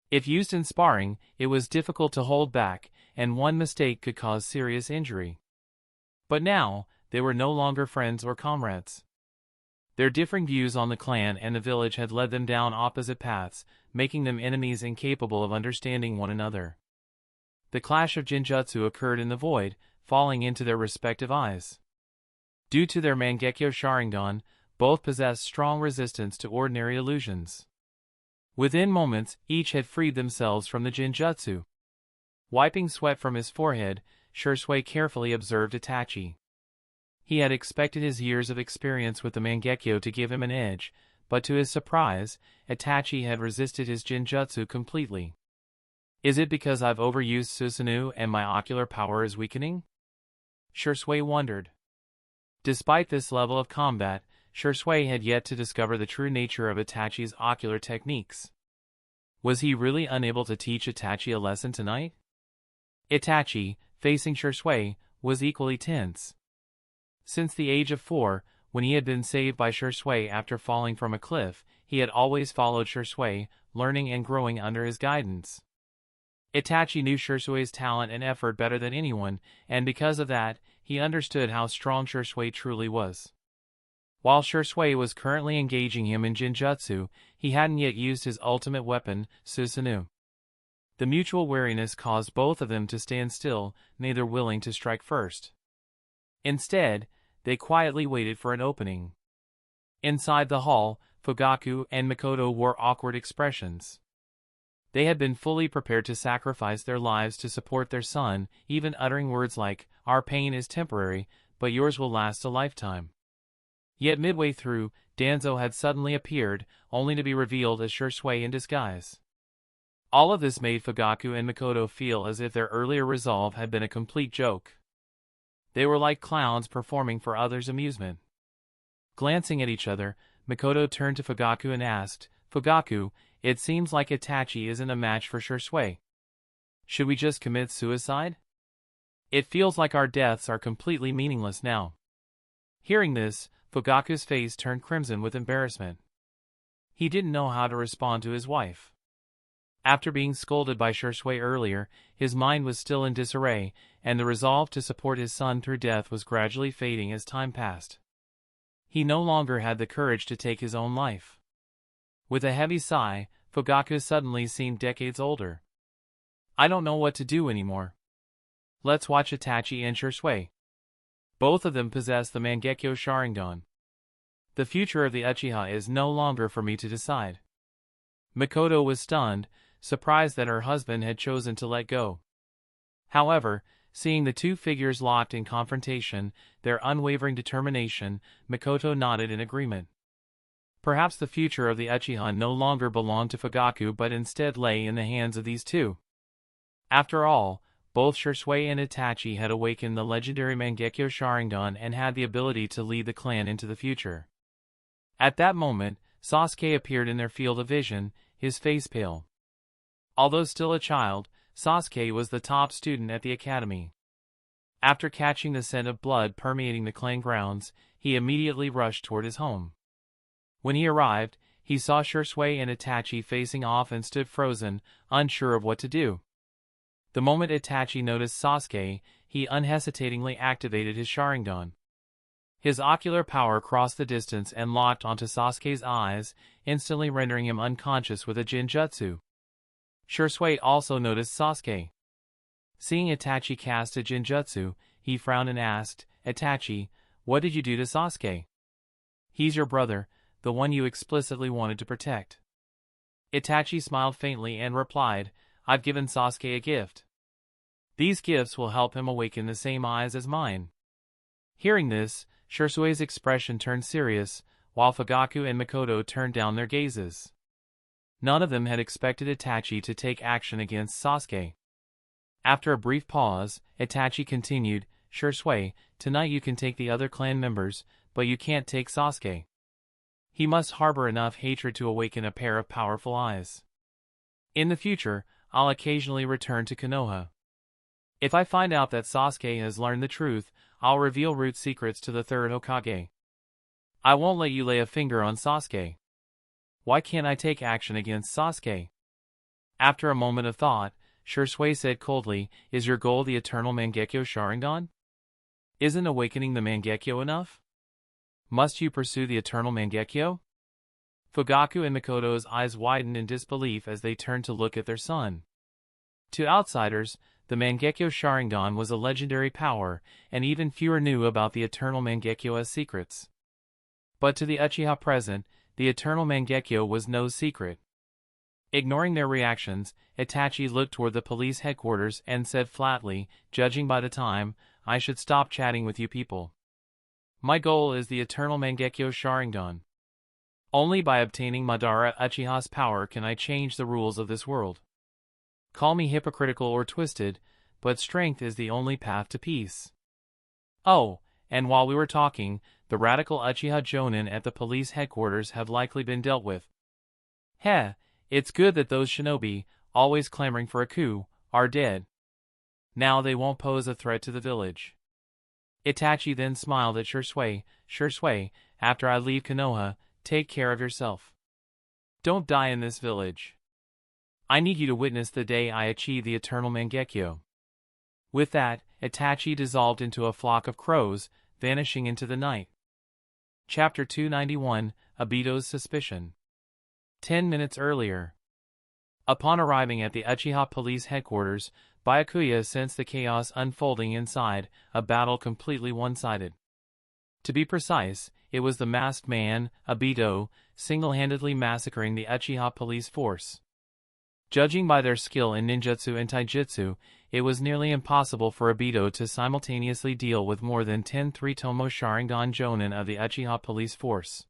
If used in sparring, it was difficult to hold back, and one mistake could cause serious injury. But now, they were no longer friends or comrades. Their differing views on the clan and the village had led them down opposite paths, making them enemies incapable of understanding one another. The clash of Jinjutsu occurred in the void, falling into their respective eyes. Due to their Mangekyo Sharingan, both possessed strong resistance to ordinary illusions. Within moments, each had freed themselves from the Jinjutsu. Wiping sweat from his forehead, Shursui carefully observed Itachi. He had expected his years of experience with the Mangekyo to give him an edge, but to his surprise, Itachi had resisted his Jinjutsu completely. "Is it because I've overused Susanoo and my ocular power is weakening?" Shursui wondered. Despite this level of combat, Shursui had yet to discover the true nature of Itachi's ocular techniques. Was he really unable to teach Itachi a lesson tonight? Itachi, facing Shursui, was equally tense. Since the age of 4, when he had been saved by Shursui after falling from a cliff, he had always followed Shursui, learning and growing under his guidance. Itachi knew Shursui's talent and effort better than anyone, and because of that, he understood how strong Shursui truly was. While Shursui was currently engaging him in Jinjutsu, he hadn't yet used his ultimate weapon, Susanoo. The mutual wariness caused both of them to stand still, neither willing to strike first. Instead, they quietly waited for an opening. Inside the hall, Fugaku and Mikoto wore awkward expressions. They had been fully prepared to sacrifice their lives to support their son, even uttering words like, "Our pain is temporary, but yours will last a lifetime." Yet midway through, Danzo had suddenly appeared, only to be revealed as Shursui in disguise. All of this made Fugaku and Mikoto feel as if their earlier resolve had been a complete joke. They were like clowns performing for others' amusement. Glancing at each other, Mikoto turned to Fugaku and asked, "Fugaku, it seems like Itachi isn't a match for Shursui." Should we just commit suicide? It feels like our deaths are completely meaningless now. Hearing this, Fugaku's face turned crimson with embarrassment. He didn't know how to respond to his wife. After being scolded by Shisui earlier, his mind was still in disarray, and the resolve to support his son through death was gradually fading as time passed. He no longer had the courage to take his own life. With a heavy sigh, Fugaku suddenly seemed decades older. I don't know what to do anymore. Let's watch Itachi and Shisui. Both of them possess the Mangekyo Sharingan. The future of the Uchiha is no longer for me to decide. Mikoto was stunned, surprised that her husband had chosen to let go. However, seeing the two figures locked in confrontation, their unwavering determination, Mikoto nodded in agreement. Perhaps the future of the Uchiha no longer belonged to Fugaku but instead lay in the hands of these two. After all, both Shisui and Itachi had awakened the legendary Mangekyo Sharingan and had the ability to lead the clan into the future. At that moment, Sasuke appeared in their field of vision, his face pale. Although still a child, Sasuke was the top student at the academy. After catching the scent of blood permeating the clan grounds, he immediately rushed toward his home. When he arrived, he saw Shisui and Itachi facing off and stood frozen, unsure of what to do. The moment Itachi noticed Sasuke, he unhesitatingly activated his Sharingan. His ocular power crossed the distance and locked onto Sasuke's eyes, instantly rendering him unconscious with a Jinjutsu. Shisui also noticed Sasuke. Seeing Itachi cast a Jinjutsu, he frowned and asked, Itachi, what did you do to Sasuke? He's your brother, the one you explicitly wanted to protect. Itachi smiled faintly and replied, I've given Sasuke a gift. These gifts will help him awaken the same eyes as mine. Hearing this, Shisui's expression turned serious, while Fugaku and Mikoto turned down their gazes. None of them had expected Itachi to take action against Sasuke. After a brief pause, Itachi continued, Shisui, tonight you can take the other clan members, but you can't take Sasuke. He must harbor enough hatred to awaken a pair of powerful eyes. In the future, I'll occasionally return to Konoha. If I find out that Sasuke has learned the truth, I'll reveal root secrets to the third Hokage. I won't let you lay a finger on Sasuke. Why can't I take action against Sasuke? After a moment of thought, Shisui said coldly, Is your goal the eternal Mangekyo Sharingan? Isn't awakening the Mangekyo enough? Must you pursue the eternal Mangekyo? Fugaku and Mikoto's eyes widened in disbelief as they turned to look at their son. To outsiders, the Mangekyo Sharingan was a legendary power, and even fewer knew about the eternal Mangekyo's secrets. But to the Uchiha present, the eternal Mangekyo was no secret. Ignoring their reactions, Itachi looked toward the police headquarters and said flatly, Judging by the time, I should stop chatting with you people. My goal is the eternal Mangekyo Sharingan. Only by obtaining Madara Uchiha's power can I change the rules of this world. Call me hypocritical or twisted, but strength is the only path to peace. Oh, and while we were talking, the radical Uchiha Jonin at the police headquarters have likely been dealt with. Heh, it's good that those shinobi, always clamoring for a coup, are dead. Now they won't pose a threat to the village. Itachi then smiled at Shisui, Shisui, after I leave Konoha, take care of yourself. Don't die in this village. I need you to witness the day I achieve the eternal Mangekyo. With that, Itachi dissolved into a flock of crows, vanishing into the night. Chapter 291, Obito's Suspicion. 10 minutes earlier. Upon arriving at the Uchiha police headquarters, Byakuya sensed the chaos unfolding inside, a battle completely one-sided. To be precise, it was the masked man, Obito, single-handedly massacring the Uchiha police force. Judging by their skill in ninjutsu and taijutsu, it was nearly impossible for Obito to simultaneously deal with more than 10 three-tomo Sharingan Jonin of the Uchiha police force.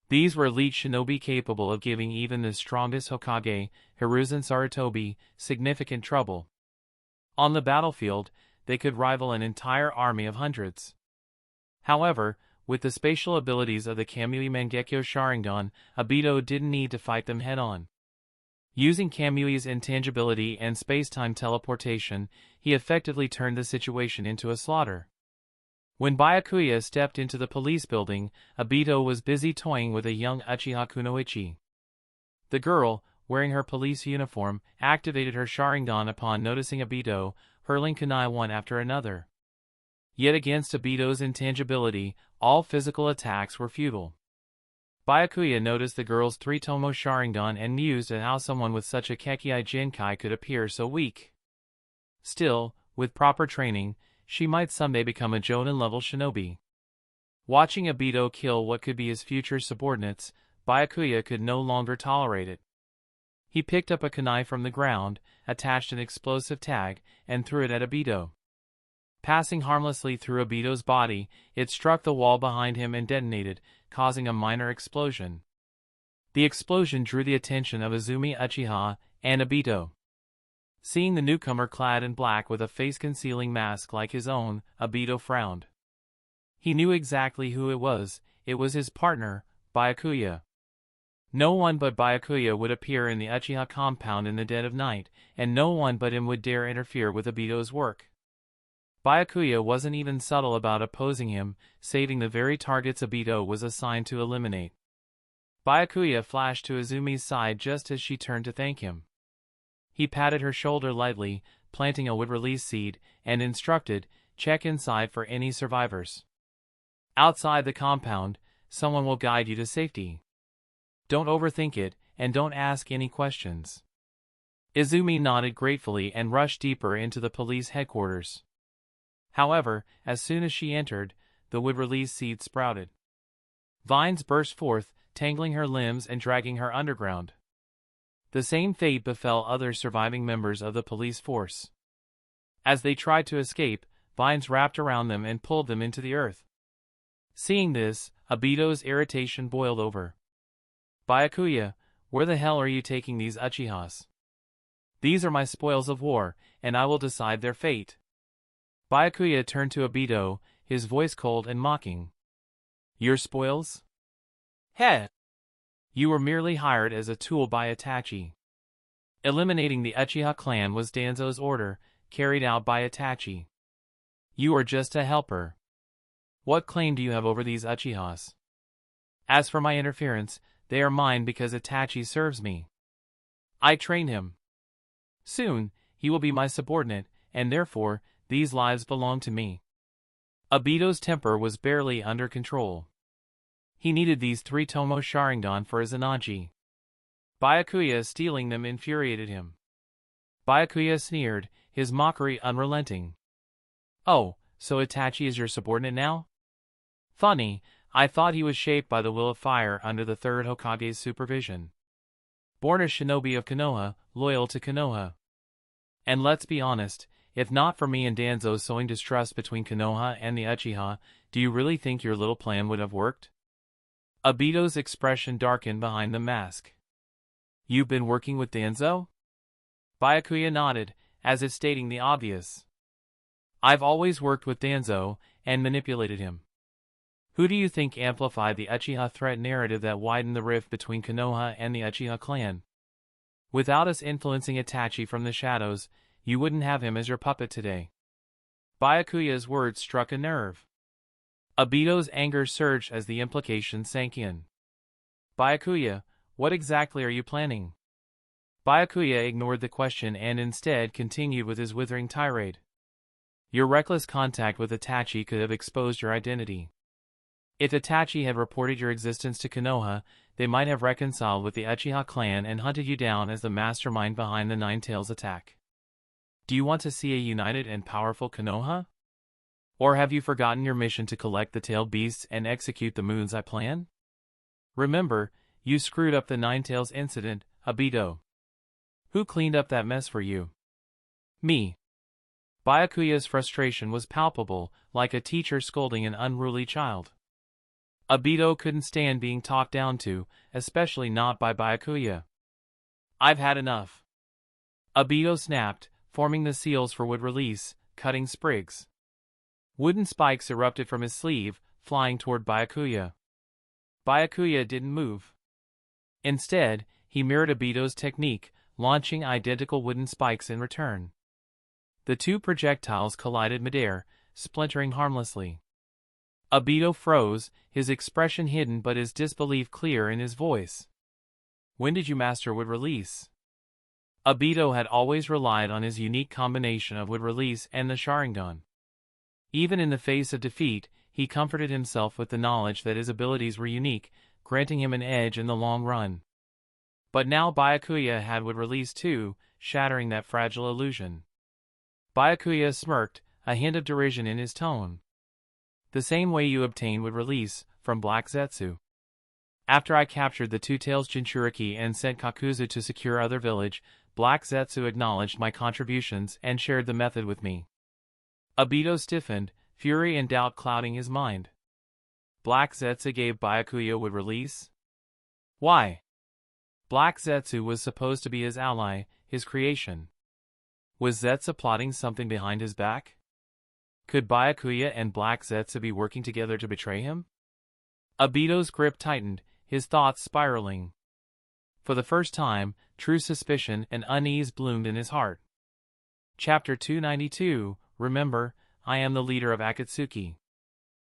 These were elite shinobi capable of giving even the strongest Hokage, Hiruzen Sarutobi, significant trouble. On the battlefield, they could rival an entire army of hundreds. However, with the spatial abilities of the Kamui Mangekyo Sharingan, Obito didn't need to fight them head-on. Using Kamui's intangibility and space-time teleportation, he effectively turned the situation into a slaughter. When Byakuya stepped into the police building, Obito was busy toying with a young Uchiha Kunoichi. The girl, wearing her police uniform, activated her Sharingan upon noticing Obito, hurling kunai one after another. Yet against Obito's intangibility, all physical attacks were futile. Byakuya noticed the girl's three-tomo Sharingan and mused at how someone with such a Kekkei Jinkai could appear so weak. Still, with proper training, she might someday become a Jonin-level shinobi. Watching Obito kill what could be his future subordinates, Byakuya could no longer tolerate it. He picked up a kunai from the ground, attached an explosive tag, and threw it at Obito. Passing harmlessly through Obito's body, it struck the wall behind him and detonated, causing a minor explosion. The explosion drew the attention of Izumi Uchiha and Obito. Seeing the newcomer clad in black with a face-concealing mask like his own, Obito frowned. He knew exactly who it was his partner, Byakuya. No one but Byakuya would appear in the Uchiha compound in the dead of night, and no one but him would dare interfere with Obito's work. Byakuya wasn't even subtle about opposing him, saving the very targets Obito was assigned to eliminate. Byakuya flashed to Izumi's side just as she turned to thank him. He patted her shoulder lightly, planting a wood-release seed, and instructed, "Check inside for any survivors. Outside the compound, someone will guide you to safety. Don't overthink it, and don't ask any questions." Izumi nodded gratefully and rushed deeper into the police headquarters. However, as soon as she entered, the wood-release seed sprouted. Vines burst forth, tangling her limbs and dragging her underground. The same fate befell other surviving members of the police force. As they tried to escape, vines wrapped around them and pulled them into the earth. Seeing this, Obito's irritation boiled over. "Byakuya, where the hell are you taking these Uchihas? These are my spoils of war, and I will decide their fate." Byakuya turned to Obito, his voice cold and mocking. "Your spoils? Heh! You were merely hired as a tool by Itachi. Eliminating the Uchiha clan was Danzo's order, carried out by Itachi. You are just a helper. What claim do you have over these Uchihas? As for my interference, they are mine because Itachi serves me. I train him. Soon, he will be my subordinate, and therefore, these lives belong to me." Obito's temper was barely under control. He needed these three-tomo Sharingan for his Anaji. Byakuya stealing them infuriated him. Byakuya sneered, his mockery unrelenting. "Oh, so Itachi is your subordinate now? Funny, I thought he was shaped by the will of fire under the third Hokage's supervision. Born a shinobi of Konoha, loyal to Konoha. And let's be honest, if not for me and Danzo sowing distrust between Konoha and the Uchiha, do you really think your little plan would have worked?" Obito's expression darkened behind the mask. "You've been working with Danzo?" Byakuya nodded, as if stating the obvious. "I've always worked with Danzo, and manipulated him. Who do you think amplified the Uchiha threat narrative that widened the rift between Konoha and the Uchiha clan? Without us influencing Itachi from the shadows, you wouldn't have him as your puppet today." Byakuya's words struck a nerve. Obito's anger surged as the implication sank in. "Byakuya, what exactly are you planning?" Byakuya ignored the question and instead continued with his withering tirade. "Your reckless contact with Itachi could have exposed your identity. If Itachi had reported your existence to Konoha, they might have reconciled with the Uchiha clan and hunted you down as the mastermind behind the Nine Tails attack. Do you want to see a united and powerful Konoha? Or have you forgotten your mission to collect the tailed beasts and execute the moon's eye plan? Remember, you screwed up the Nine Tails incident, Obito. Who cleaned up that mess for you? Me." Byakuya's frustration was palpable, like a teacher scolding an unruly child. Obito couldn't stand being talked down to, especially not by Byakuya. "I've had enough." Obito snapped, forming the seals for wood release, cutting sprigs. Wooden spikes erupted from his sleeve, flying toward Byakuya. Byakuya didn't move. Instead, he mirrored Obito's technique, launching identical wooden spikes in return. The two projectiles collided midair, splintering harmlessly. Obito froze, his expression hidden but his disbelief clear in his voice. When did you master wood release? Obito had always relied on his unique combination of wood release and the Sharingan. Even in the face of defeat, he comforted himself with the knowledge that his abilities were unique, granting him an edge in the long run. But now Byakuya had wood release too, shattering that fragile illusion. Byakuya smirked, a hint of derision in his tone. The same way you obtained wood release, from Black Zetsu. After I captured the Two-Tails Jinchuriki and sent Kakuzu to secure other village, Black Zetsu acknowledged my contributions and shared the method with me. Obito stiffened, fury and doubt clouding his mind. Black Zetsu gave Byakuya wood release? Why? Black Zetsu was supposed to be his ally, his creation. Was Zetsu plotting something behind his back? Could Byakuya and Black Zetsu be working together to betray him? Obito's grip tightened, his thoughts spiraling. For the first time, true suspicion and unease bloomed in his heart. Chapter 292, Remember, I am the leader of Akatsuki.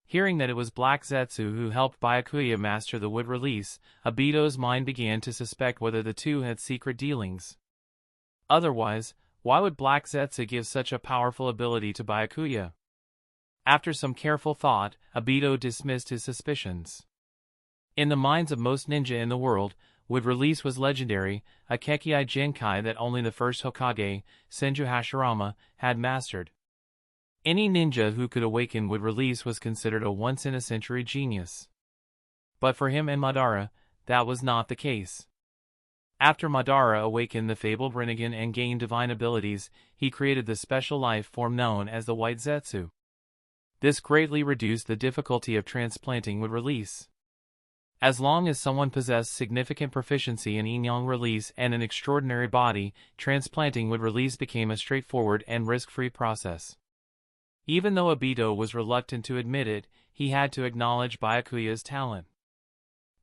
Hearing that it was Black Zetsu who helped Byakuya master the wood release, Obito's mind began to suspect whether the two had secret dealings. Otherwise, why would Black Zetsu give such a powerful ability to Byakuya? After some careful thought, Obito dismissed his suspicions. In the minds of most ninja in the world, wood release was legendary, a Kekkai Genkai that only the first Hokage, Senju Hashirama, had mastered. Any ninja who could awaken wood release was considered a once-in-a-century genius. But for him and Madara, that was not the case. After Madara awakened the fabled Rinnegan and gained divine abilities, he created the special life form known as the White Zetsu. This greatly reduced the difficulty of transplanting wood release. As long as someone possessed significant proficiency in yin-yang release and an extraordinary body, transplanting wood release became a straightforward and risk-free process. Even though Obito was reluctant to admit it, he had to acknowledge Byakuya's talent.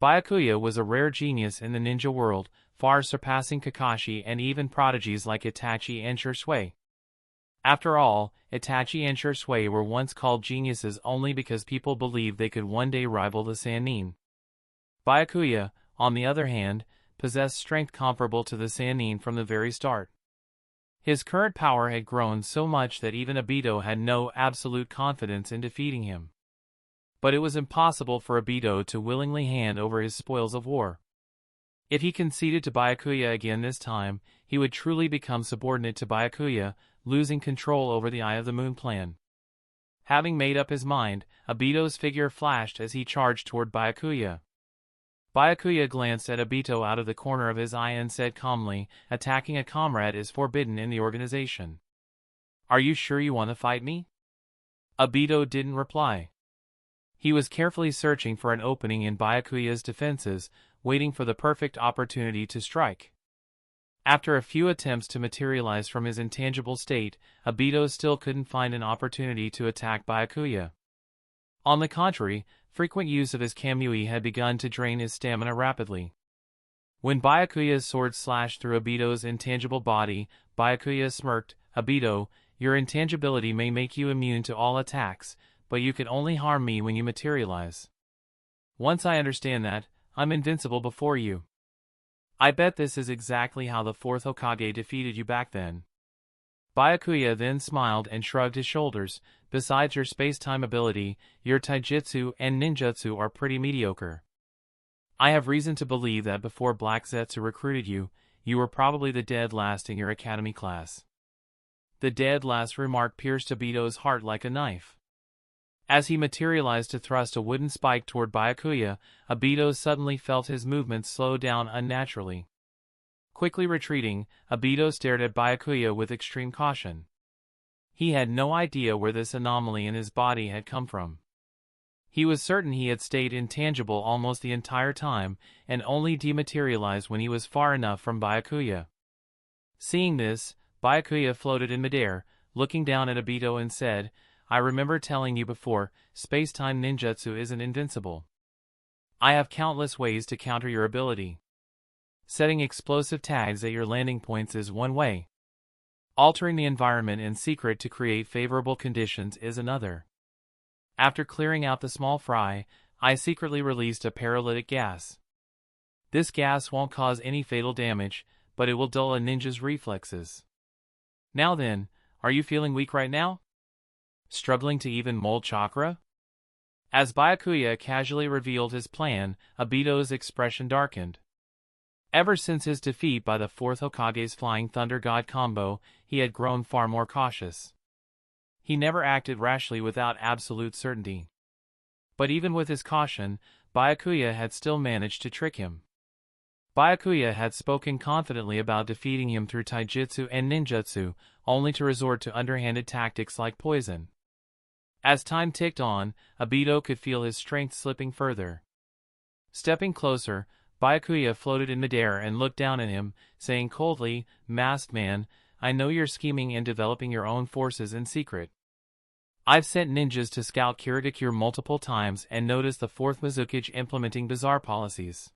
Byakuya was a rare genius in the ninja world, far surpassing Kakashi and even prodigies like Itachi and Shisui. After all, Itachi and Shisui were once called geniuses only because people believed they could one day rival the Sannin. Byakuya, on the other hand, possessed strength comparable to the Sannin from the very start. His current power had grown so much that even Obito had no absolute confidence in defeating him. But it was impossible for Obito to willingly hand over his spoils of war. If he conceded to Byakuya again this time, he would truly become subordinate to Byakuya, losing control over the Eye of the Moon plan. Having made up his mind, Obito's figure flashed as he charged toward Byakuya. Byakuya glanced at Obito out of the corner of his eye and said calmly, attacking a comrade is forbidden in the organization. Are you sure you want to fight me? Obito didn't reply. He was carefully searching for an opening in Byakuya's defenses, waiting for the perfect opportunity to strike. After a few attempts to materialize from his intangible state, Obito still couldn't find an opportunity to attack Byakuya. On the contrary, frequent use of his Kamui had begun to drain his stamina rapidly. When Byakuya's sword slashed through Obito's intangible body, Byakuya smirked, Obito, your intangibility may make you immune to all attacks, but you can only harm me when you materialize. Once I understand that, I'm invincible before you. I bet this is exactly how the fourth Hokage defeated you back then. Byakuya then smiled and shrugged his shoulders. Besides your space-time ability, your taijutsu and ninjutsu are pretty mediocre. I have reason to believe that before Black Zetsu recruited you, you were probably the dead last in your academy class. The dead last remark pierced Obito's heart like a knife. As he materialized to thrust a wooden spike toward Byakuya, Obito suddenly felt his movements slow down unnaturally. Quickly retreating, Obito stared at Byakuya with extreme caution. He had no idea where this anomaly in his body had come from. He was certain he had stayed intangible almost the entire time, and only dematerialized when he was far enough from Byakuya. Seeing this, Byakuya floated in midair, looking down at Obito and said, I remember telling you before, space-time ninjutsu isn't invincible. I have countless ways to counter your ability. Setting explosive tags at your landing points is one way. Altering the environment in secret to create favorable conditions is another. After clearing out the small fry, I secretly released a paralytic gas. This gas won't cause any fatal damage, but it will dull a ninja's reflexes. Now then, are you feeling weak right now? Struggling to even mold chakra? As Byakuya casually revealed his plan, Obito's expression darkened. Ever since his defeat by the 4th Hokage's Flying Thunder God combo, he had grown far more cautious. He never acted rashly without absolute certainty. But even with his caution, Byakuya had still managed to trick him. Byakuya had spoken confidently about defeating him through taijutsu and ninjutsu, only to resort to underhanded tactics like poison. As time ticked on, Obito could feel his strength slipping further. Stepping closer, Byakuya floated in midair and looked down at him, saying coldly, "Masked man, I know you're scheming and developing your own forces in secret. I've sent ninjas to scout Kirigakure multiple times and noticed the 4th Mizukage implementing bizarre policies.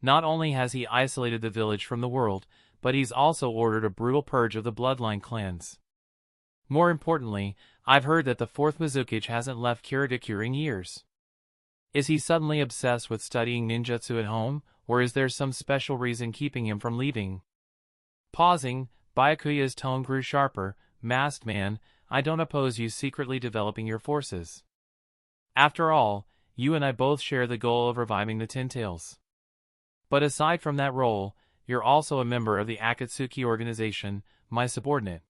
Not only has he isolated the village from the world, but he's also ordered a brutal purge of the bloodline clans. More importantly, I've heard that the 4th Mizukage hasn't left Kirigakure in years. Is he suddenly obsessed with studying ninjutsu at home, or is there some special reason keeping him from leaving?" Pausing, Byakuya's tone grew sharper. "Masked man, I don't oppose you secretly developing your forces. After all, you and I both share the goal of reviving the Ten Tails. But aside from that role, you're also a member of the Akatsuki organization, my subordinate.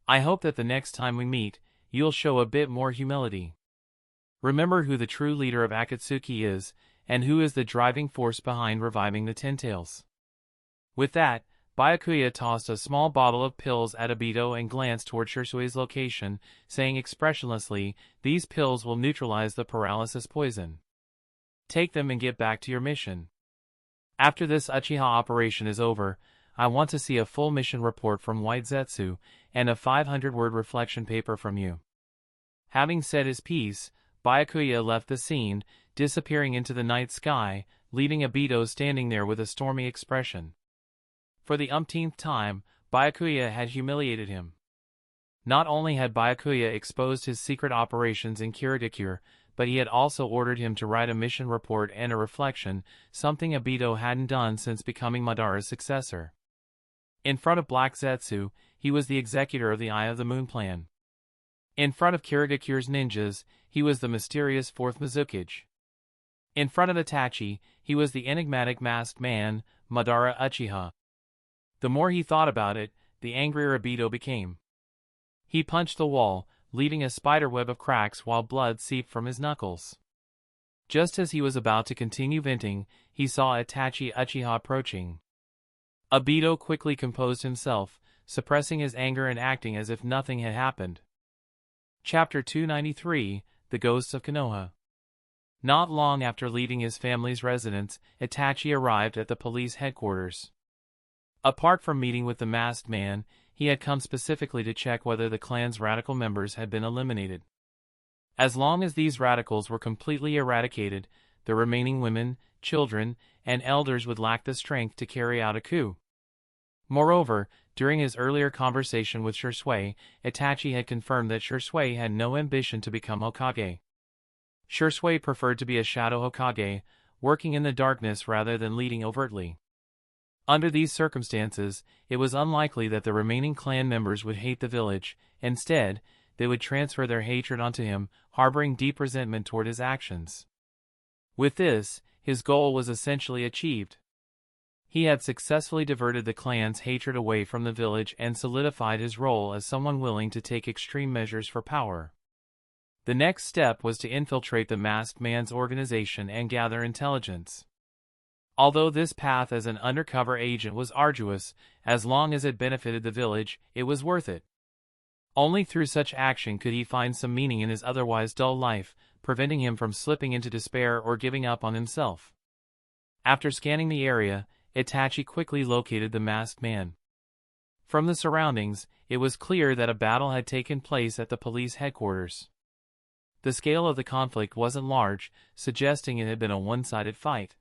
I hope that the next time we meet, you'll show a bit more humility. Remember who the true leader of Akatsuki is, and who is the driving force behind reviving the Ten Tails." With that, Byakuya tossed a small bottle of pills at Obito and glanced toward Shirsui's location, saying expressionlessly, "These pills will neutralize the paralysis poison. Take them and get back to your mission. After this Uchiha operation is over, I want to see a full mission report from White Zetsu, and a 500-word reflection paper from you." Having said his piece, Byakuya left the scene, disappearing into the night sky, leaving Obito standing there with a stormy expression. For the umpteenth time, Byakuya had humiliated him. Not only had Byakuya exposed his secret operations in Kirigakure, but he had also ordered him to write a mission report and a reflection, something Obito hadn't done since becoming Madara's successor. In front of Black Zetsu, he was the executor of the Eye of the Moon plan. In front of Kirigakure's ninjas, he was the mysterious 4th Mizukage. In front of Itachi, he was the enigmatic masked man, Madara Uchiha. The more he thought about it, the angrier Obito became. He punched the wall, leaving a spiderweb of cracks while blood seeped from his knuckles. Just as he was about to continue venting, he saw Itachi Uchiha approaching. Obito quickly composed himself, suppressing his anger and acting as if nothing had happened. Chapter 293, The Ghosts of Konoha. Not long after leaving his family's residence, Itachi arrived at the police headquarters. Apart from meeting with the masked man, he had come specifically to check whether the clan's radical members had been eliminated. As long as these radicals were completely eradicated, the remaining women, children, and elders would lack the strength to carry out a coup. Moreover, during his earlier conversation with Shisui, Itachi had confirmed that Shisui had no ambition to become Hokage. Shisui preferred to be a shadow Hokage, working in the darkness rather than leading overtly. Under these circumstances, it was unlikely that the remaining clan members would hate the village. Instead, they would transfer their hatred onto him, harboring deep resentment toward his actions. With this, his goal was essentially achieved. He had successfully diverted the clan's hatred away from the village and solidified his role as someone willing to take extreme measures for power. The next step was to infiltrate the masked man's organization and gather intelligence. Although this path as an undercover agent was arduous, as long as it benefited the village, it was worth it. Only through such action could he find some meaning in his otherwise dull life, preventing him from slipping into despair or giving up on himself. After scanning the area, Itachi quickly located the masked man. From the surroundings, it was clear that a battle had taken place at the police headquarters. The scale of the conflict wasn't large, suggesting it had been a one-sided fight.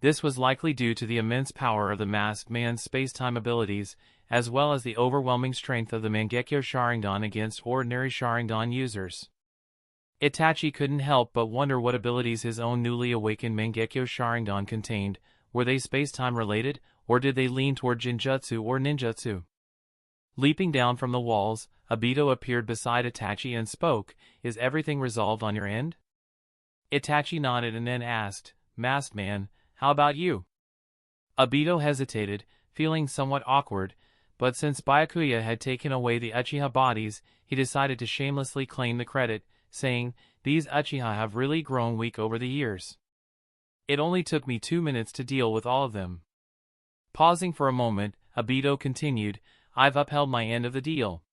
This was likely due to the immense power of the masked man's space-time abilities, as well as the overwhelming strength of the Mangekyo Sharingan against ordinary Sharingan users. Itachi couldn't help but wonder what abilities his own newly awakened Mangekyo Sharingan contained. Were they space-time related, or did they lean toward Jinjutsu or Ninjutsu? Leaping down from the walls, Obito appeared beside Itachi and spoke, "Is everything resolved on your end?" Itachi nodded and then asked, "Masked Man, how about you?" Obito hesitated, feeling somewhat awkward, but since Byakuya had taken away the Uchiha bodies, he decided to shamelessly claim the credit, saying, "These Uchiha have really grown weak over the years. It only took me 2 minutes to deal with all of them." Pausing for a moment, Obito continued, "I've upheld my end of the deal.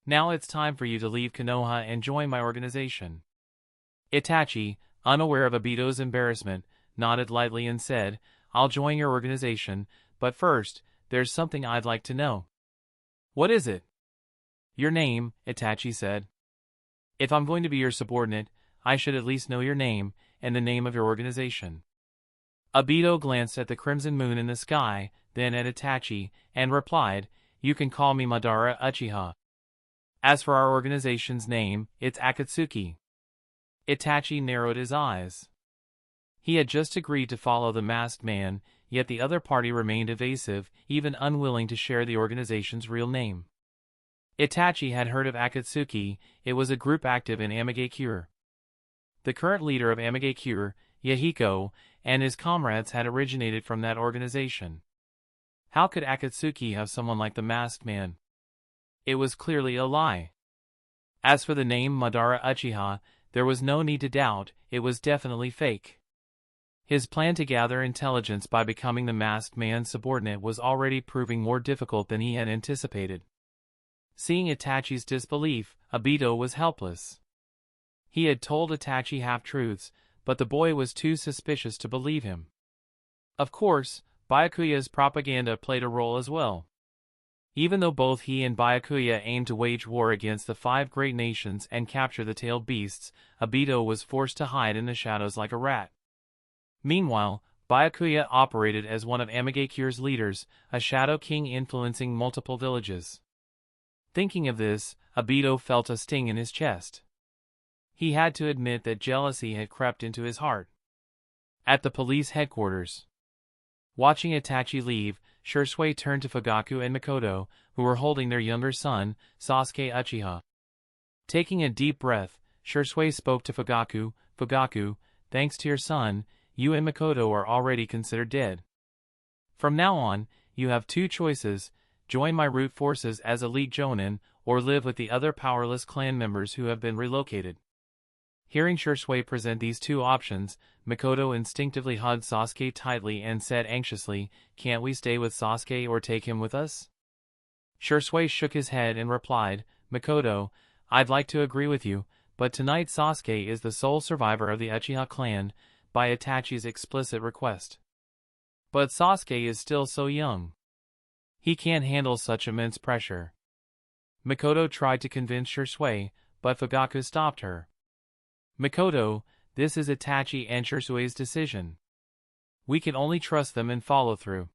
Now it's time for you to leave Konoha and join my organization." Itachi, unaware of Obito's embarrassment, nodded lightly and said, "I'll join your organization, but first, there's something I'd like to know." "What is it?" "Your name," Itachi said. "If I'm going to be your subordinate, I should at least know your name, and the name of your organization." Obito glanced at the crimson moon in the sky, then at Itachi, and replied, "You can call me Madara Uchiha. As for our organization's name, it's Akatsuki." Itachi narrowed his eyes. He had just agreed to follow the masked man, yet the other party remained evasive, even unwilling to share the organization's real name. Itachi had heard of Akatsuki. It was a group active in Amagakure. The current leader of Amagakure, Yahiko, and his comrades had originated from that organization. How could Akatsuki have someone like the masked man? It was clearly a lie. As for the name Madara Uchiha, there was no need to doubt, it was definitely fake. His plan to gather intelligence by becoming the masked man's subordinate was already proving more difficult than he had anticipated. Seeing Itachi's disbelief, Obito was helpless. He had told Itachi half-truths, but the boy was too suspicious to believe him. Of course, Byakuya's propaganda played a role as well. Even though both he and Byakuya aimed to wage war against the 5 great nations and capture the tailed beasts, Obito was forced to hide in the shadows like a rat. Meanwhile, Byakuya operated as one of Amagakure's leaders, a shadow king influencing multiple villages. Thinking of this, Obito felt a sting in his chest. He had to admit that jealousy had crept into his heart. At the police headquarters, watching Itachi leave, Shisui turned to Fugaku and Mikoto, who were holding their younger son, Sasuke Uchiha. Taking a deep breath, Shisui spoke to Fugaku, "Fugaku, thanks to your son, you and Mikoto are already considered dead. From now on, you have 2 choices: join my root forces as elite Jonin, or live with the other powerless clan members who have been relocated." Hearing Shisui present these 2 options, Mikoto instinctively hugged Sasuke tightly and said anxiously, "Can't we stay with Sasuke or take him with us?" Shisui shook his head and replied, "Mikoto, I'd like to agree with you, but tonight Sasuke is the sole survivor of the Uchiha clan, by Itachi's explicit request. But Sasuke is still so young. He can't handle such immense pressure." Mikoto tried to convince Shisui, but Fugaku stopped her. "Mikoto, this is Itachi and Shisui's decision. We can only trust them and follow through."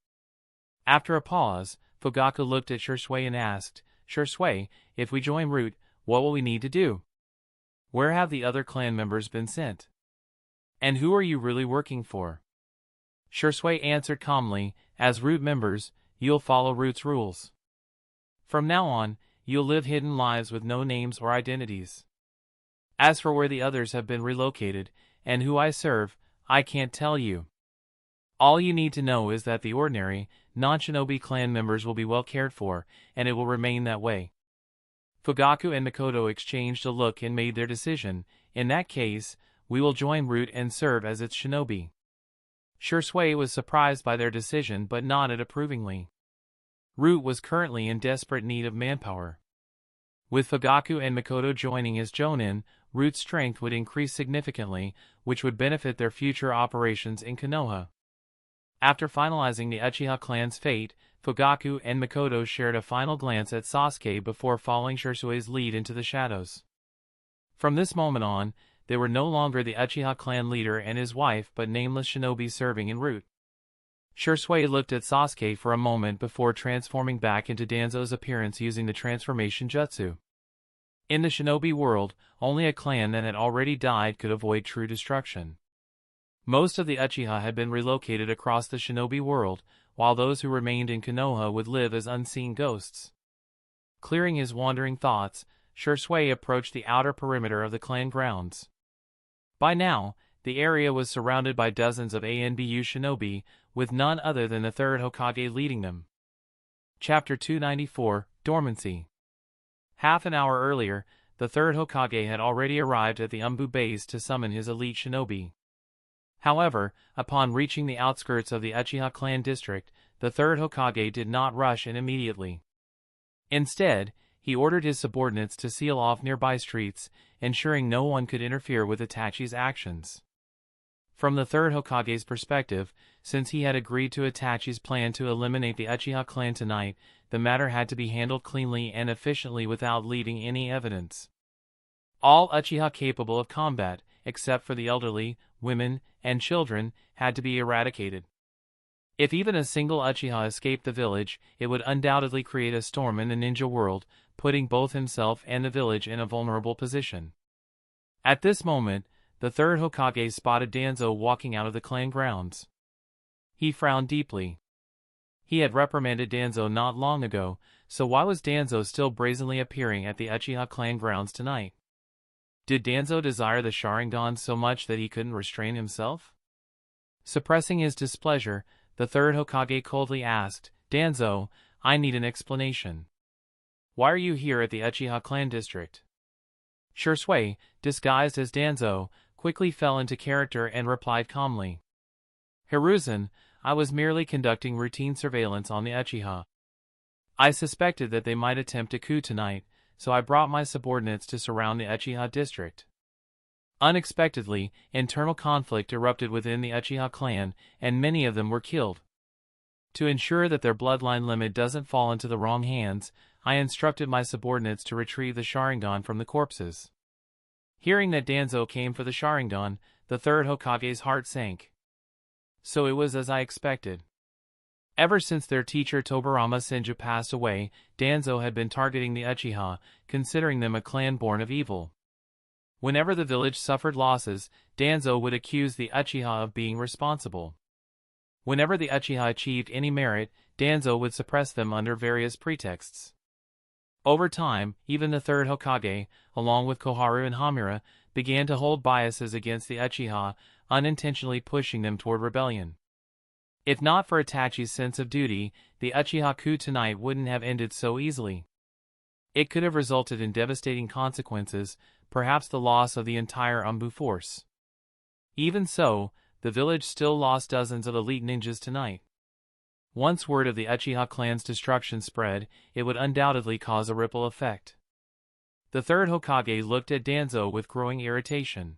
After a pause, Fugaku looked at Shisui and asked, "Shisui, if we join Root, what will we need to do? Where have the other clan members been sent? And who are you really working for?" Shisui answered calmly, "As Root members, you'll follow Root's rules. From now on, you'll live hidden lives with no names or identities. As for where the others have been relocated, and who I serve, I can't tell you. All you need to know is that the ordinary, non-shinobi clan members will be well cared for, and it will remain that way." Fugaku and Mikoto exchanged a look and made their decision. "In that case, we will join Root and serve as its shinobi." Shisui was surprised by their decision but nodded approvingly. Root was currently in desperate need of manpower. With Fugaku and Mikoto joining as Jonin, Root's strength would increase significantly, which would benefit their future operations in Konoha. After finalizing the Uchiha clan's fate, Fugaku and Mikoto shared a final glance at Sasuke before following Shisui's lead into the shadows. From this moment on, they were no longer the Uchiha clan leader and his wife but nameless shinobi serving en route. Shisui looked at Sasuke for a moment before transforming back into Danzo's appearance using the transformation jutsu. In the shinobi world, only a clan that had already died could avoid true destruction. Most of the Uchiha had been relocated across the shinobi world, while those who remained in Konoha would live as unseen ghosts. Clearing his wandering thoughts, Shisui approached the outer perimeter of the clan grounds. By now, the area was surrounded by dozens of ANBU shinobi, with none other than the third Hokage leading them. Chapter 294, Dormancy. Half an hour earlier, the third Hokage had already arrived at the Umbu base to summon his elite shinobi. However, upon reaching the outskirts of the Uchiha clan district, the third Hokage did not rush in immediately. Instead, he ordered his subordinates to seal off nearby streets, ensuring no one could interfere with Itachi's actions. From the third Hokage's perspective, since he had agreed to Itachi's plan to eliminate the Uchiha clan tonight, the matter had to be handled cleanly and efficiently without leaving any evidence. All Uchiha capable of combat, except for the elderly, women, and children, had to be eradicated. If even a single Uchiha escaped the village, it would undoubtedly create a storm in the ninja world, putting both himself and the village in a vulnerable position. At this moment, the third Hokage spotted Danzo walking out of the clan grounds. He frowned deeply. He had reprimanded Danzo not long ago, so why was Danzo still brazenly appearing at the Uchiha clan grounds tonight? Did Danzo desire the Sharingan so much that he couldn't restrain himself? Suppressing his displeasure, the third Hokage coldly asked, "Danzo, I need an explanation. Why are you here at the Uchiha clan district?" Shisui, disguised as Danzo, quickly fell into character and replied calmly. "Hiruzen, I was merely conducting routine surveillance on the Uchiha. I suspected that they might attempt a coup tonight, so I brought my subordinates to surround the Uchiha district." Unexpectedly, internal conflict erupted within the Uchiha clan, and many of them were killed. To ensure that their bloodline limit doesn't fall into the wrong hands, I instructed my subordinates to retrieve the Sharingan from the corpses. Hearing that Danzo came for the Sharingan, the third Hokage's heart sank. So it was as I expected. Ever since their teacher Tobirama Senju passed away, Danzo had been targeting the Uchiha, considering them a clan born of evil. Whenever the village suffered losses, Danzo would accuse the Uchiha of being responsible. Whenever the Uchiha achieved any merit, Danzo would suppress them under various pretexts. Over time, even the third Hokage, along with Koharu and Hamura, began to hold biases against the Uchiha, unintentionally pushing them toward rebellion. If not for Itachi's sense of duty, the Uchiha coup tonight wouldn't have ended so easily. It could have resulted in devastating consequences, perhaps the loss of the entire Umbu force. Even so, the village still lost dozens of elite ninjas tonight. Once word of the Uchiha clan's destruction spread, it would undoubtedly cause a ripple effect. The third Hokage looked at Danzo with growing irritation.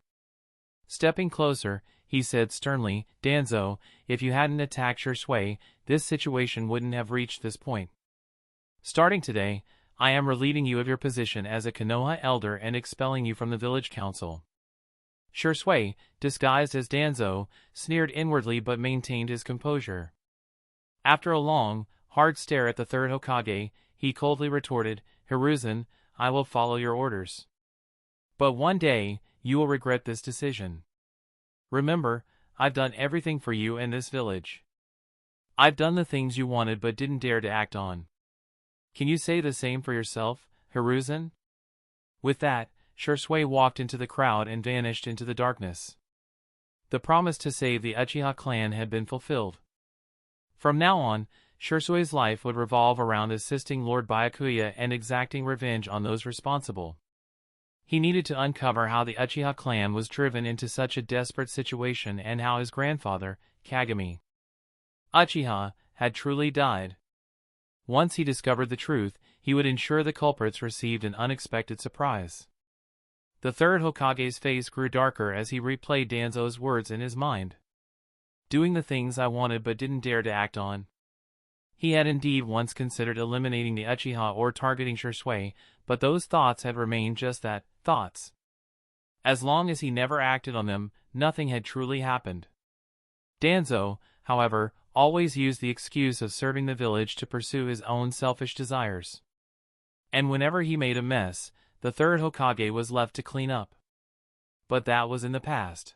Stepping closer, he said sternly, "Danzo, if you hadn't attacked Shisui, this situation wouldn't have reached this point. Starting today, I am relieving you of your position as a Konoha elder and expelling you from the village council." Shisui, disguised as Danzo, sneered inwardly but maintained his composure. After a long, hard stare at the third Hokage, he coldly retorted, "Hiruzen, I will follow your orders. But one day, you will regret this decision. Remember, I've done everything for you and this village. I've done the things you wanted but didn't dare to act on. Can you say the same for yourself, Hiruzen?" With that, Shisui walked into the crowd and vanished into the darkness. The promise to save the Uchiha clan had been fulfilled. From now on, Shisui's life would revolve around assisting Lord Byakuya and exacting revenge on those responsible. He needed to uncover how the Uchiha clan was driven into such a desperate situation and how his grandfather, Kagami Uchiha, had truly died. Once he discovered the truth, he would ensure the culprits received an unexpected surprise. The third Hokage's face grew darker as he replayed Danzo's words in his mind. Doing the things I wanted but didn't dare to act on. He had indeed once considered eliminating the Uchiha or targeting Shisui, but those thoughts had remained just that, thoughts. As long as he never acted on them, nothing had truly happened. Danzo, however, always used the excuse of serving the village to pursue his own selfish desires. And whenever he made a mess, the third Hokage was left to clean up. But that was in the past.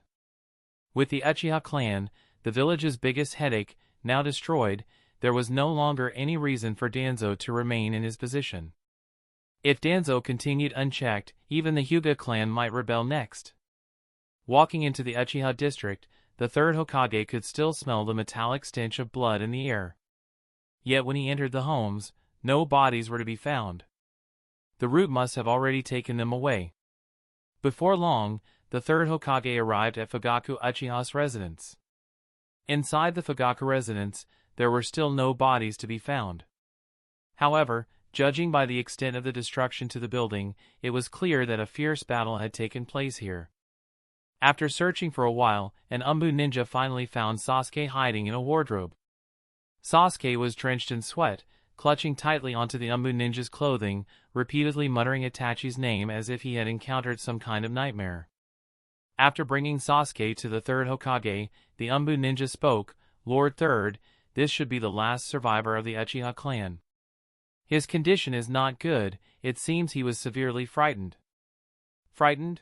With the Uchiha clan, the village's biggest headache, now destroyed, there was no longer any reason for Danzo to remain in his position. If Danzo continued unchecked, even the Hyuga clan might rebel next. Walking into the Uchiha district, the third Hokage could still smell the metallic stench of blood in the air. Yet when he entered the homes, no bodies were to be found. The root must have already taken them away. Before long, the third Hokage arrived at Fugaku Uchiha's residence. Inside the Fugaku residence, there were still no bodies to be found. However, judging by the extent of the destruction to the building, it was clear that a fierce battle had taken place here. After searching for a while, an Umbu ninja finally found Sasuke hiding in a wardrobe. Sasuke was drenched in sweat, clutching tightly onto the Umbu ninja's clothing, repeatedly muttering Itachi's name as if he had encountered some kind of nightmare. After bringing Sasuke to the third Hokage, the Umbu ninja spoke, "Lord Third, this should be the last survivor of the Uchiha clan. His condition is not good, it seems he was severely frightened." Frightened?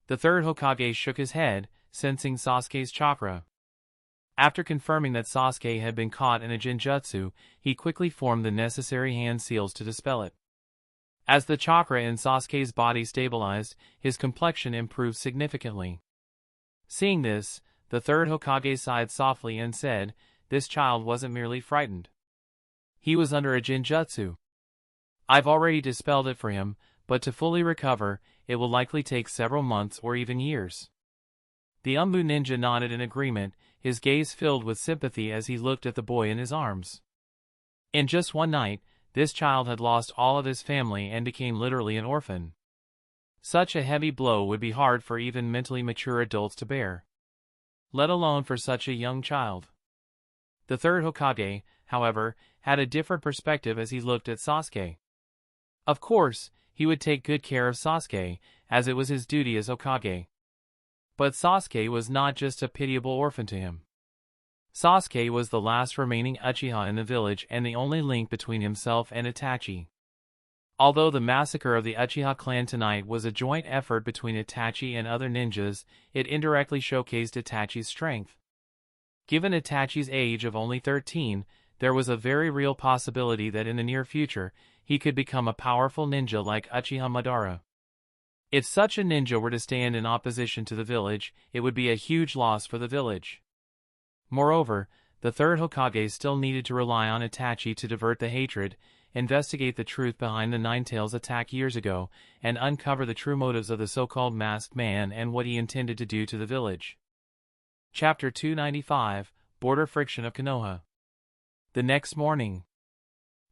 The third Hokage shook his head, sensing Sasuke's chakra. After confirming that Sasuke had been caught in a genjutsu, he quickly formed the necessary hand seals to dispel it. As the chakra in Sasuke's body stabilized, his complexion improved significantly. Seeing this, the third Hokage sighed softly and said, "This child wasn't merely frightened. He was under a genjutsu. I've already dispelled it for him, but to fully recover, it will likely take several months or even years." The Umbu ninja nodded in agreement, his gaze filled with sympathy as he looked at the boy in his arms. In just one night, this child had lost all of his family and became literally an orphan. Such a heavy blow would be hard for even mentally mature adults to bear, let alone for such a young child. The third Hokage, however, had a different perspective as he looked at Sasuke. Of course, he would take good care of Sasuke, as it was his duty as Hokage. But Sasuke was not just a pitiable orphan to him. Sasuke was the last remaining Uchiha in the village and the only link between himself and Itachi. Although the massacre of the Uchiha clan tonight was a joint effort between Itachi and other ninjas, it indirectly showcased Itachi's strength. Given Itachi's age of only 13, there was a very real possibility that in the near future, he could become a powerful ninja like Uchiha Madara. If such a ninja were to stand in opposition to the village, it would be a huge loss for the village. Moreover, the third Hokage still needed to rely on Itachi to divert the hatred, investigate the truth behind the Nine-Tails attack years ago, and uncover the true motives of the so-called masked man and what he intended to do to the village. Chapter 295, Border Friction of Konoha. The next morning,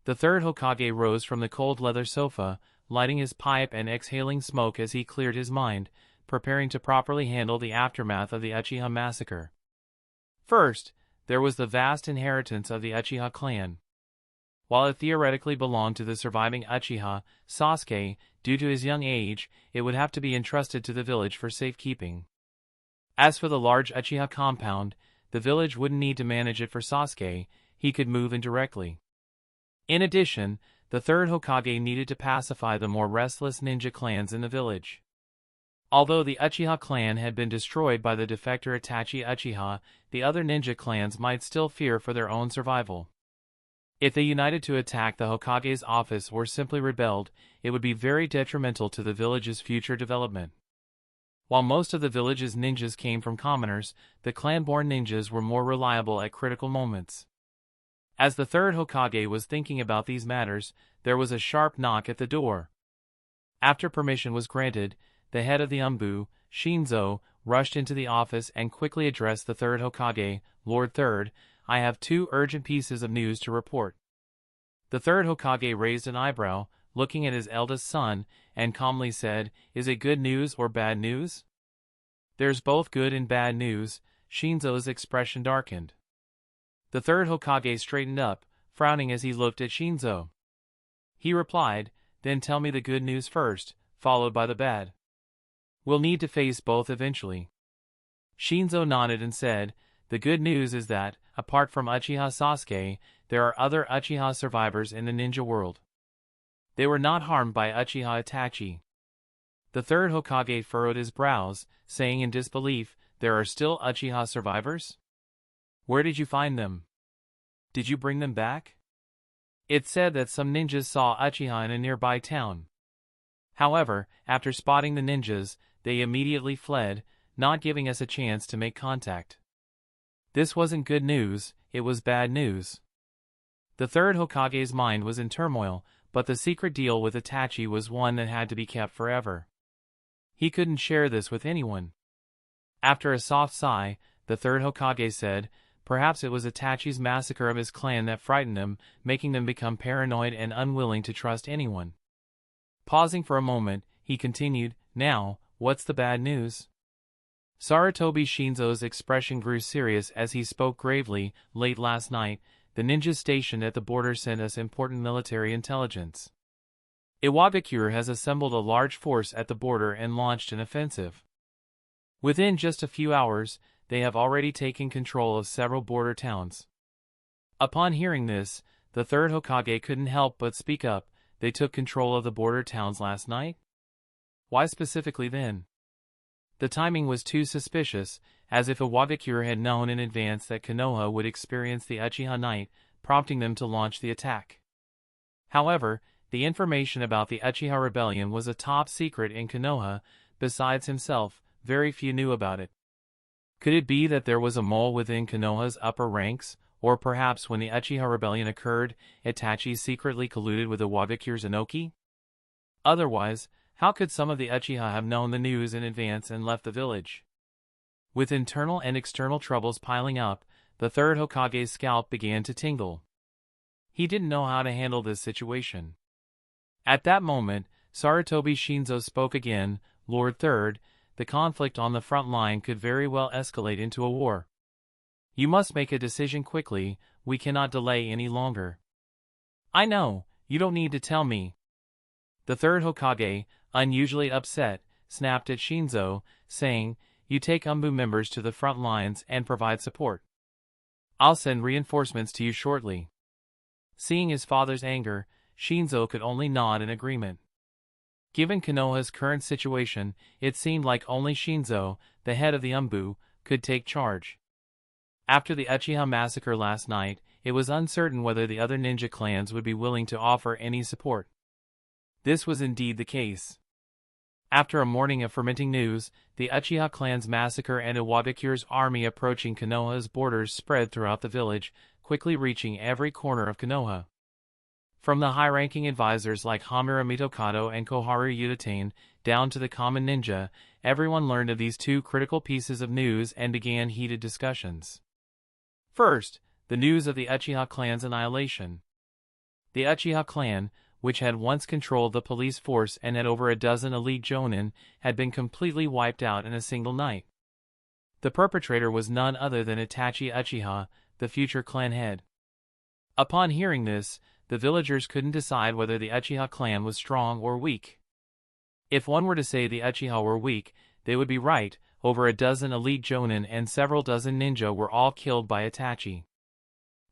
the third Hokage rose from the cold leather sofa, lighting his pipe and exhaling smoke as he cleared his mind, preparing to properly handle the aftermath of the Uchiha massacre. First, there was the vast inheritance of the Uchiha clan. While it theoretically belonged to the surviving Uchiha, Sasuke, due to his young age, it would have to be entrusted to the village for safekeeping. As for the large Uchiha compound, the village wouldn't need to manage it for Sasuke, he could move in directly. In addition, the third Hokage needed to pacify the more restless ninja clans in the village. Although the Uchiha clan had been destroyed by the defector Itachi Uchiha, the other ninja clans might still fear for their own survival. If they united to attack the Hokage's office or simply rebelled, it would be very detrimental to the village's future development. While most of the village's ninjas came from commoners, the clan-born ninjas were more reliable at critical moments. As the third Hokage was thinking about these matters, there was a sharp knock at the door. After permission was granted, the head of the Umbu, Shinzo, rushed into the office and quickly addressed the third Hokage, "Lord Third, I have 2 urgent pieces of news to report." The third Hokage raised an eyebrow, looking at his eldest son, and calmly said, "Is it good news or bad news?" "There's both good and bad news." Shinzo's expression darkened. The third Hokage straightened up, frowning as he looked at Shinzo. He replied, "Then tell me the good news first, followed by the bad. We'll need to face both eventually." Shinzo nodded and said, "The good news is that, apart from Uchiha Sasuke, there are other Uchiha survivors in the ninja world. They were not harmed by Uchiha Itachi. The third Hokage furrowed his brows, saying in disbelief, "There are still Uchiha survivors? Where did you find them? Did you bring them back?" It's said that some ninjas saw Uchiha in a nearby town. However, after spotting the ninjas, they immediately fled, not giving us a chance to make contact. This wasn't good news, it was bad news. The third Hokage's mind was in turmoil, but the secret deal with Itachi was one that had to be kept forever. He couldn't share this with anyone. After a soft sigh, the third Hokage said, perhaps it was Itachi's massacre of his clan that frightened them, making them become paranoid and unwilling to trust anyone. Pausing for a moment, he continued, "Now, what's the bad news?" Sarutobi Shinzo's expression grew serious as he spoke gravely. "Late last night, the ninjas stationed at the border sent us important military intelligence. Iwagakure has assembled a large force at the border and launched an offensive. Within just a few hours, they have already taken control of several border towns." Upon hearing this, the third Hokage couldn't help but speak up. "They took control of the border towns last night? Why specifically then?" The timing was too suspicious, as if Iwagakure had known in advance that Konoha would experience the Uchiha Night, prompting them to launch the attack. However, the information about the Uchiha Rebellion was a top secret in Konoha. Besides himself, very few knew about it. Could it be that there was a mole within Konoha's upper ranks, or perhaps when the Uchiha Rebellion occurred, Itachi secretly colluded with Iwagakure's Inoki? Otherwise, how could some of the Uchiha have known the news in advance and left the village? With internal and external troubles piling up, the third Hokage's scalp began to tingle. He didn't know how to handle this situation. At that moment, Sarutobi Shinzo spoke again. "Lord Third, the conflict on the front line could very well escalate into a war. You must make a decision quickly, we cannot delay any longer." "I know, you don't need to tell me." The third Hokage, unusually upset, snapped at Shinzo, saying, "You take Umbu members to the front lines and provide support. I'll send reinforcements to you shortly." Seeing his father's anger, Shinzo could only nod in agreement. Given Konoha's current situation, it seemed like only Shinzo, the head of the Umbu, could take charge. After the Uchiha massacre last night, it was uncertain whether the other ninja clans would be willing to offer any support. This was indeed the case. After a morning of fermenting news, the Uchiha clan's massacre and Iwagakure's army approaching Konoha's borders spread throughout the village, quickly reaching every corner of Konoha. From the high-ranking advisors like Hamura Mitokado and Koharu Udatane, down to the common ninja, everyone learned of these two critical pieces of news and began heated discussions. First, the news of the Uchiha clan's annihilation. The Uchiha clan, which had once controlled the police force and had over a dozen elite jonin, had been completely wiped out in a single night. The perpetrator was none other than Itachi Uchiha, the future clan head. Upon hearing this, the villagers couldn't decide whether the Uchiha clan was strong or weak. If one were to say the Uchiha were weak, they would be right. Over a dozen elite jonin and several dozen ninja were all killed by Itachi.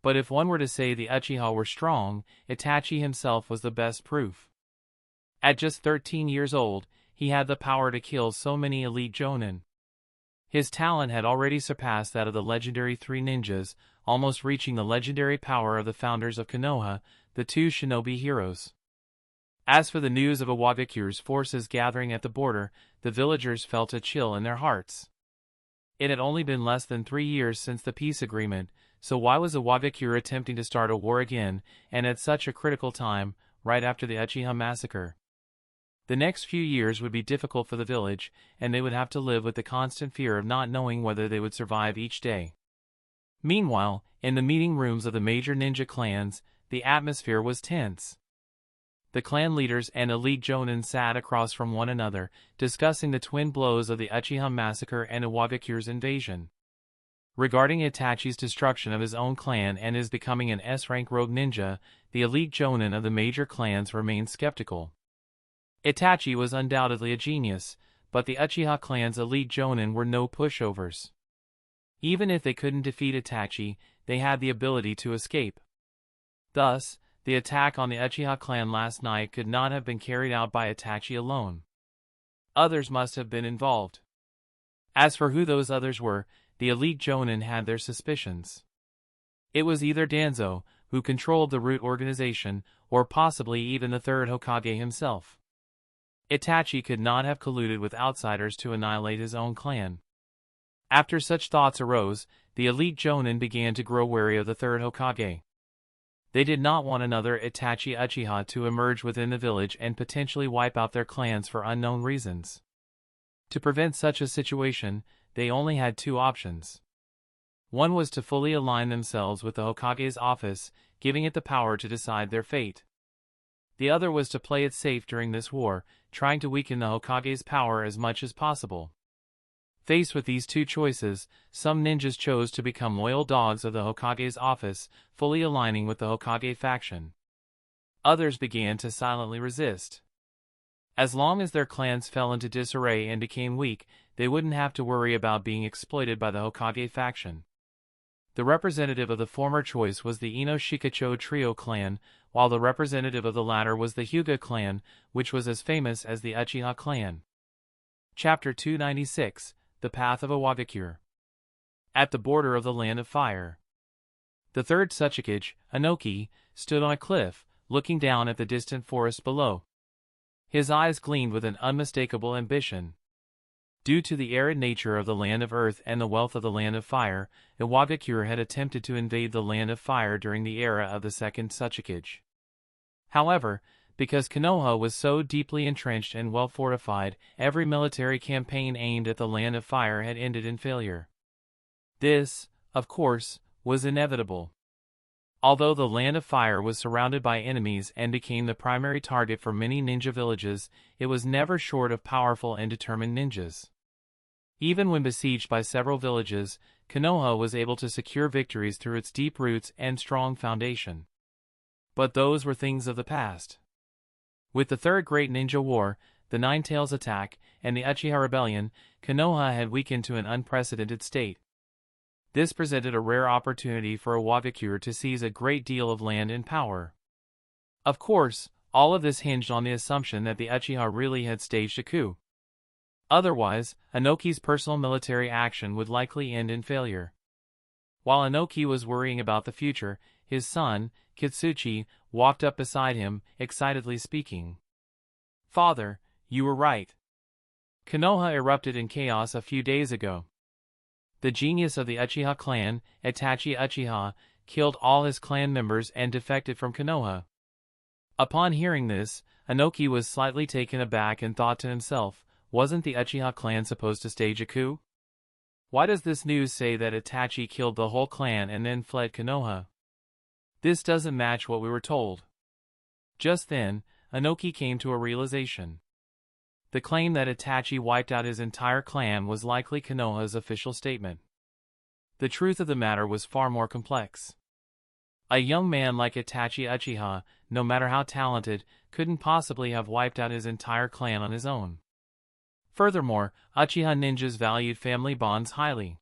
But if one were to say the Uchiha were strong, Itachi himself was the best proof. At just 13 years old, he had the power to kill so many elite jonin. His talent had already surpassed that of the legendary three ninjas, almost reaching the legendary power of the founders of Konoha, the two Shinobi heroes. As for the news of Iwagakure's forces gathering at the border, the villagers felt a chill in their hearts. It had only been less than 3 years since the peace agreement, so why was Iwagakure attempting to start a war again, and at such a critical time, right after the Uchiha massacre? The next few years would be difficult for the village, and they would have to live with the constant fear of not knowing whether they would survive each day. Meanwhile, in the meeting rooms of the major ninja clans, the atmosphere was tense. The clan leaders and elite jonin sat across from one another, discussing the twin blows of the Uchiha massacre and Iwagakure's invasion. Regarding Itachi's destruction of his own clan and his becoming an S-rank rogue ninja, the elite jonin of the major clans remained skeptical. Itachi was undoubtedly a genius, but the Uchiha clan's elite jonin were no pushovers. Even if they couldn't defeat Itachi, they had the ability to escape. Thus, the attack on the Uchiha clan last night could not have been carried out by Itachi alone. Others must have been involved. As for who those others were, the elite Jonin had their suspicions. It was either Danzo, who controlled the root organization, or possibly even the third Hokage himself. Itachi could not have colluded with outsiders to annihilate his own clan. After such thoughts arose, the elite Jonin began to grow wary of the third Hokage. They did not want another Itachi Uchiha to emerge within the village and potentially wipe out their clans for unknown reasons. To prevent such a situation, they only had two options. One was to fully align themselves with the Hokage's office, giving it the power to decide their fate. The other was to play it safe during this war, trying to weaken the Hokage's power as much as possible. Faced with these two choices, some ninjas chose to become loyal dogs of the Hokage's office, fully aligning with the Hokage faction. Others began to silently resist. As long as their clans fell into disarray and became weak, they wouldn't have to worry about being exploited by the Hokage faction. The representative of the former choice was the Ino Shikacho Trio clan, while the representative of the latter was the Hyuga clan, which was as famous as the Uchiha clan. Chapter 296, The Path of a Wagakure. At the border of the Land of Fire. The third Tsuchikage, Inoki, stood on a cliff, looking down at the distant forest below. His eyes gleamed with an unmistakable ambition. Due to the arid nature of the Land of Earth and the wealth of the Land of Fire, Iwagakure had attempted to invade the Land of Fire during the era of the second Tsuchikage. However, because Konoha was so deeply entrenched and well fortified, every military campaign aimed at the Land of Fire had ended in failure. This, of course, was inevitable. Although the Land of Fire was surrounded by enemies and became the primary target for many ninja villages, it was never short of powerful and determined ninjas. Even when besieged by several villages, Konoha was able to secure victories through its deep roots and strong foundation. But those were things of the past. With the Third Great Ninja War, the Nine Tails attack, and the Uchiha Rebellion, Konoha had weakened to an unprecedented state. This presented a rare opportunity for Iwagakure to seize a great deal of land and power. Of course, all of this hinged on the assumption that the Uchiha really had staged a coup. Otherwise, Inoki's personal military action would likely end in failure. While Inoki was worrying about the future, his son, Kitsuchi, walked up beside him, excitedly speaking. "Father, you were right. Konoha erupted in chaos a few days ago. The genius of the Uchiha clan, Itachi Uchiha, killed all his clan members and defected from Konoha." Upon hearing this, Inoki was slightly taken aback and thought to himself, wasn't the Uchiha clan supposed to stage a coup? Why does this news say that Itachi killed the whole clan and then fled Konoha? This doesn't match what we were told. Just then, Inoki came to a realization. The claim that Itachi wiped out his entire clan was likely Konoha's official statement. The truth of the matter was far more complex. A young man like Itachi Uchiha, no matter how talented, couldn't possibly have wiped out his entire clan on his own. Furthermore, Uchiha ninjas valued family bonds highly.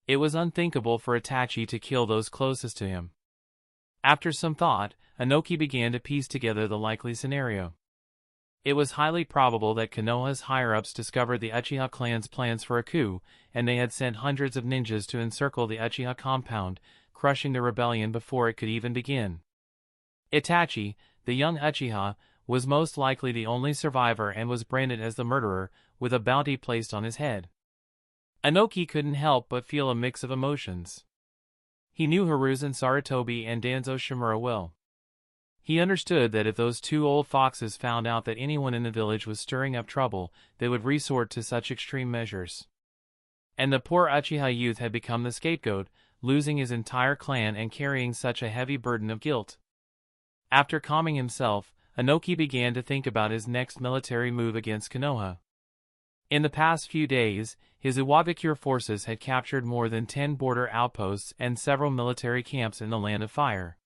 It was unthinkable for Itachi to kill those closest to him. After some thought, Inoki began to piece together the likely scenario. It was highly probable that Konoha's higher-ups discovered the Uchiha clan's plans for a coup, and they had sent hundreds of ninjas to encircle the Uchiha compound, crushing the rebellion before it could even begin. Itachi, the young Uchiha, was most likely the only survivor and was branded as the murderer, with a bounty placed on his head. Inoki couldn't help but feel a mix of emotions. He knew Hiruzen Sarutobi and Danzo Shimura well. He understood that if those two old foxes found out that anyone in the village was stirring up trouble, they would resort to such extreme measures. And the poor Uchiha youth had become the scapegoat, losing his entire clan and carrying such a heavy burden of guilt. After calming himself, Inoki began to think about his next military move against Konoha. In the past few days, his Iwagakure forces had captured more than 10 border outposts and several military camps in the Land of Fire.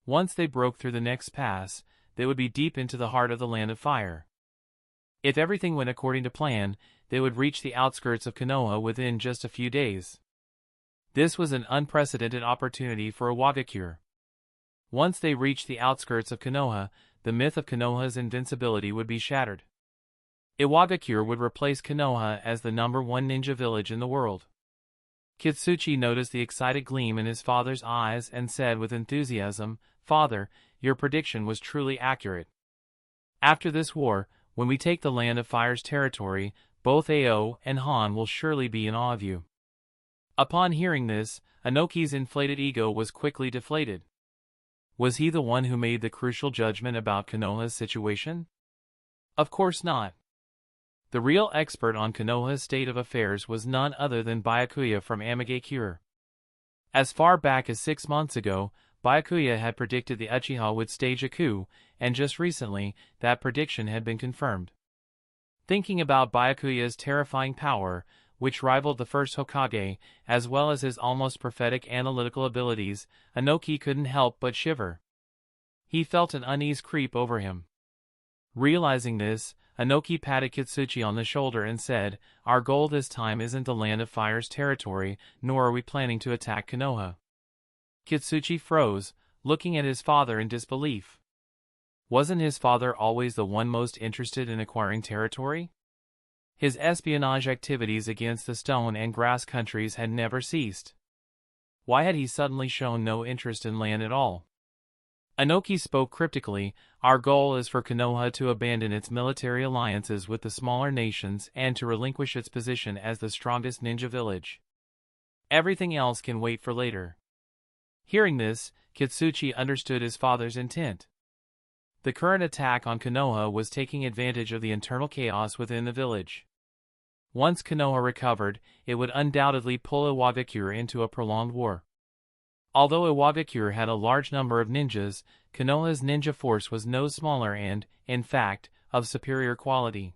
Once they broke through the next pass, they would be deep into the heart of the Land of Fire. If everything went according to plan, they would reach the outskirts of Konoha within just a few days. This was an unprecedented opportunity for Iwagakure. Once they reached the outskirts of Konoha, the myth of Konoha's invincibility would be shattered. Iwagakure would replace Konoha as the #1 ninja village in the world. Kitsuchi noticed the excited gleam in his father's eyes and said with enthusiasm, "Father, your prediction was truly accurate. After this war, when we take the Land of Fire's territory, both Ao and Han will surely be in awe of you." Upon hearing this, Inoki's inflated ego was quickly deflated. Was he the one who made the crucial judgment about Konoha's situation? Of course not. The real expert on Konoha's state of affairs was none other than Byakuya from Amagakure. As far back as 6 months ago, Byakuya had predicted the Uchiha would stage a coup, and just recently, that prediction had been confirmed. Thinking about Byakuya's terrifying power, which rivaled the first Hokage, as well as his almost prophetic analytical abilities, Inoki couldn't help but shiver. He felt an unease creep over him. Realizing this, Inoki patted Kitsuchi on the shoulder and said, "Our goal this time isn't the Land of Fire's territory, nor are we planning to attack Konoha." Kitsuchi froze, looking at his father in disbelief. Wasn't his father always the one most interested in acquiring territory? His espionage activities against the Stone and Grass countries had never ceased. Why had he suddenly shown no interest in land at all? Inoki spoke cryptically, "Our goal is for Konoha to abandon its military alliances with the smaller nations and to relinquish its position as the strongest ninja village. Everything else can wait for later." Hearing this, Kitsuchi understood his father's intent. The current attack on Konoha was taking advantage of the internal chaos within the village. Once Konoha recovered, it would undoubtedly pull Iwagakure into a prolonged war. Although Iwagakure had a large number of ninjas, Konoha's ninja force was no smaller and, in fact, of superior quality.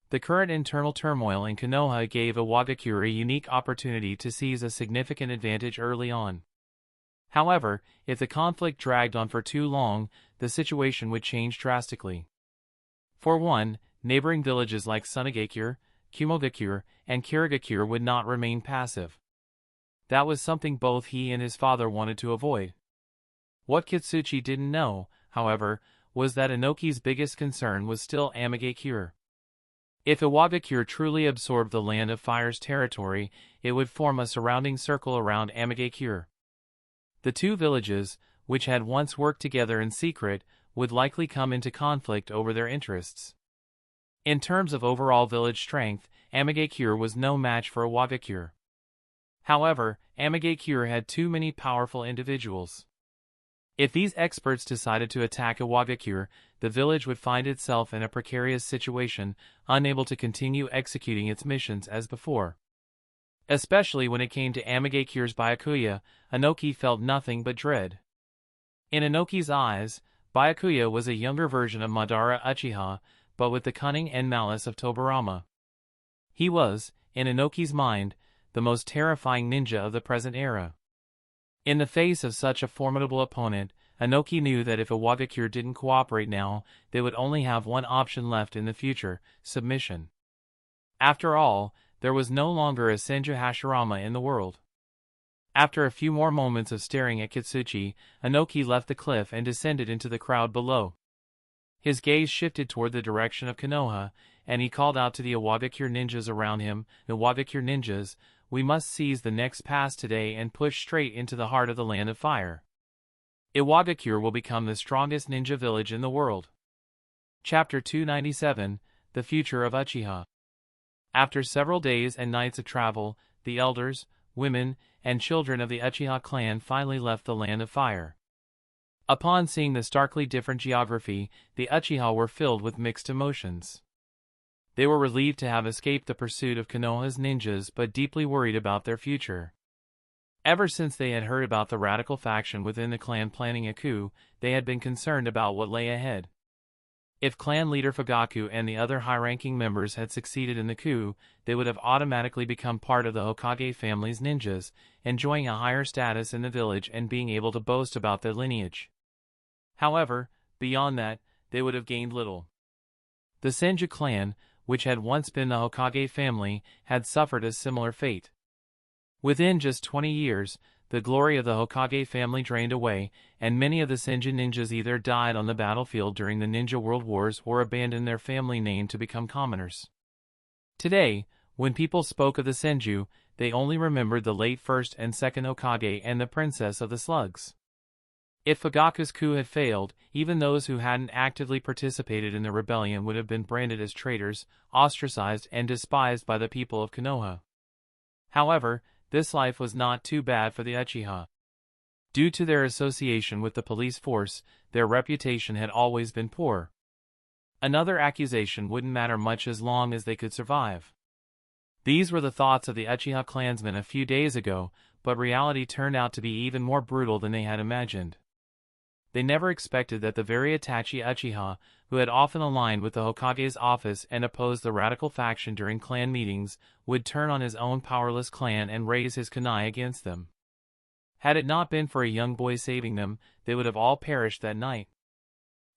The current internal turmoil in Konoha gave Iwagakure a unique opportunity to seize a significant advantage early on. However, if the conflict dragged on for too long, the situation would change drastically. For one, neighboring villages like Sunagakure, Kumogakure, and Kirigakure would not remain passive. That was something both he and his father wanted to avoid. What Kitsuchi didn't know, however, was that Inoki's biggest concern was still Amagakure. If Iwagakure truly absorbed the Land of Fire's territory, it would form a surrounding circle around Amagakure. The two villages, which had once worked together in secret, would likely come into conflict over their interests. In terms of overall village strength, Amagakure was no match for Iwagakure. However, Amagakure had too many powerful individuals. If these experts decided to attack Iwagakure, the village would find itself in a precarious situation, unable to continue executing its missions as before. Especially when it came to Amagakure's Byakuya, Inoki felt nothing but dread. In Inoki's eyes, Byakuya was a younger version of Madara Uchiha, but with the cunning and malice of Tobirama. He was, in Inoki's mind, the most terrifying ninja of the present era. In the face of such a formidable opponent, Inoki knew that if Iwagakure didn't cooperate now, they would only have one option left in the future: submission. After all, there was no longer a Senju Hashirama in the world. After a few more moments of staring at Kitsuchi, Inoki left the cliff and descended into the crowd below. His gaze shifted toward the direction of Konoha, and he called out to the Iwagakure ninjas around him, "Iwagakure ninjas, we must seize the next pass today and push straight into the heart of the Land of Fire. Iwagakure will become the strongest ninja village in the world." Chapter 297, The Future of Uchiha. After several days and nights of travel, the elders, women, and children of the Uchiha clan finally left the Land of Fire. Upon seeing the starkly different geography, the Uchiha were filled with mixed emotions. They were relieved to have escaped the pursuit of Konoha's ninjas but deeply worried about their future. Ever since they had heard about the radical faction within the clan planning a coup, they had been concerned about what lay ahead. If clan leader Fugaku and the other high-ranking members had succeeded in the coup, they would have automatically become part of the Hokage family's ninjas, enjoying a higher status in the village and being able to boast about their lineage. However, beyond that, they would have gained little. The Senju clan, which had once been the Hokage family, had suffered a similar fate. Within just 20 years, the glory of the Hokage family drained away, and many of the Senju ninjas either died on the battlefield during the Ninja World Wars or abandoned their family name to become commoners. Today, when people spoke of the Senju, they only remembered the late first and second Hokage and the Princess of the Slugs. If Fugaku's coup had failed, even those who hadn't actively participated in the rebellion would have been branded as traitors, ostracized and despised by the people of Konoha. However, this life was not too bad for the Uchiha. Due to their association with the police force, their reputation had always been poor. Another accusation wouldn't matter much as long as they could survive. These were the thoughts of the Uchiha clansmen a few days ago, but reality turned out to be even more brutal than they had imagined. They never expected that the very Itachi Uchiha, who had often aligned with the Hokage's office and opposed the radical faction during clan meetings, would turn on his own powerless clan and raise his kunai against them. Had it not been for a young boy saving them, they would have all perished that night.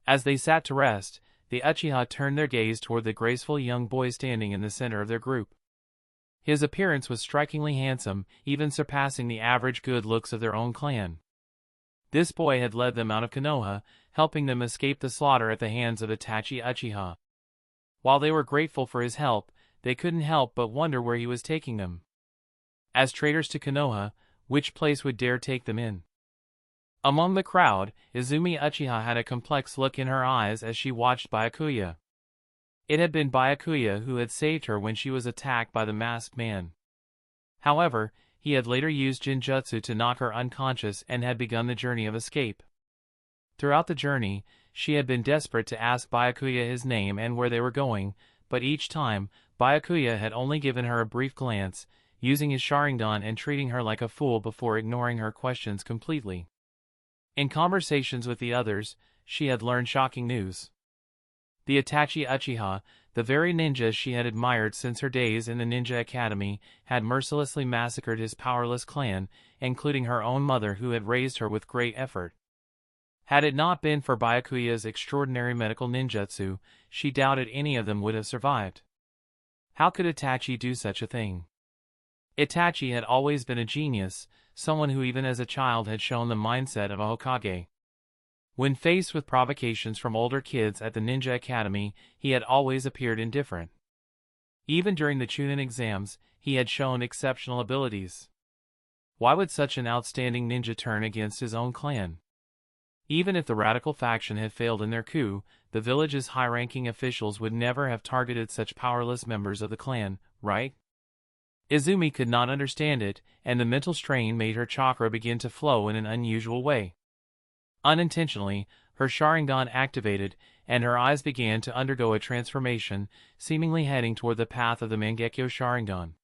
As they sat to rest, the Uchiha turned their gaze toward the graceful young boy standing in the center of their group. His appearance was strikingly handsome, even surpassing the average good looks of their own clan. This boy had led them out of Konoha, helping them escape the slaughter at the hands of Itachi Uchiha. While they were grateful for his help, they couldn't help but wonder where he was taking them. As traitors to Konoha, which place would dare take them in? Among the crowd, Izumi Uchiha had a complex look in her eyes as she watched Byakuya. It had been Byakuya who had saved her when she was attacked by the masked man. However, he had later used Jinjutsu to knock her unconscious and had begun the journey of escape. Throughout the journey, she had been desperate to ask Byakuya his name and where they were going, but each time, Byakuya had only given her a brief glance, using his Sharingan and treating her like a fool before ignoring her questions completely. In conversations with the others, she had learned shocking news. The Itachi Uchiha, the very ninja she had admired since her days in the Ninja Academy, had mercilessly massacred his powerless clan, including her own mother who had raised her with great effort. Had it not been for Byakuya's extraordinary medical ninjutsu, she doubted any of them would have survived. How could Itachi do such a thing? Itachi had always been a genius, someone who even as a child had shown the mindset of a Hokage. When faced with provocations from older kids at the Ninja Academy, he had always appeared indifferent. Even during the Chunin exams, he had shown exceptional abilities. Why would such an outstanding ninja turn against his own clan? Even if the radical faction had failed in their coup, the village's high-ranking officials would never have targeted such powerless members of the clan, right? Izumi could not understand it, and the mental strain made her chakra begin to flow in an unusual way. Unintentionally, her Sharingan activated, and her eyes began to undergo a transformation, seemingly heading toward the path of the Mangekyo Sharingan.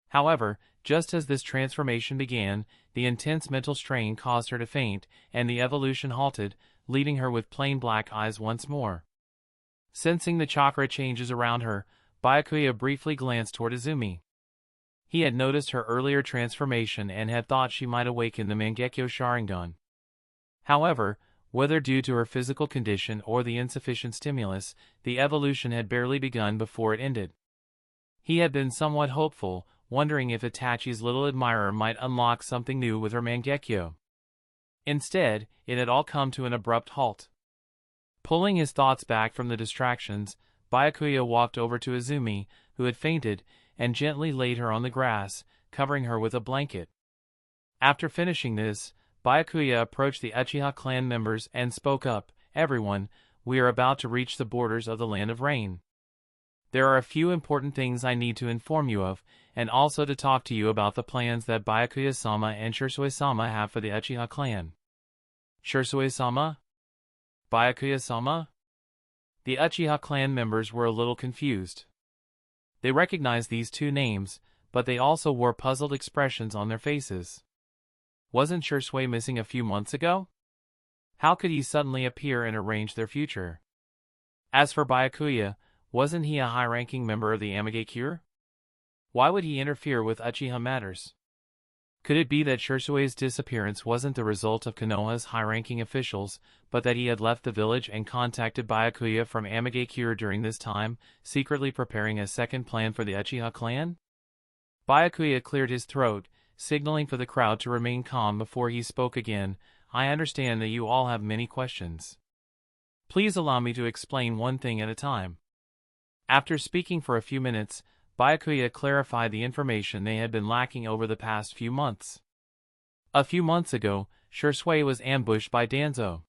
However, just as this transformation began, the intense mental strain caused her to faint, and the evolution halted, leaving her with plain black eyes once more. Sensing the chakra changes around her, Byakuya briefly glanced toward Izumi. He had noticed her earlier transformation and had thought she might awaken the Mangekyo Sharingan. However, whether due to her physical condition or the insufficient stimulus, the evolution had barely begun before it ended. He had been somewhat hopeful, wondering if Itachi's little admirer might unlock something new with her Mangekyo. Instead, it had all come to an abrupt halt. Pulling his thoughts back from the distractions, Byakuya walked over to Izumi, who had fainted, and gently laid her on the grass, covering her with a blanket. After finishing this, Byakuya approached the Uchiha clan members and spoke up, "Everyone, we are about to reach the borders of the Land of Rain. There are a few important things I need to inform you of, and also to talk to you about the plans that Byakuya-sama and Shisui-sama have for the Uchiha clan." Shisui-sama? Byakuya-sama? The Uchiha clan members were a little confused. They recognized these two names, but they also wore puzzled expressions on their faces. Wasn't Shisui missing a few months ago? How could he suddenly appear and arrange their future? As for Byakuya, wasn't he a high-ranking member of the Amagekure? Why would he interfere with Uchiha matters? Could it be that Shisui's disappearance wasn't the result of Konoha's high-ranking officials, but that he had left the village and contacted Byakuya from Amagekure during this time, secretly preparing a second plan for the Uchiha clan? Byakuya cleared his throat, signaling for the crowd to remain calm before he spoke again. I understand that you all have many questions. Please allow me to explain one thing at a time. After speaking for a few minutes, Byakuya clarified the information they had been lacking over the past few months. A few months ago, Shursui was ambushed by Danzo.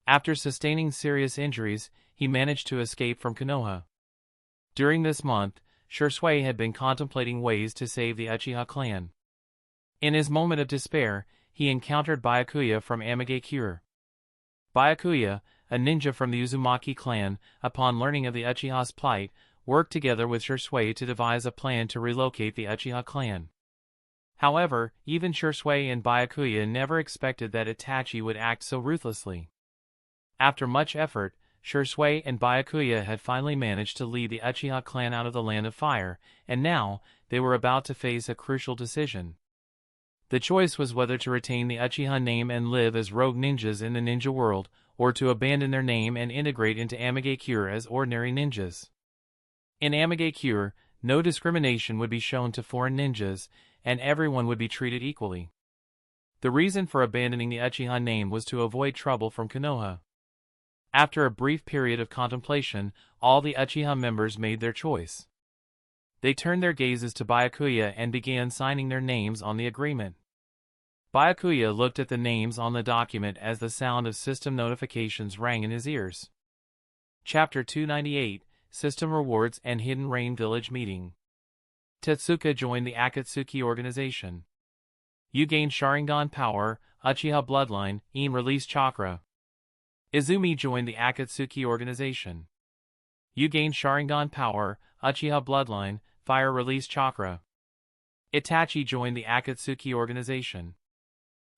After sustaining serious injuries, he managed to escape from Konoha. During this month, Shursui had been contemplating ways to save the Uchiha clan. In his moment of despair, he encountered Byakuya from Amigakure. Byakuya, a ninja from the Uzumaki clan, upon learning of the Uchiha's plight, worked together with Shursui to devise a plan to relocate the Uchiha clan. However, even Shursui and Byakuya never expected that Itachi would act so ruthlessly. After much effort, Shursui and Byakuya had finally managed to lead the Uchiha clan out of the Land of Fire, and now, they were about to face a crucial decision. The choice was whether to retain the Uchiha name and live as rogue ninjas in the ninja world, or to abandon their name and integrate into Amigakure as ordinary ninjas. In Amigakure, no discrimination would be shown to foreign ninjas, and everyone would be treated equally. The reason for abandoning the Uchiha name was to avoid trouble from Konoha. After a brief period of contemplation, all the Uchiha members made their choice. They turned their gazes to Byakuya and began signing their names on the agreement. Byakuya looked at the names on the document as the sound of system notifications rang in his ears. Chapter 298, System Rewards and Hidden Rain Village Meeting. Tetsuka joined the Akatsuki organization. You gained Sharingan power, Uchiha bloodline, release chakra. Izumi joined the Akatsuki organization. You gained Sharingan power, Uchiha bloodline, fire release chakra. Itachi joined the Akatsuki organization.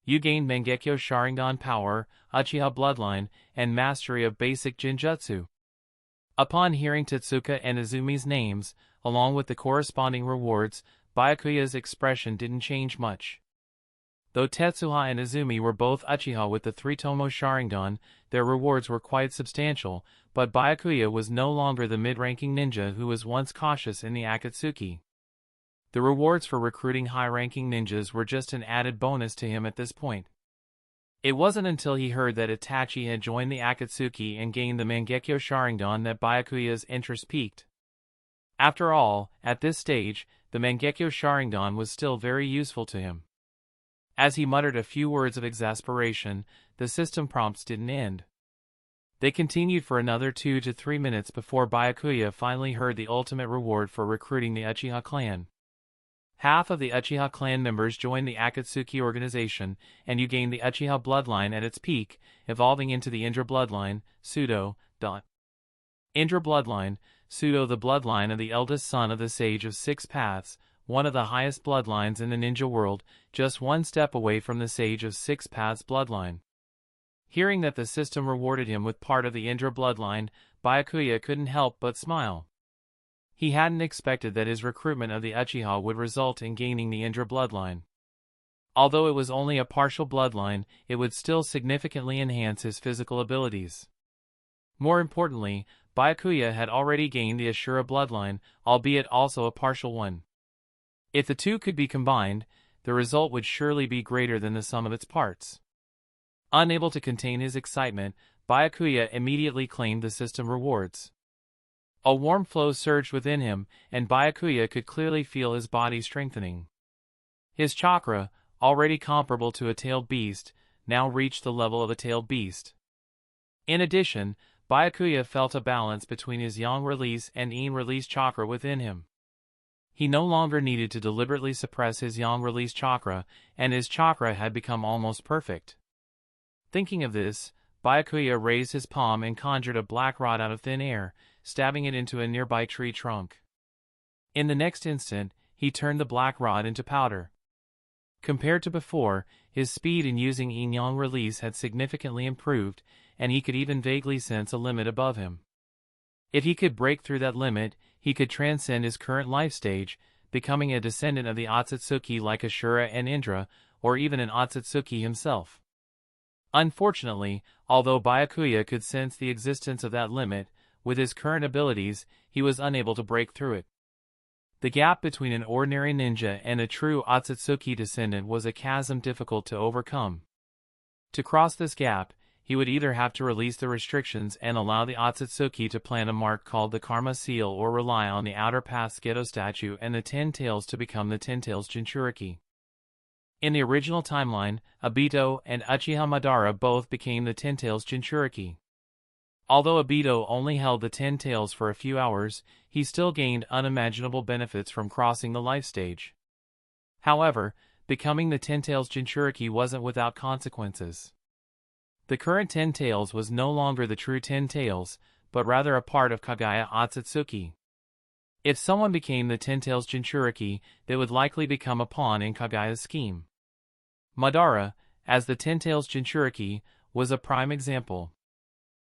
You gained Mangekyo Sharingan power, Uchiha bloodline, and mastery of basic Jinjutsu. Upon hearing Tetsuka and Izumi's names, along with the corresponding rewards, Byakuya's expression didn't change much. Though Tetsuha and Izumi were both Uchiha with the Three-Tomo Sharingan, their rewards were quite substantial, but Byakuya was no longer the mid-ranking ninja who was once cautious in the Akatsuki. The rewards for recruiting high-ranking ninjas were just an added bonus to him at this point. It wasn't until he heard that Itachi had joined the Akatsuki and gained the Mangekyo Sharingan that Byakuya's interest peaked. After all, at this stage, the Mangekyo Sharingan was still very useful to him. As he muttered a few words of exasperation, the system prompts didn't end. They continued for another 2 to 3 minutes before Byakuya finally heard the ultimate reward for recruiting the Uchiha clan. Half of the Uchiha clan members joined the Akatsuki organization, and you gained the Uchiha bloodline at its peak, evolving into the Indra bloodline, pseudo. Indra bloodline, pseudo the bloodline of the eldest son of the Sage of Six Paths, one of the highest bloodlines in the ninja world, just one step away from the Sage of Six Paths bloodline. Hearing that the system rewarded him with part of the Indra bloodline, Byakuya couldn't help but smile. He hadn't expected that his recruitment of the Uchiha would result in gaining the Indra bloodline. Although it was only a partial bloodline, it would still significantly enhance his physical abilities. More importantly, Byakuya had already gained the Ashura bloodline, albeit also a partial one. If the two could be combined, the result would surely be greater than the sum of its parts. Unable to contain his excitement, Byakuya immediately claimed the system rewards. A warm flow surged within him, and Byakuya could clearly feel his body strengthening. His chakra, already comparable to a tailed beast, now reached the level of a tailed beast. In addition, Byakuya felt a balance between his yang release and yin release chakra within him. He no longer needed to deliberately suppress his yang release chakra, and his chakra had become almost perfect. Thinking of this, Byakuya raised his palm and conjured a black rod out of thin air, stabbing it into a nearby tree trunk. In the next instant, he turned the black rod into powder. Compared to before, his speed in using yin-yang release had significantly improved, and he could even vaguely sense a limit above him. If he could break through that limit, he could transcend his current life stage, becoming a descendant of the Otsutsuki like Ashura and Indra, or even an Otsutsuki himself. Unfortunately, although Byakuya could sense the existence of that limit, with his current abilities, he was unable to break through it. The gap between an ordinary ninja and a true Akatsuki descendant was a chasm difficult to overcome. To cross this gap, he would either have to release the restrictions and allow the Akatsuki to plant a mark called the Karma Seal, or rely on the Outer Path's Gedo statue and the Ten Tails to become the Ten Tails Jinchuriki. In the original timeline, Obito and Uchiha Madara both became the Ten Tails Jinchuriki. Although Obito only held the Ten Tails for a few hours, he still gained unimaginable benefits from crossing the life stage. However, becoming the Ten Tails Jinchuriki wasn't without consequences. The current Ten Tails was no longer the true Ten Tails, but rather a part of Kagaya Akatsuki. If someone became the Ten Tails Jinchuriki, they would likely become a pawn in Kagaya's scheme. Madara, as the Ten Tails Jinchuriki, was a prime example.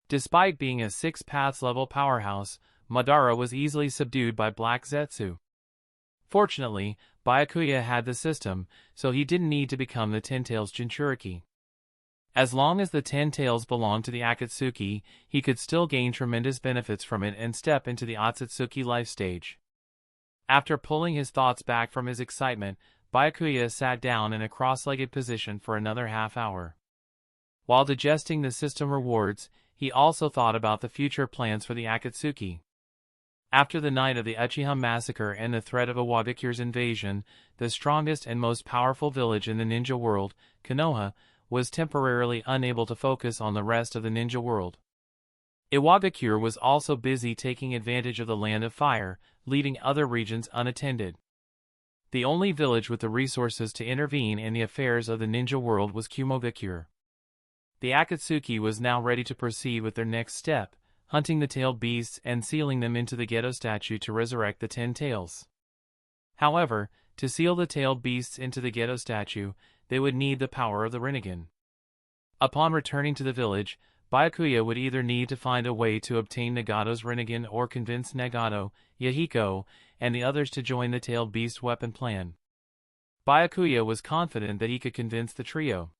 Despite being a 6 paths level powerhouse, Madara was easily subdued by Black Zetsu. Fortunately, Byakuya had the system, so he didn't need to become the Ten Tails Jinchuriki. As long as the Ten Tails belonged to the Akatsuki, he could still gain tremendous benefits from it and step into the Akatsuki life stage. After pulling his thoughts back from his excitement, Byakuya sat down in a cross-legged position for another half hour. While digesting the system rewards, he also thought about the future plans for the Akatsuki. After the night of the Uchiha massacre and the threat of Iwagakure's invasion, the strongest and most powerful village in the ninja world, Konoha, was temporarily unable to focus on the rest of the ninja world. Iwagakure was also busy taking advantage of the Land of Fire, leaving other regions unattended. The only village with the resources to intervene in the affairs of the ninja world was Kumogakure. The Akatsuki was now ready to proceed with their next step, hunting the tailed beasts and sealing them into the Gedo statue to resurrect the Ten Tails. However, to seal the tailed beasts into the Gedo statue, they would need the power of the Rinnegan. Upon returning to the village, Byakuya would either need to find a way to obtain Nagato's Rinnegan or convince Nagato, Yahiko, and the others to join the tailed beast weapon plan. Byakuya was confident that he could convince the trio.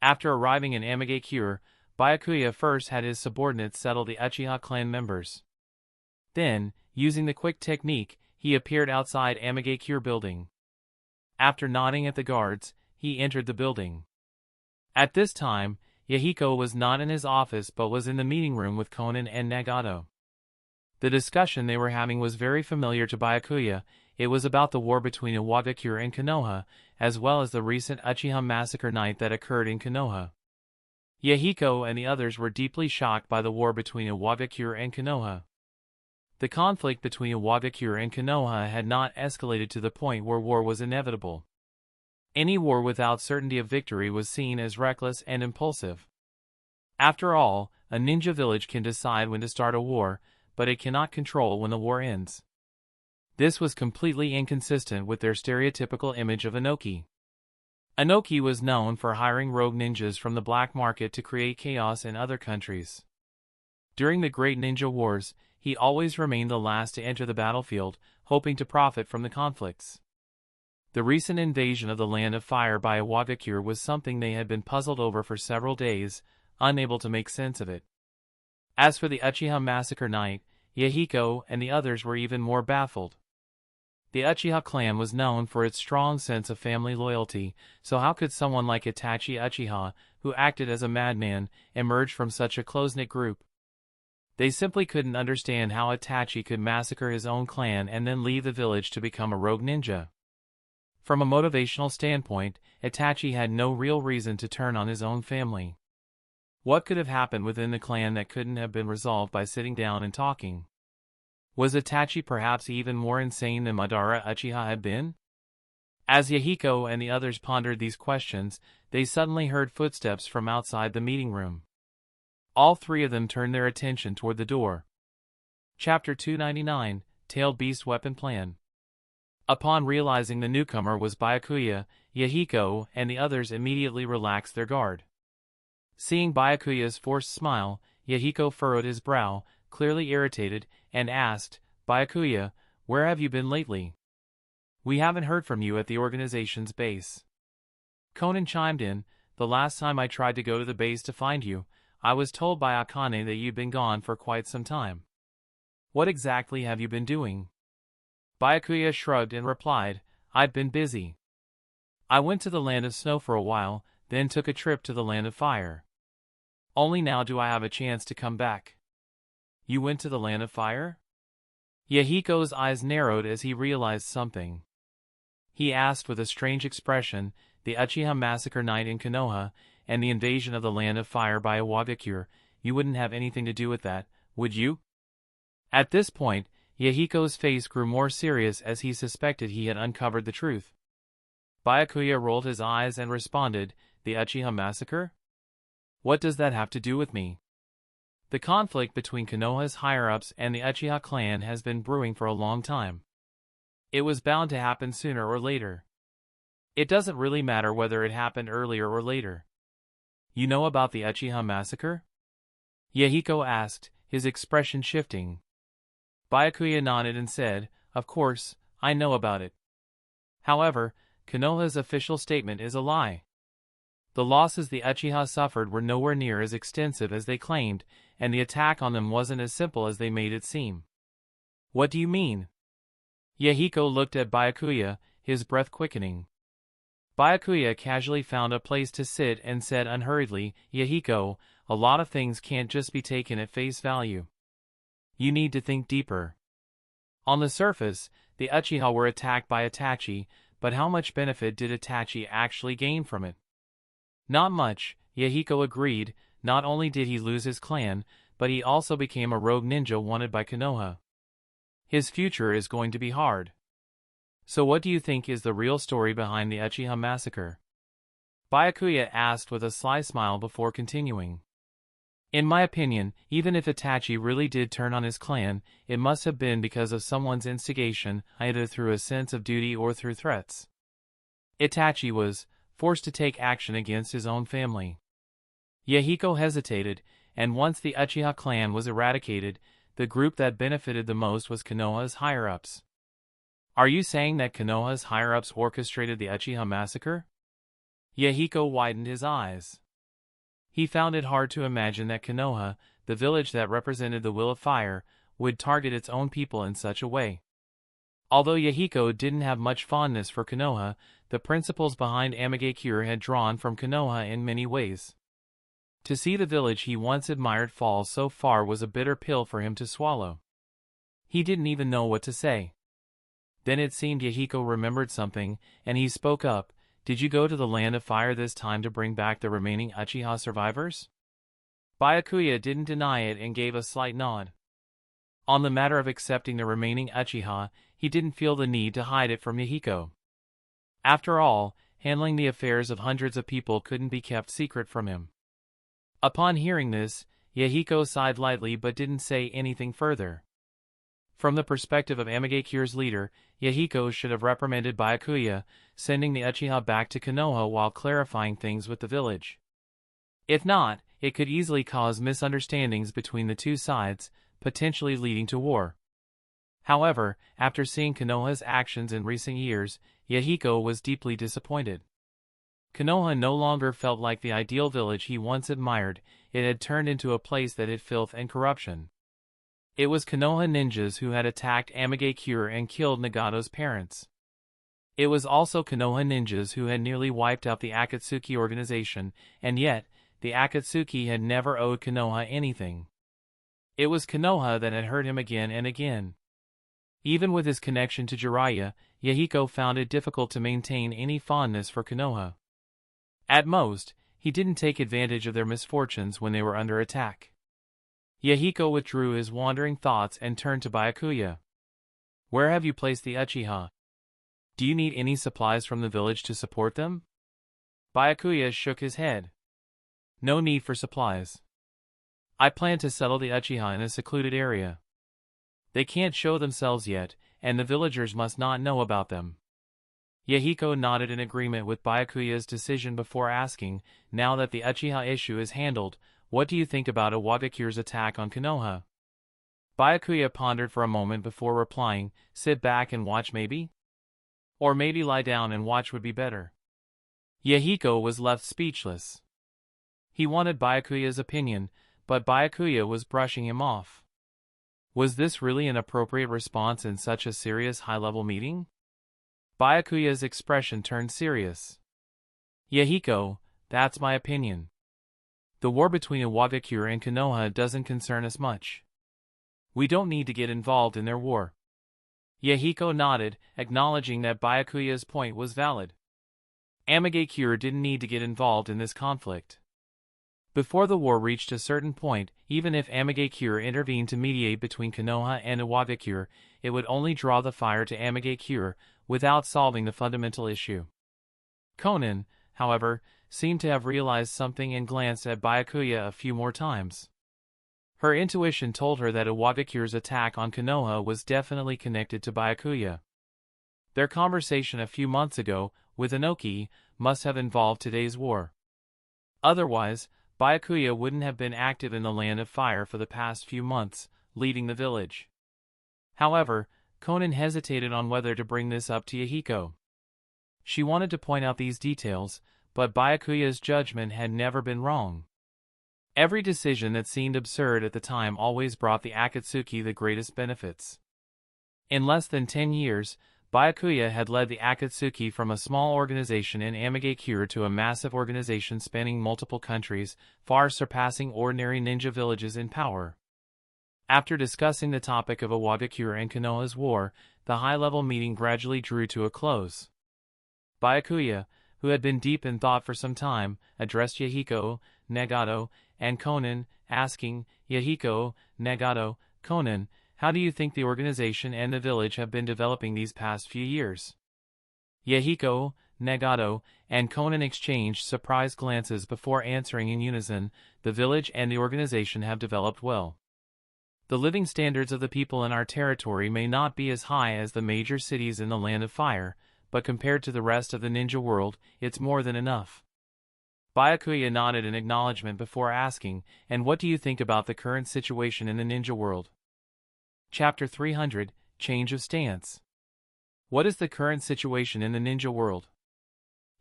After arriving in Amagakure, Byakuya first had his subordinates settle the Uchiha clan members. Then, using the quick technique, he appeared outside Amagakure building. After nodding at the guards, he entered the building. At this time, Yahiko was not in his office but was in the meeting room with Konan and Nagato. The discussion they were having was very familiar to Byakuya. It was about the war between Iwagakure and Konoha, as well as the recent Uchiha massacre night that occurred in Konoha. Yahiko and the others were deeply shocked by the war between Iwagakure and Konoha. The conflict between Iwagakure and Konoha had not escalated to the point where war was inevitable. Any war without certainty of victory was seen as reckless and impulsive. After all, a ninja village can decide when to start a war, but it cannot control when the war ends. This was completely inconsistent with their stereotypical image of Inoki. Inoki was known for hiring rogue ninjas from the black market to create chaos in other countries. During the Great Ninja Wars, he always remained the last to enter the battlefield, hoping to profit from the conflicts. The recent invasion of the Land of Fire by Iwagakure was something they had been puzzled over for several days, unable to make sense of it. As for the Uchiha massacre night, Yahiko and the others were even more baffled. The Uchiha clan was known for its strong sense of family loyalty, so how could someone like Itachi Uchiha, who acted as a madman, emerge from such a close-knit group? They simply couldn't understand how Itachi could massacre his own clan and then leave the village to become a rogue ninja. From a motivational standpoint, Itachi had no real reason to turn on his own family. What could have happened within the clan that couldn't have been resolved by sitting down and talking? Was Itachi perhaps even more insane than Madara Uchiha had been? As Yahiko and the others pondered these questions, they suddenly heard footsteps from outside the meeting room. All three of them turned their attention toward the door. Chapter 299, Tailed Beast Weapon Plan. Upon realizing the newcomer was Byakuya, Yahiko and the others immediately relaxed their guard. Seeing Byakuya's forced smile, Yahiko furrowed his brow, clearly irritated, and asked, "Byakuya, where have you been lately? We haven't heard from you at the organization's base." Konan chimed in, "The last time I tried to go to the base to find you, I was told by Akane that you'd been gone for quite some time. What exactly have you been doing?" Byakuya shrugged and replied, I've been busy. I went to the land of snow for a while, then took a trip to the land of fire. Only now do I have a chance to come back. You went to the land of fire? Yahiko's eyes narrowed as he realized something. He asked with a strange expression, the Uchiha massacre night in Konoha, and the invasion of the land of fire by a Wagakure, you wouldn't have anything to do with that, would you? At this point, Yahiko's face grew more serious as he suspected he had uncovered the truth. Byakuya rolled his eyes and responded, the Uchiha massacre? What does that have to do with me? The conflict between Konoha's higher-ups and the Uchiha clan has been brewing for a long time. It was bound to happen sooner or later. It doesn't really matter whether it happened earlier or later. You know about the Uchiha massacre? Yahiko asked, his expression shifting. Byakuya nodded and said, of course, I know about it. However, Konoha's official statement is a lie. The losses the Uchiha suffered were nowhere near as extensive as they claimed, and the attack on them wasn't as simple as they made it seem. What do you mean? Yahiko looked at Byakuya, his breath quickening. Byakuya casually found a place to sit and said unhurriedly, Yahiko, a lot of things can't just be taken at face value. You need to think deeper. On the surface, the Uchiha were attacked by Itachi, but how much benefit did Itachi actually gain from it? Not much, Yahiko agreed. Not only did he lose his clan, but he also became a rogue ninja wanted by Konoha. His future is going to be hard. So what do you think is the real story behind the Uchiha massacre? Byakuya asked with a sly smile before continuing. In my opinion, even if Itachi really did turn on his clan, it must have been because of someone's instigation, either through a sense of duty or through threats. Itachi was forced to take action against his own family. Yahiko hesitated, and once the Uchiha clan was eradicated, the group that benefited the most was Konoha's higher-ups. Are you saying that Konoha's higher-ups orchestrated the Uchiha massacre? Yahiko widened his eyes. He found it hard to imagine that Konoha, the village that represented the will of fire, would target its own people in such a way. Although Yahiko didn't have much fondness for Konoha, the principles behind Amagakure had drawn from Konoha in many ways. To see the village he once admired fall so far was a bitter pill for him to swallow. He didn't even know what to say. Then it seemed Yahiko remembered something, and he spoke up. Did you go to the land of fire this time to bring back the remaining Uchiha survivors? Byakuya didn't deny it and gave a slight nod. On the matter of accepting the remaining Uchiha, he didn't feel the need to hide it from Yahiko. After all, handling the affairs of hundreds of people couldn't be kept secret from him. Upon hearing this, Yahiko sighed lightly but didn't say anything further. From the perspective of Amagakure's leader, Yahiko should have reprimanded Byakuya, sending the Uchiha back to Konoha while clarifying things with the village. If not, it could easily cause misunderstandings between the two sides, potentially leading to war. However, after seeing Konoha's actions in recent years, Yahiko was deeply disappointed. Konoha no longer felt like the ideal village he once admired. It had turned into a place that hid filth and corruption. It was Konoha ninjas who had attacked Amagakure and killed Nagato's parents. It was also Konoha ninjas who had nearly wiped out the Akatsuki organization, and yet, the Akatsuki had never owed Konoha anything. It was Konoha that had hurt him again and again. Even with his connection to Jiraiya, Yahiko found it difficult to maintain any fondness for Konoha. At most, he didn't take advantage of their misfortunes when they were under attack. Yahiko withdrew his wandering thoughts and turned to Byakuya. Where have you placed the Uchiha? Do you need any supplies from the village to support them? Byakuya shook his head. No need for supplies. I plan to settle the Uchiha in a secluded area. They can't show themselves yet, and the villagers must not know about them. Yahiko nodded in agreement with Byakuya's decision before asking, now that the Uchiha issue is handled, what do you think about Wagakure's attack on Konoha? Byakuya pondered for a moment before replying, sit back and watch maybe? Or maybe lie down and watch would be better. Yahiko was left speechless. He wanted Byakuya's opinion, but Byakuya was brushing him off. Was this really an appropriate response in such a serious high-level meeting? Byakuya's expression turned serious. Yahiko, that's my opinion. The war between Iwagakure and Konoha doesn't concern us much. We don't need to get involved in their war. Yahiko nodded, acknowledging that Byakuya's point was valid. Amagakure didn't need to get involved in this conflict. Before the war reached a certain point, even if Amagakure intervened to mediate between Konoha and Iwagakure, it would only draw the fire to Amagakure without solving the fundamental issue. Konan, however, seemed to have realized something and glanced at Byakuya a few more times. Her intuition told her that Iwagakure's attack on Konoha was definitely connected to Byakuya. Their conversation a few months ago with Inoki must have involved today's war. Otherwise, Byakuya wouldn't have been active in the Land of Fire for the past few months, leading the village. However, Konan hesitated on whether to bring this up to Yahiko. She wanted to point out these details, but Byakuya's judgment had never been wrong. Every decision that seemed absurd at the time always brought the Akatsuki the greatest benefits. In less than 10 years, Byakuya had led the Akatsuki from a small organization in Amagakure to a massive organization spanning multiple countries, far surpassing ordinary ninja villages in power. After discussing the topic of Iwagakure and Konoha's war, the high-level meeting gradually drew to a close. Byakuya, who had been deep in thought for some time, addressed Yahiko, Nagato, and Konan, asking, Yahiko, Nagato, Konan, how do you think the organization and the village have been developing these past few years? Yahiko, Nagato, and Konan exchanged surprised glances before answering in unison, the village and the organization have developed well. The living standards of the people in our territory may not be as high as the major cities in the Land of Fire, but compared to the rest of the ninja world, it's more than enough. Byakuya nodded in acknowledgement before asking, and what do you think about the current situation in the ninja world? Chapter 300, Change of Stance. What is the current situation in the ninja world?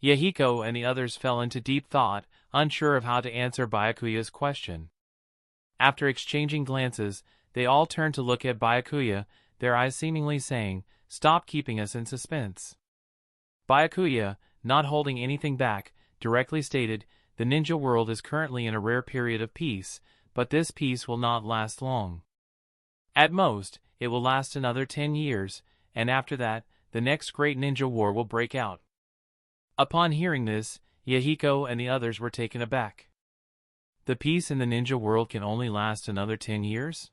Yahiko and the others fell into deep thought, unsure of how to answer Byakuya's question. After exchanging glances, they all turned to look at Byakuya, their eyes seemingly saying, "Stop keeping us in suspense." Byakuya, not holding anything back, directly stated, "The ninja world is currently in a rare period of peace, but this peace will not last long. At most, it will last another 10 years, and after that, the next great ninja war will break out." Upon hearing this, Yahiko and the others were taken aback. The peace in the ninja world can only last another 10 years?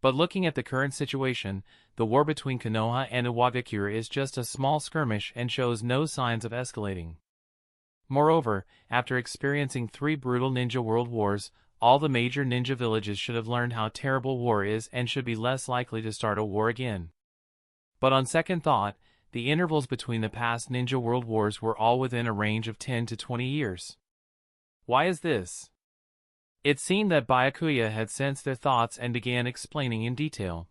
But looking at the current situation, the war between Konoha and Iwagakure is just a small skirmish and shows no signs of escalating. Moreover, after experiencing 3 brutal ninja world wars, all the major ninja villages should have learned how terrible war is and should be less likely to start a war again. But on second thought, the intervals between the past ninja world wars were all within a range of 10 to 20 years. Why is this? It seemed that Byakuya had sensed their thoughts and began explaining in detail.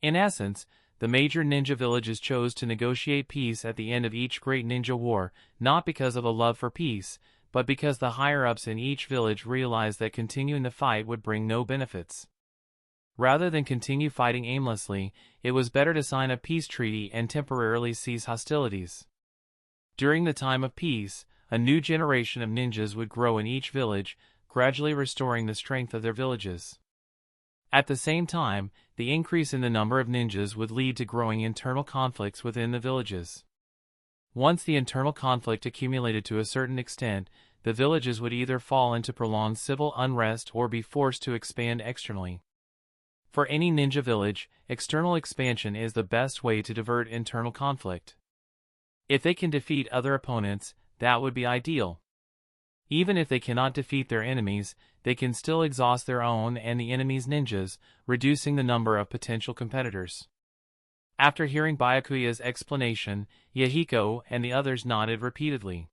In essence, the major ninja villages chose to negotiate peace at the end of each great ninja war, not because of a love for peace, but because the higher-ups in each village realized that continuing the fight would bring no benefits. Rather than continue fighting aimlessly, it was better to sign a peace treaty and temporarily cease hostilities. During the time of peace, a new generation of ninjas would grow in each village, gradually restoring the strength of their villages. At the same time, the increase in the number of ninjas would lead to growing internal conflicts within the villages. Once the internal conflict accumulated to a certain extent, the villages would either fall into prolonged civil unrest or be forced to expand externally. For any ninja village, external expansion is the best way to divert internal conflict. If they can defeat other opponents, that would be ideal. Even if they cannot defeat their enemies, they can still exhaust their own and the enemy's ninjas, reducing the number of potential competitors. After hearing Byakuya's explanation, Yahiko and the others nodded repeatedly.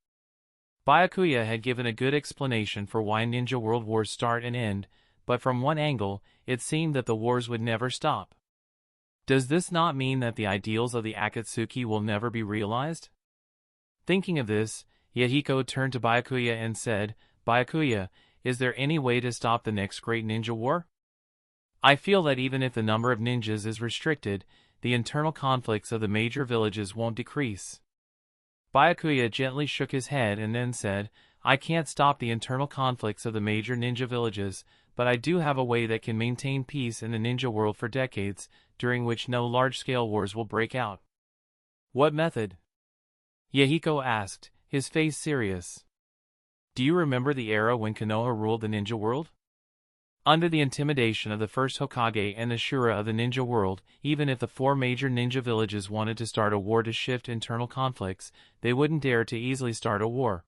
Byakuya had given a good explanation for why ninja world wars start and end, but from one angle, it seemed that the wars would never stop. Does this not mean that the ideals of the Akatsuki will never be realized? Thinking of this, Yahiko turned to Byakuya and said, "Byakuya, is there any way to stop the next great ninja war?" I feel that even if the number of ninjas is restricted, the internal conflicts of the major villages won't decrease. Byakuya gently shook his head and then said, I can't stop the internal conflicts of the major ninja villages, but I do have a way that can maintain peace in the ninja world for decades, during which no large-scale wars will break out. What method? Yahiko asked, his face serious. Do you remember the era when Konoha ruled the ninja world? Under the intimidation of the first Hokage and the Shura of the ninja world, even if the 4 major ninja villages wanted to start a war to shift internal conflicts, they wouldn't dare to easily start a war.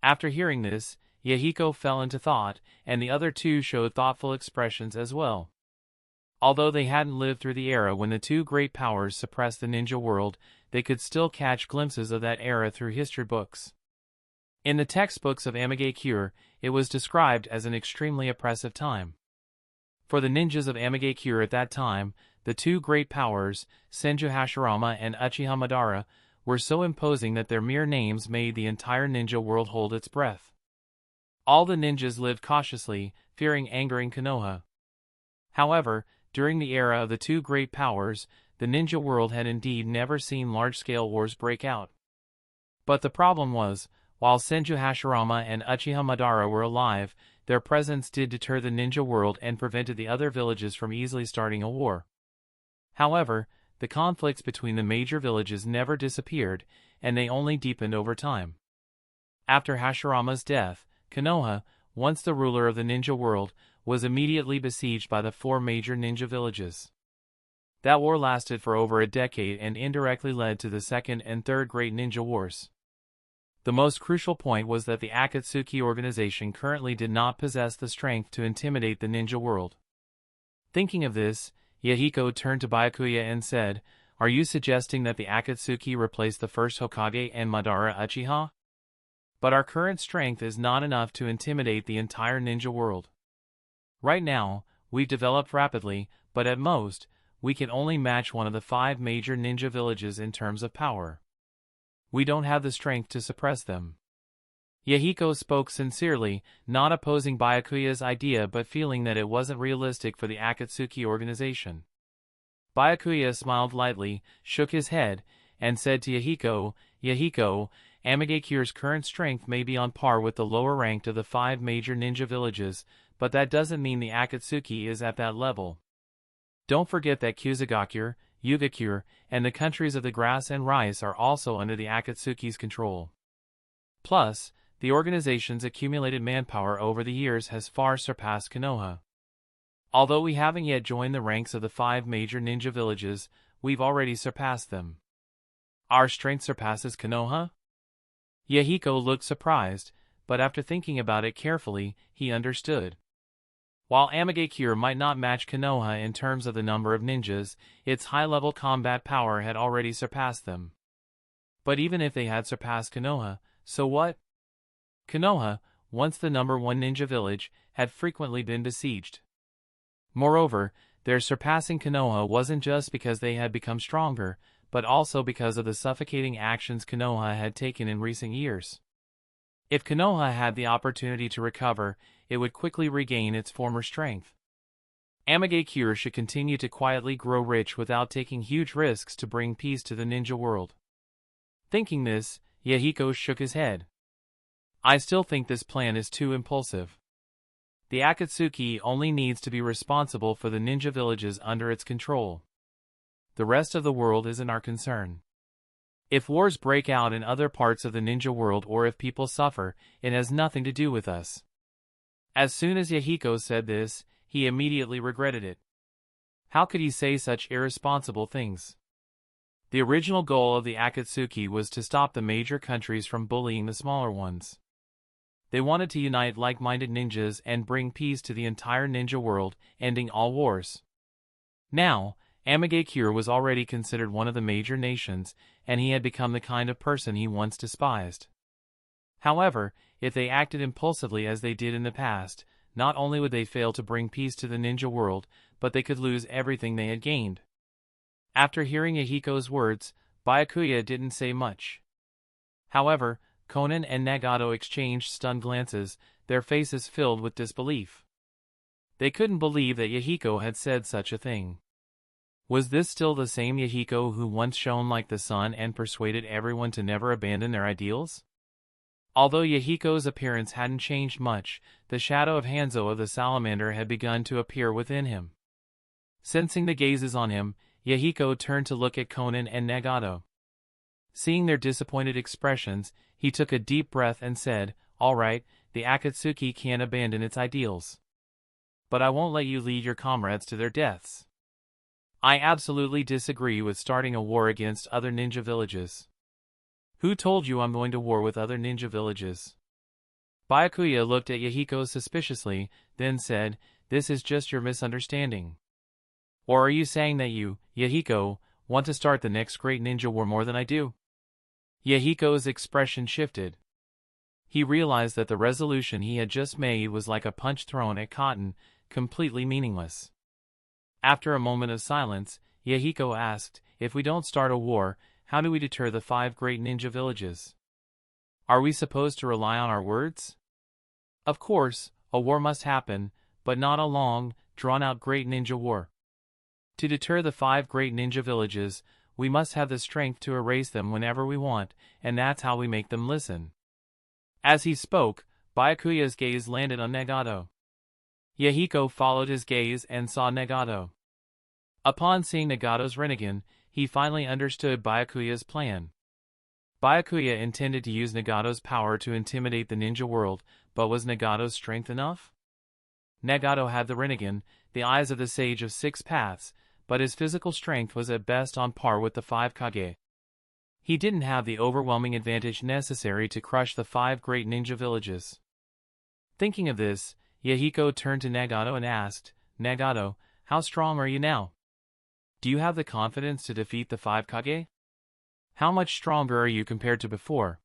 After hearing this, Yahiko fell into thought, and the other two showed thoughtful expressions as well. Although they hadn't lived through the era when the 2 great powers suppressed the ninja world, they could still catch glimpses of that era through history books. In the textbooks of Amigakure, it was described as an extremely oppressive time. For the ninjas of Amigakure at that time, the 2 great powers, Senju Hashirama and Uchiha Madara, were so imposing that their mere names made the entire ninja world hold its breath. All the ninjas lived cautiously, fearing angering Konoha. However, during the era of the 2 great powers, the ninja world had indeed never seen large-scale wars break out. But the problem was, while Senju Hashirama and Uchiha Madara were alive, their presence did deter the ninja world and prevented the other villages from easily starting a war. However, the conflicts between the major villages never disappeared, and they only deepened over time. After Hashirama's death, Konoha, once the ruler of the ninja world, was immediately besieged by the 4 major ninja villages. That war lasted for over a decade and indirectly led to the Second and Third Great Ninja Wars. The most crucial point was that the Akatsuki organization currently did not possess the strength to intimidate the ninja world. Thinking of this, Yahiko turned to Byakuya and said, Are you suggesting that the Akatsuki replace the first Hokage and Madara Uchiha? But our current strength is not enough to intimidate the entire ninja world. Right now, we've developed rapidly, but at most, we can only match one of the 5 major ninja villages in terms of power. We don't have the strength to suppress them. Yahiko spoke sincerely, not opposing Byakuya's idea but feeling that it wasn't realistic for the Akatsuki organization. Byakuya smiled lightly, shook his head, and said to Yahiko, Yahiko, Amigakure's current strength may be on par with the lower ranked of the 5 major ninja villages, but that doesn't mean the Akatsuki is at that level. Don't forget that Kusagakure, Yugakure, and the countries of the grass and rice are also under the Akatsuki's control. Plus, the organization's accumulated manpower over the years has far surpassed Konoha. Although we haven't yet joined the ranks of the 5 major ninja villages, we've already surpassed them. Our strength surpasses Konoha? Yahiko looked surprised, but after thinking about it carefully, he understood. While Amigakure might not match Konoha in terms of the number of ninjas, its high-level combat power had already surpassed them. But even if they had surpassed Konoha, so what? Konoha, once the number 1 ninja village, had frequently been besieged. Moreover, their surpassing Konoha wasn't just because they had become stronger, but also because of the suffocating actions Konoha had taken in recent years. If Konoha had the opportunity to recover, it would quickly regain its former strength. Amigakure should continue to quietly grow rich without taking huge risks to bring peace to the ninja world. Thinking this, Yahiko shook his head. I still think this plan is too impulsive. The Akatsuki only needs to be responsible for the ninja villages under its control. The rest of the world isn't our concern. If wars break out in other parts of the ninja world or if people suffer, it has nothing to do with us. As soon as Yahiko said this, he immediately regretted it. How could he say such irresponsible things? The original goal of the Akatsuki was to stop the major countries from bullying the smaller ones. They wanted to unite like-minded ninjas and bring peace to the entire ninja world, ending all wars. Now, Amigakure was already considered one of the major nations, and he had become the kind of person he once despised. However, if they acted impulsively as they did in the past, not only would they fail to bring peace to the ninja world, but they could lose everything they had gained. After hearing Yahiko's words, Byakuya didn't say much. However, Konan and Nagato exchanged stunned glances, their faces filled with disbelief. They couldn't believe that Yahiko had said such a thing. Was this still the same Yahiko who once shone like the sun and persuaded everyone to never abandon their ideals? Although Yahiko's appearance hadn't changed much, the shadow of Hanzo of the salamander had begun to appear within him. Sensing the gazes on him, Yahiko turned to look at Conan and Nagato. Seeing their disappointed expressions, he took a deep breath and said, "All right, the Akatsuki can't abandon its ideals. But I won't let you lead your comrades to their deaths. I absolutely disagree with starting a war against other ninja villages." "Who told you I'm going to war with other ninja villages?" Byakuya looked at Yahiko suspiciously, then said, "This is just your misunderstanding. Or are you saying that you, Yahiko, want to start the next great ninja war more than I do?" Yahiko's expression shifted. He realized that the resolution he had just made was like a punch thrown at cotton, completely meaningless. After a moment of silence, Yahiko asked, "If we don't start a war, how do we deter the 5 great ninja villages? Are we supposed to rely on our words? Of course, a war must happen, but not a long, drawn-out great ninja war. To deter the 5 great ninja villages, we must have the strength to erase them whenever we want, and that's how we make them listen." As he spoke, Byakuya's gaze landed on Nagato. Yahiko followed his gaze and saw Nagato. Upon seeing Nagato's Rinnegan, he finally understood Byakuya's plan. Byakuya intended to use Nagato's power to intimidate the ninja world, but was Nagato's strength enough? Nagato had the Rinnegan, the eyes of the Sage of 6 Paths, but his physical strength was at best on par with the 5 Kage. He didn't have the overwhelming advantage necessary to crush the 5 great ninja villages. Thinking of this, Yahiko turned to Nagato and asked, "Nagato, how strong are you now? Do you have the confidence to defeat the 5 Kage? How much stronger are you compared to before?"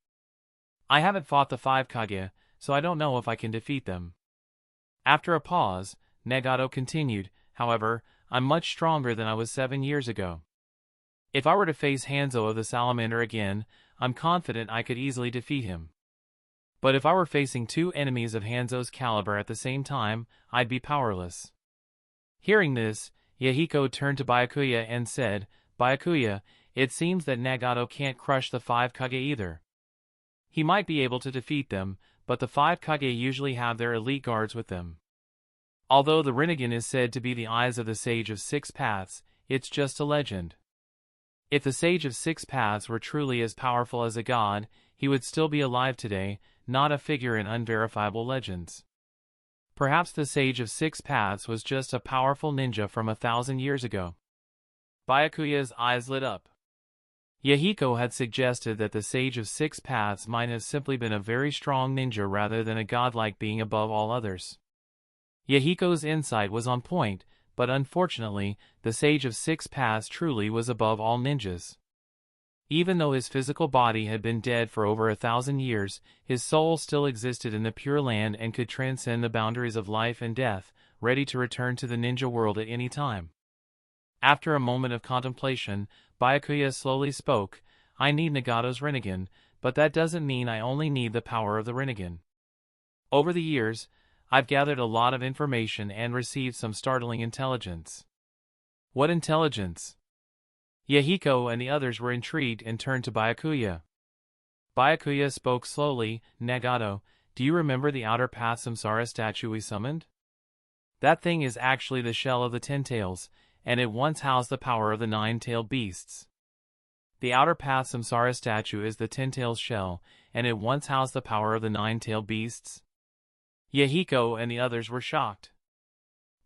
"I haven't fought the 5 Kage, so I don't know if I can defeat them." After a pause, Nagato continued, "However, I'm much stronger than I was 7 years ago. If I were to face Hanzo of the Salamander again, I'm confident I could easily defeat him. But if I were facing 2 enemies of Hanzo's caliber at the same time, I'd be powerless." Hearing this, Yahiko turned to Byakuya and said, "Byakuya, it seems that Nagato can't crush the 5 Kage either. He might be able to defeat them, but the 5 Kage usually have their elite guards with them. Although the Rinnegan is said to be the eyes of the Sage of 6 Paths, it's just a legend. If the Sage of 6 Paths were truly as powerful as a god, he would still be alive today, not a figure in unverifiable legends. Perhaps the Sage of 6 Paths was just a powerful ninja from 1,000 years ago." Byakuya's eyes lit up. Yahiko had suggested that the Sage of 6 Paths might have simply been a very strong ninja rather than a godlike being above all others. Yahiko's insight was on point, but unfortunately, the Sage of 6 Paths truly was above all ninjas. Even though his physical body had been dead for over 1,000 years, his soul still existed in the Pure Land and could transcend the boundaries of life and death, ready to return to the ninja world at any time. After a moment of contemplation, Byakuya slowly spoke, "I need Nagato's Rinnegan, but that doesn't mean I only need the power of the Rinnegan. Over the years, I've gathered a lot of information and received some startling intelligence." "What intelligence?" Yahiko and the others were intrigued and turned to Byakuya. Byakuya spoke slowly, "Nagato, do you remember the Outer Path Samsara statue we summoned? That thing is actually the shell of the Ten Tails, and it once housed the power of the 9-tailed beasts. The Outer Path Samsara statue is the Ten Tails shell, and it once housed the power of the 9-tailed beasts." Yahiko and the others were shocked.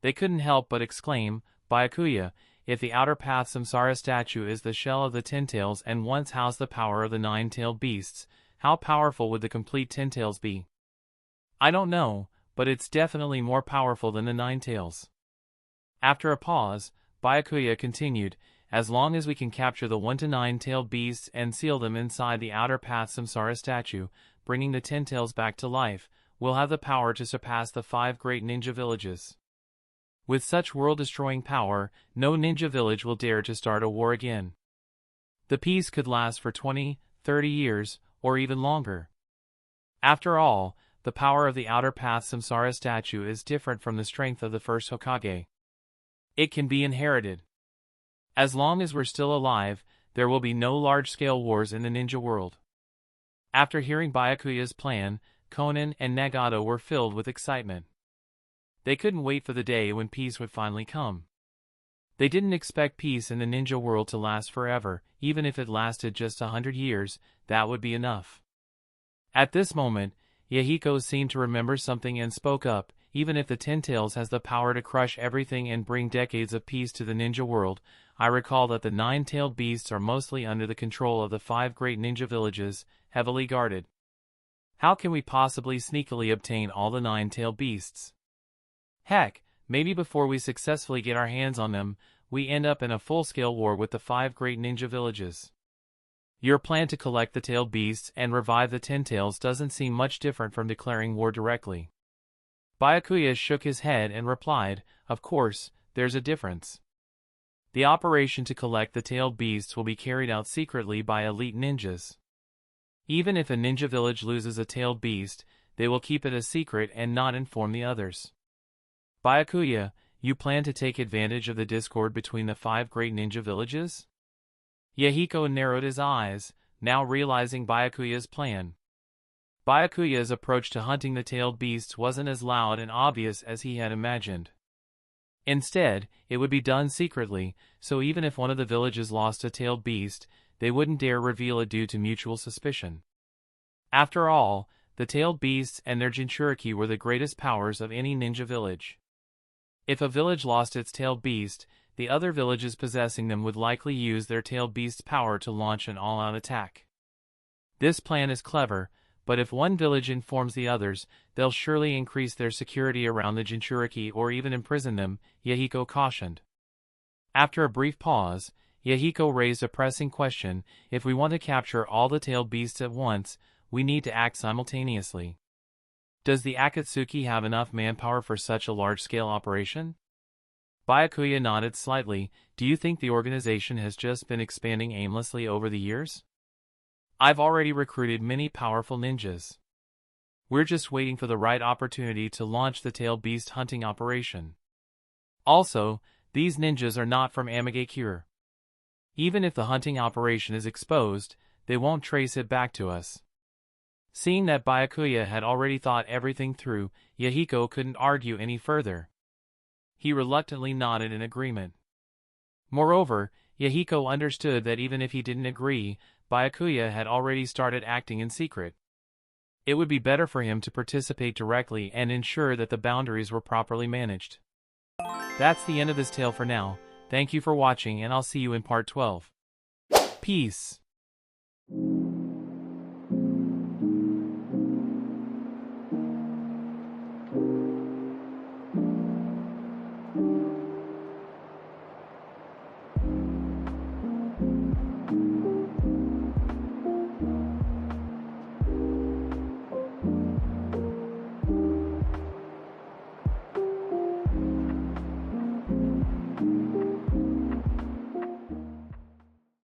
They couldn't help but exclaim, "Byakuya, if the Outer Path Samsara statue is the shell of the Ten Tails and once housed the power of the 9-tailed beasts, how powerful would the complete Ten Tails be?" "I don't know, but it's definitely more powerful than the 9 tails." After a pause, Byakuya continued, "As long as we can capture the 1 to 9-tailed beasts and seal them inside the Outer Path Samsara statue, bringing the 10 tails back to life, we'll have the power to surpass the 5 great ninja villages. With such world-destroying power, no ninja village will dare to start a war again. The peace could last for 20, 30 years, or even longer. After all, the power of the Outer Path Samsara statue is different from the strength of the first Hokage. It can be inherited. As long as we're still alive, there will be no large-scale wars in the ninja world. After hearing Byakuya's plan, Konan and Nagato were filled with excitement. They couldn't wait for the day when peace would finally come. They didn't expect peace in the ninja world to last forever. Even if it lasted just 100 years, that would be enough. At this moment, Yahiko seemed to remember something and spoke up. Even if the Ten Tails has the power to crush everything and bring decades of peace to the ninja world, I recall that the nine-tailed beasts are mostly under the control of the 5 great ninja villages, heavily guarded. How can we possibly sneakily obtain all the 9-tailed beasts? Heck, maybe before we successfully get our hands on them, we end up in a full-scale war with the 5 great ninja villages. Your plan to collect the tailed beasts and revive the Ten Tails doesn't seem much different from declaring war directly. Byakuya shook his head and replied, "Of course, there's a difference. The operation to collect the tailed beasts will be carried out secretly by elite ninjas. Even if a ninja village loses a tailed beast, they will keep it a secret and not inform the others." Byakuya, you plan to take advantage of the discord between the 5 great ninja villages? Yahiko narrowed his eyes, now realizing Byakuya's plan. Byakuya's approach to hunting the tailed beasts wasn't as loud and obvious as he had imagined. Instead, it would be done secretly, so even if one of the villages lost a tailed beast, they wouldn't dare reveal it due to mutual suspicion. After all, the tailed beasts and their Jinchuriki were the greatest powers of any ninja village. If a village lost its tailed beast, the other villages possessing them would likely use their tailed beast's power to launch an all-out attack. This plan is clever, but if one village informs the others, they'll surely increase their security around the Jinchuriki or even imprison them, Yahiko cautioned. After a brief pause, Yahiko raised a pressing question. If we want to capture all the tailed beasts at once, we need to act simultaneously. Does the Akatsuki have enough manpower for such a large-scale operation? Byakuya nodded slightly. Do you think the organization has just been expanding aimlessly over the years? I've already recruited many powerful ninjas. We're just waiting for the right opportunity to launch the tailed beast hunting operation. Also, these ninjas are not from Amagakure. Even if the hunting operation is exposed, they won't trace it back to us. Seeing that Byakuya had already thought everything through, Yahiko couldn't argue any further. He reluctantly nodded in agreement. Moreover, Yahiko understood that even if he didn't agree, Byakuya had already started acting in secret. It would be better for him to participate directly and ensure that the boundaries were properly managed. That's the end of this tale for now. Thank you for watching and I'll see you in part 12. Peace.